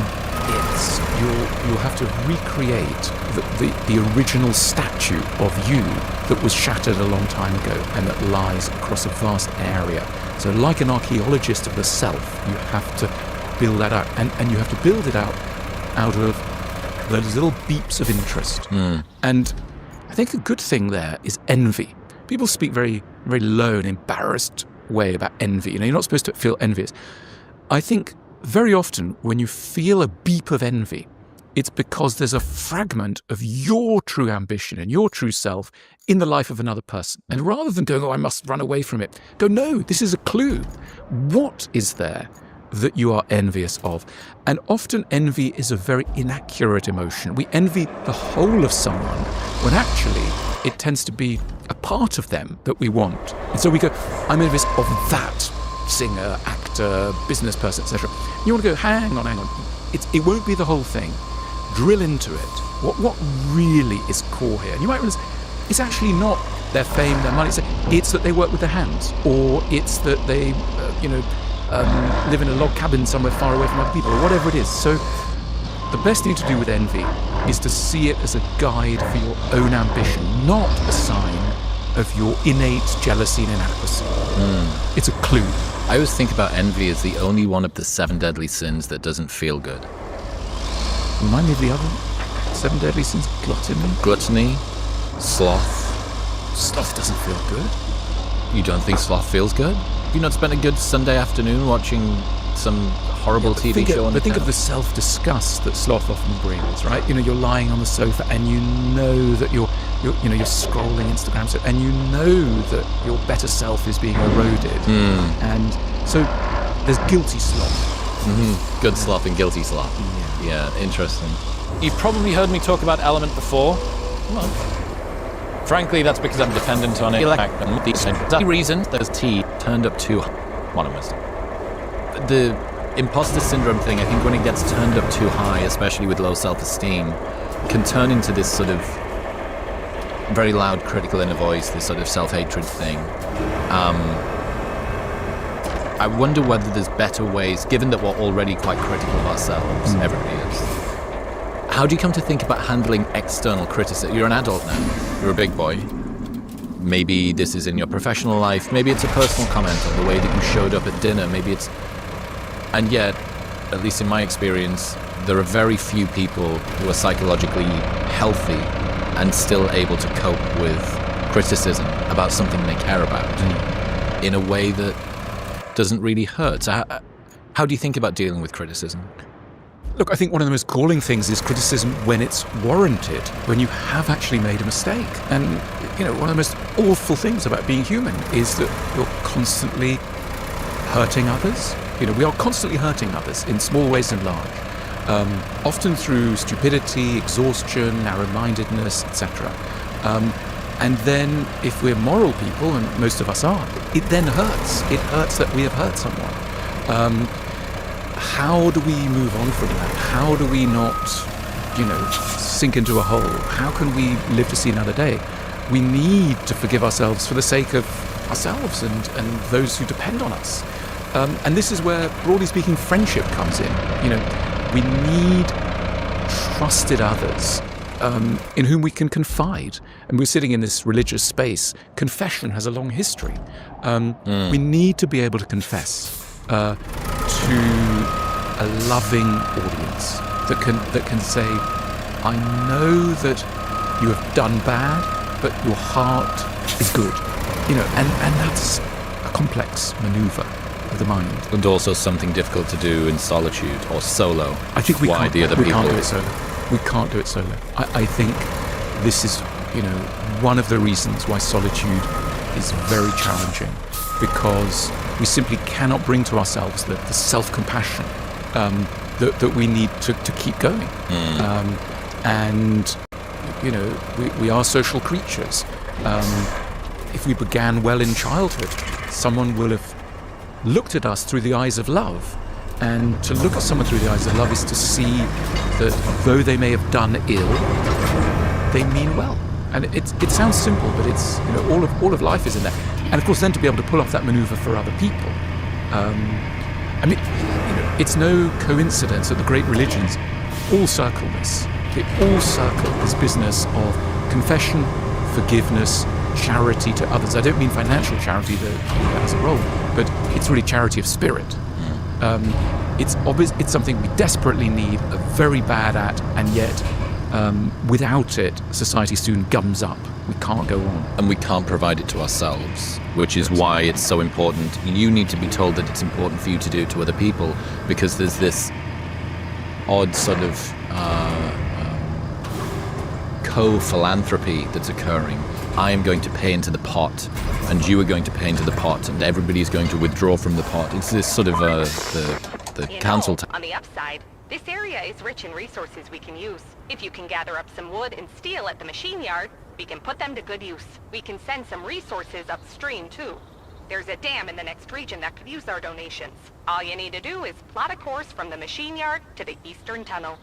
bits. You'll have to recreate the original statue of you that was shattered a long time ago and that lies across a vast area. So like an archaeologist of the self, you have to build that out, and you have to build it out of those little beeps of interest. And I think the good thing there is envy. People speak very, very low and embarrassed way about envy. You're not supposed to feel envious. I think very often when you feel a beep of envy, it's because there's a fragment of your true ambition and your true self in the life of another person. And rather than going, I must run away from it, go, no, this is a clue. What is there that you are envious of? And often envy is a very inaccurate emotion. We envy the whole of someone when actually it tends to be a part of them that we want. And so we go, I'm envious of that singer, actor, business person, etc. You want to go, hang on. It won't be the whole thing. Drill into it. What really is core here? And you might realize it's actually not their fame, their money. It's that they work with their hands, or it's that they, live in a log cabin somewhere far away from other people, or whatever it is. So the best thing to do with envy is to see it as a guide for your own ambition, not a sign of your innate jealousy and inadequacy. It's a clue. I always think about envy as the only one of the 7 deadly sins that doesn't feel good. Remind me of the other 7 deadly sins. Gluttony, sloth. Sloth doesn't feel good. You don't think sloth feels good? Have you not spent a good Sunday afternoon watching some horrible TV show on the think of the self-disgust that sloth often brings, right? You're lying on the sofa and you know that you're scrolling Instagram, and you know that your better self is being eroded. And so there's guilty sloth. Good sloth and guilty sloth. Yeah, interesting. You've probably heard me talk about element before. Well, frankly, that's because I'm dependent on it. The reason there's tea turned up too high. What am I saying? The imposter syndrome thing, I think when it gets turned up too high, especially with low self-esteem, can turn into this sort of very loud critical inner voice, this sort of self-hatred thing. I wonder whether there's better ways, given that we're already quite critical of ourselves, everybody is. How do you come to think about handling external criticism? You're an adult now. You're a big boy. Maybe this is in your professional life. Maybe it's a personal comment on the way that you showed up at dinner. Maybe it's... And yet, at least in my experience, there are very few people who are psychologically healthy and still able to cope with criticism about something they care about in a way that doesn't really hurt. So how do you think about dealing with criticism? Look, I think one of the most galling things is criticism when it's warranted, when you have actually made a mistake. And, one of the most awful things about being human is that you're constantly hurting others. We are constantly hurting others in small ways and large, often through stupidity, exhaustion, narrow-mindedness, etc. And then if we're moral people, and most of us are, it then hurts. It hurts that we have hurt someone. How do we move on from that? How do we not, sink into a hole? How can we live to see another day? We need to forgive ourselves for the sake of ourselves and those who depend on us. And this is where, broadly speaking, friendship comes in. We need trusted others in whom we can confide. And we're sitting in this religious space. Confession has a long history. We need to be able to confess to a loving audience that can say, I know that you have done bad, but your heart is good. And that's a complex maneuver of the mind. And also something difficult to do in solitude or solo. I think we can't do it solo. We can't do it solo. I think this is, one of the reasons why solitude is very challenging, because we simply cannot bring to ourselves the self-compassion that we need to keep going. And, we are social creatures. If we began well in childhood, someone will have looked at us through the eyes of love And to look at someone through the eyes of love is to see that though they may have done ill, they mean well. And it sounds simple, but it's, you know, all of life is in that. And of course, then to be able to pull off that maneuver for other people. I mean, you know, it's no coincidence that the great religions all circle this. They all circle this business of confession, forgiveness, charity to others. I don't mean financial charity that has a role, but it's really charity of spirit. It's obvious. It's something we desperately need, are very bad at, and yet without it, society soon gums up. We can't go on. And we can't provide it to ourselves, which is why it's so important. You need to be told that it's important for you to do it to other people, because there's this odd sort of co-philanthropy that's occurring. I am going to pay into the pot, and you are going to pay into the pot, and everybody's going to withdraw from the pot. It's this sort of the council. On the upside, this area is rich in resources we can use. If you can gather up some wood and steel at the machine yard, we can put them to good use. We can send some resources upstream, too. There's a dam in the next region that could use our donations. All you need to do is plot a course from the machine yard to the eastern tunnel.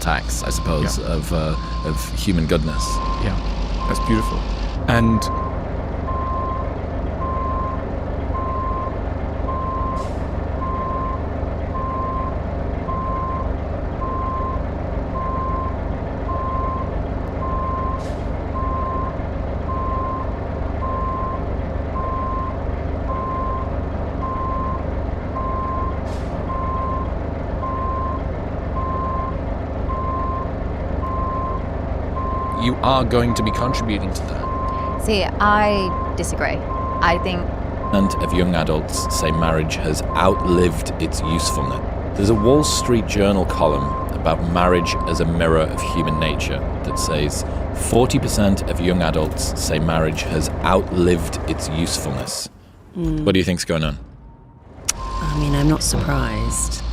Tax, I suppose, of human goodness. Yeah, that's beautiful. And you are going to be contributing to that. See, I disagree. I think... And of young adults say marriage has outlived its usefulness. There's a Wall Street Journal column about marriage as a mirror of human nature that says 40% of young adults say marriage has outlived its usefulness. What do you think's going on? I mean, I'm not surprised,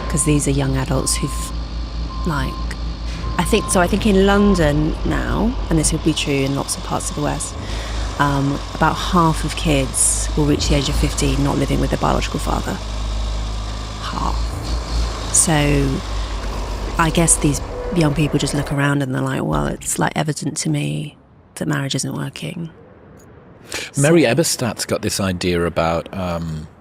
because these are young adults who've, like, I think in London now, and this would be true in lots of parts of the West, about half of kids will reach the age of 15 not living with their biological father. Half. So I guess these young people just look around and they're like, well, it's like evident to me that marriage isn't working. Mary Eberstadt's got this idea about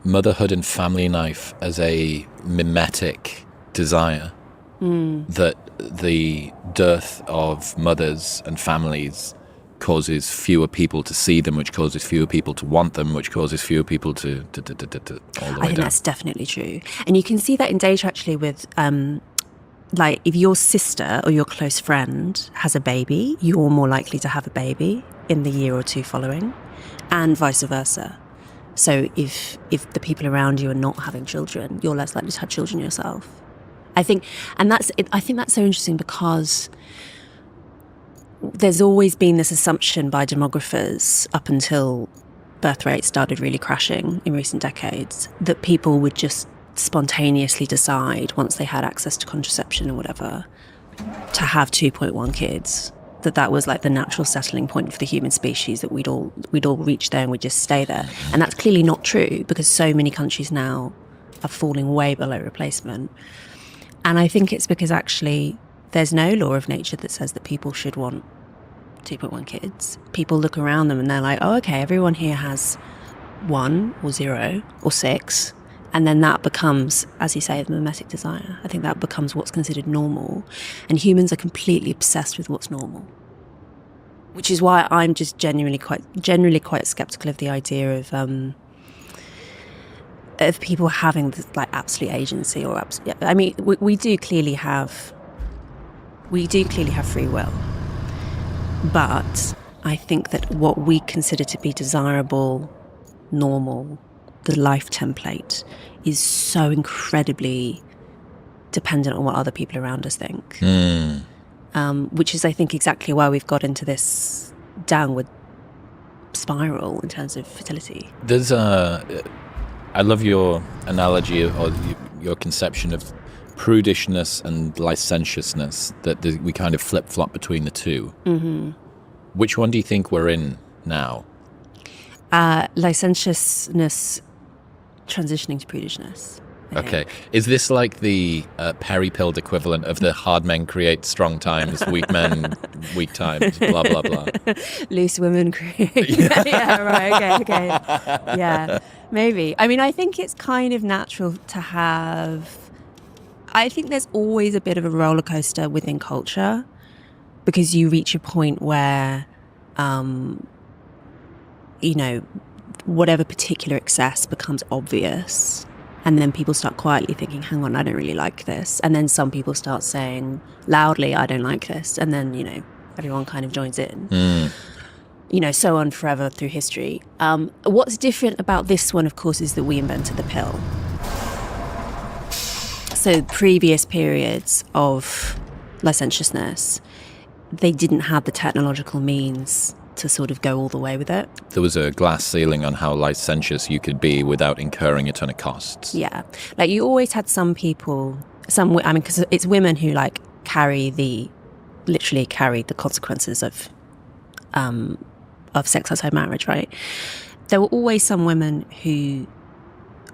motherhood and family life as a mimetic desire. That the dearth of mothers and families causes fewer people to see them, which causes fewer people to want them, which causes fewer people to all the way down. I think that's definitely true. And you can see that in data actually with, like, if your sister or your close friend has a baby, you're more likely to have a baby in the year or two following, and vice versa. So if the people around you are not having children, you're less likely to have children yourself. I think that's so interesting, because there's always been this assumption by demographers up until birth rates started really crashing in recent decades that people would just spontaneously decide, once they had access to contraception or whatever, to have 2.1 kids. That was like the natural settling point for the human species, that we'd all reach there and we'd just stay there. And that's clearly not true, because so many countries now are falling way below replacement. And I think it's because actually there's no law of nature that says that people should want 2.1 kids. People look around them and they're like, oh, okay, everyone here has 1 or 0 or 6. And then that becomes, as you say, the mimetic desire. I think that becomes what's considered normal. And humans are completely obsessed with what's normal. Which is why I'm just generally quite skeptical of the idea of people having this, like, absolute agency or I mean, we do clearly have free will, but I think that what we consider to be desirable, normal, the life template, is so incredibly dependent on what other people around us think. Which is, I think, exactly why we've got into this downward spiral in terms of fertility. There's I love your analogy or your conception of prudishness and licentiousness, that we kind of flip-flop between the two. Mm-hmm. Which one do you think we're in now? Licentiousness transitioning to prudishness. Okay. Is this like the Perry-pilled equivalent of the hard men create strong times, weak men weak times, blah, blah, blah? Loose women create... yeah, right, okay. Yeah, maybe. I mean, I think it's kind of natural to have... I think there's always a bit of a roller coaster within culture, because you reach a point where, whatever particular excess becomes obvious. And then people start quietly thinking, hang on, I don't really like this. And then some people start saying loudly, I don't like this. And then, everyone kind of joins in. So on forever through history. What's different about this one, of course, is that we invented the pill. So previous periods of licentiousness, they didn't have the technological means to sort of go all the way with it. There was a glass ceiling on how licentious you could be without incurring a ton of costs. Yeah. Like, you always had some people, because it's women who, like, literally carry the consequences of sex outside marriage, right? There were always some women who,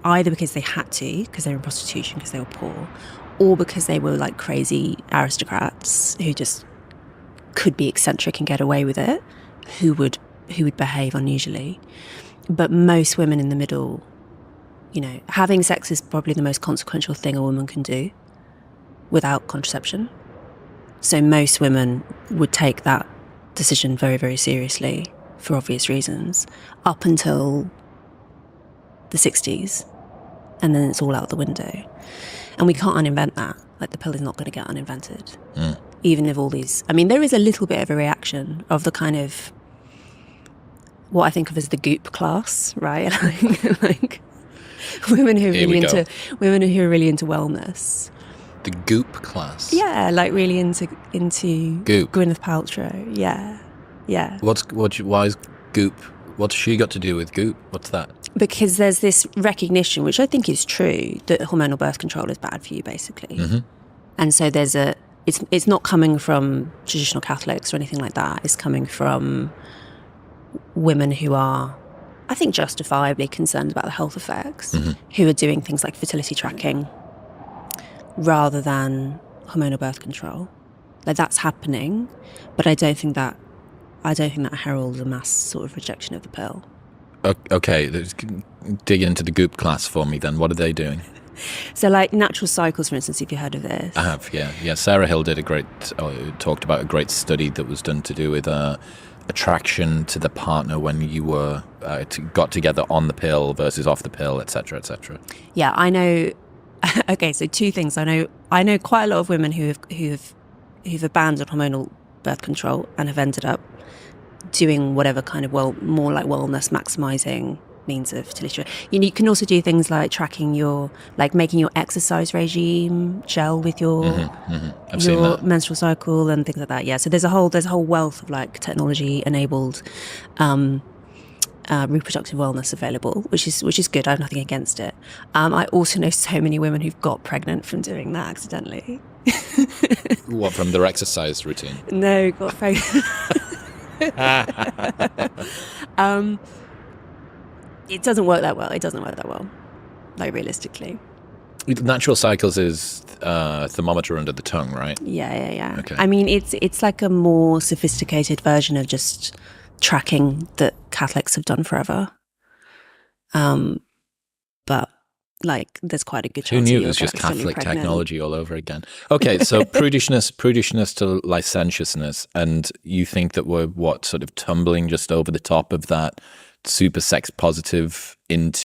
either because they had to, because they were in prostitution, because they were poor, or because they were, like, crazy aristocrats who just could be eccentric and get away with it, who would behave unusually. But most women in the middle, having sex is probably the most consequential thing a woman can do without contraception. So most women would take that decision very, very seriously for obvious reasons, up until the 60s. And then it's all out the window. And we can't uninvent that. Like, the pill is not going to get uninvented. even if all these, I mean, there is a little bit of a reaction of the kind of what I think of as the goop class, right? Like women who are really into wellness. The goop class. Yeah, like really into Goop. Gwyneth Paltrow. Yeah. Why is goop? What's she got to do with goop? What's that? Because there's this recognition, which I think is true, that hormonal birth control is bad for you, basically. Mm-hmm. And so there's it's not coming from traditional Catholics or anything like that. It's coming from women who are, I think, justifiably concerned about the health effects, who are doing things like fertility tracking rather than hormonal birth control. Like, that's happening, but I don't think that heralds a mass sort of rejection of the pill. Okay, dig into the goop class for me then. What are they doing? So, like, natural cycles, for instance, if you heard of this. I have, yeah. Sarah Hill did talked about a great study that was done to do with attraction to the partner when you were got together on the pill versus off the pill, etc., etc. Yeah, I know. Okay, so two things. I know quite a lot of women who've abandoned hormonal birth control and have ended up doing whatever kind of more like wellness maximizing means of fertility. You can also do things like tracking making your exercise regime gel with your menstrual cycle and things like that. Yeah, so there's a whole wealth of like technology enabled reproductive wellness available, which is good. I have nothing against it. I also know so many women who've got pregnant from doing that accidentally. What, from their exercise routine? No, got pregnant. It doesn't work that well. Like, realistically. Natural cycles is thermometer under the tongue, right? Yeah. Okay. I mean, it's like a more sophisticated version of just tracking that Catholics have done forever. But like, there's quite a good chance. Who knew it was just Catholic technology all over again? Okay, so prudishness to licentiousness, and you think that we're sort of tumbling just over the top of that super sex positive into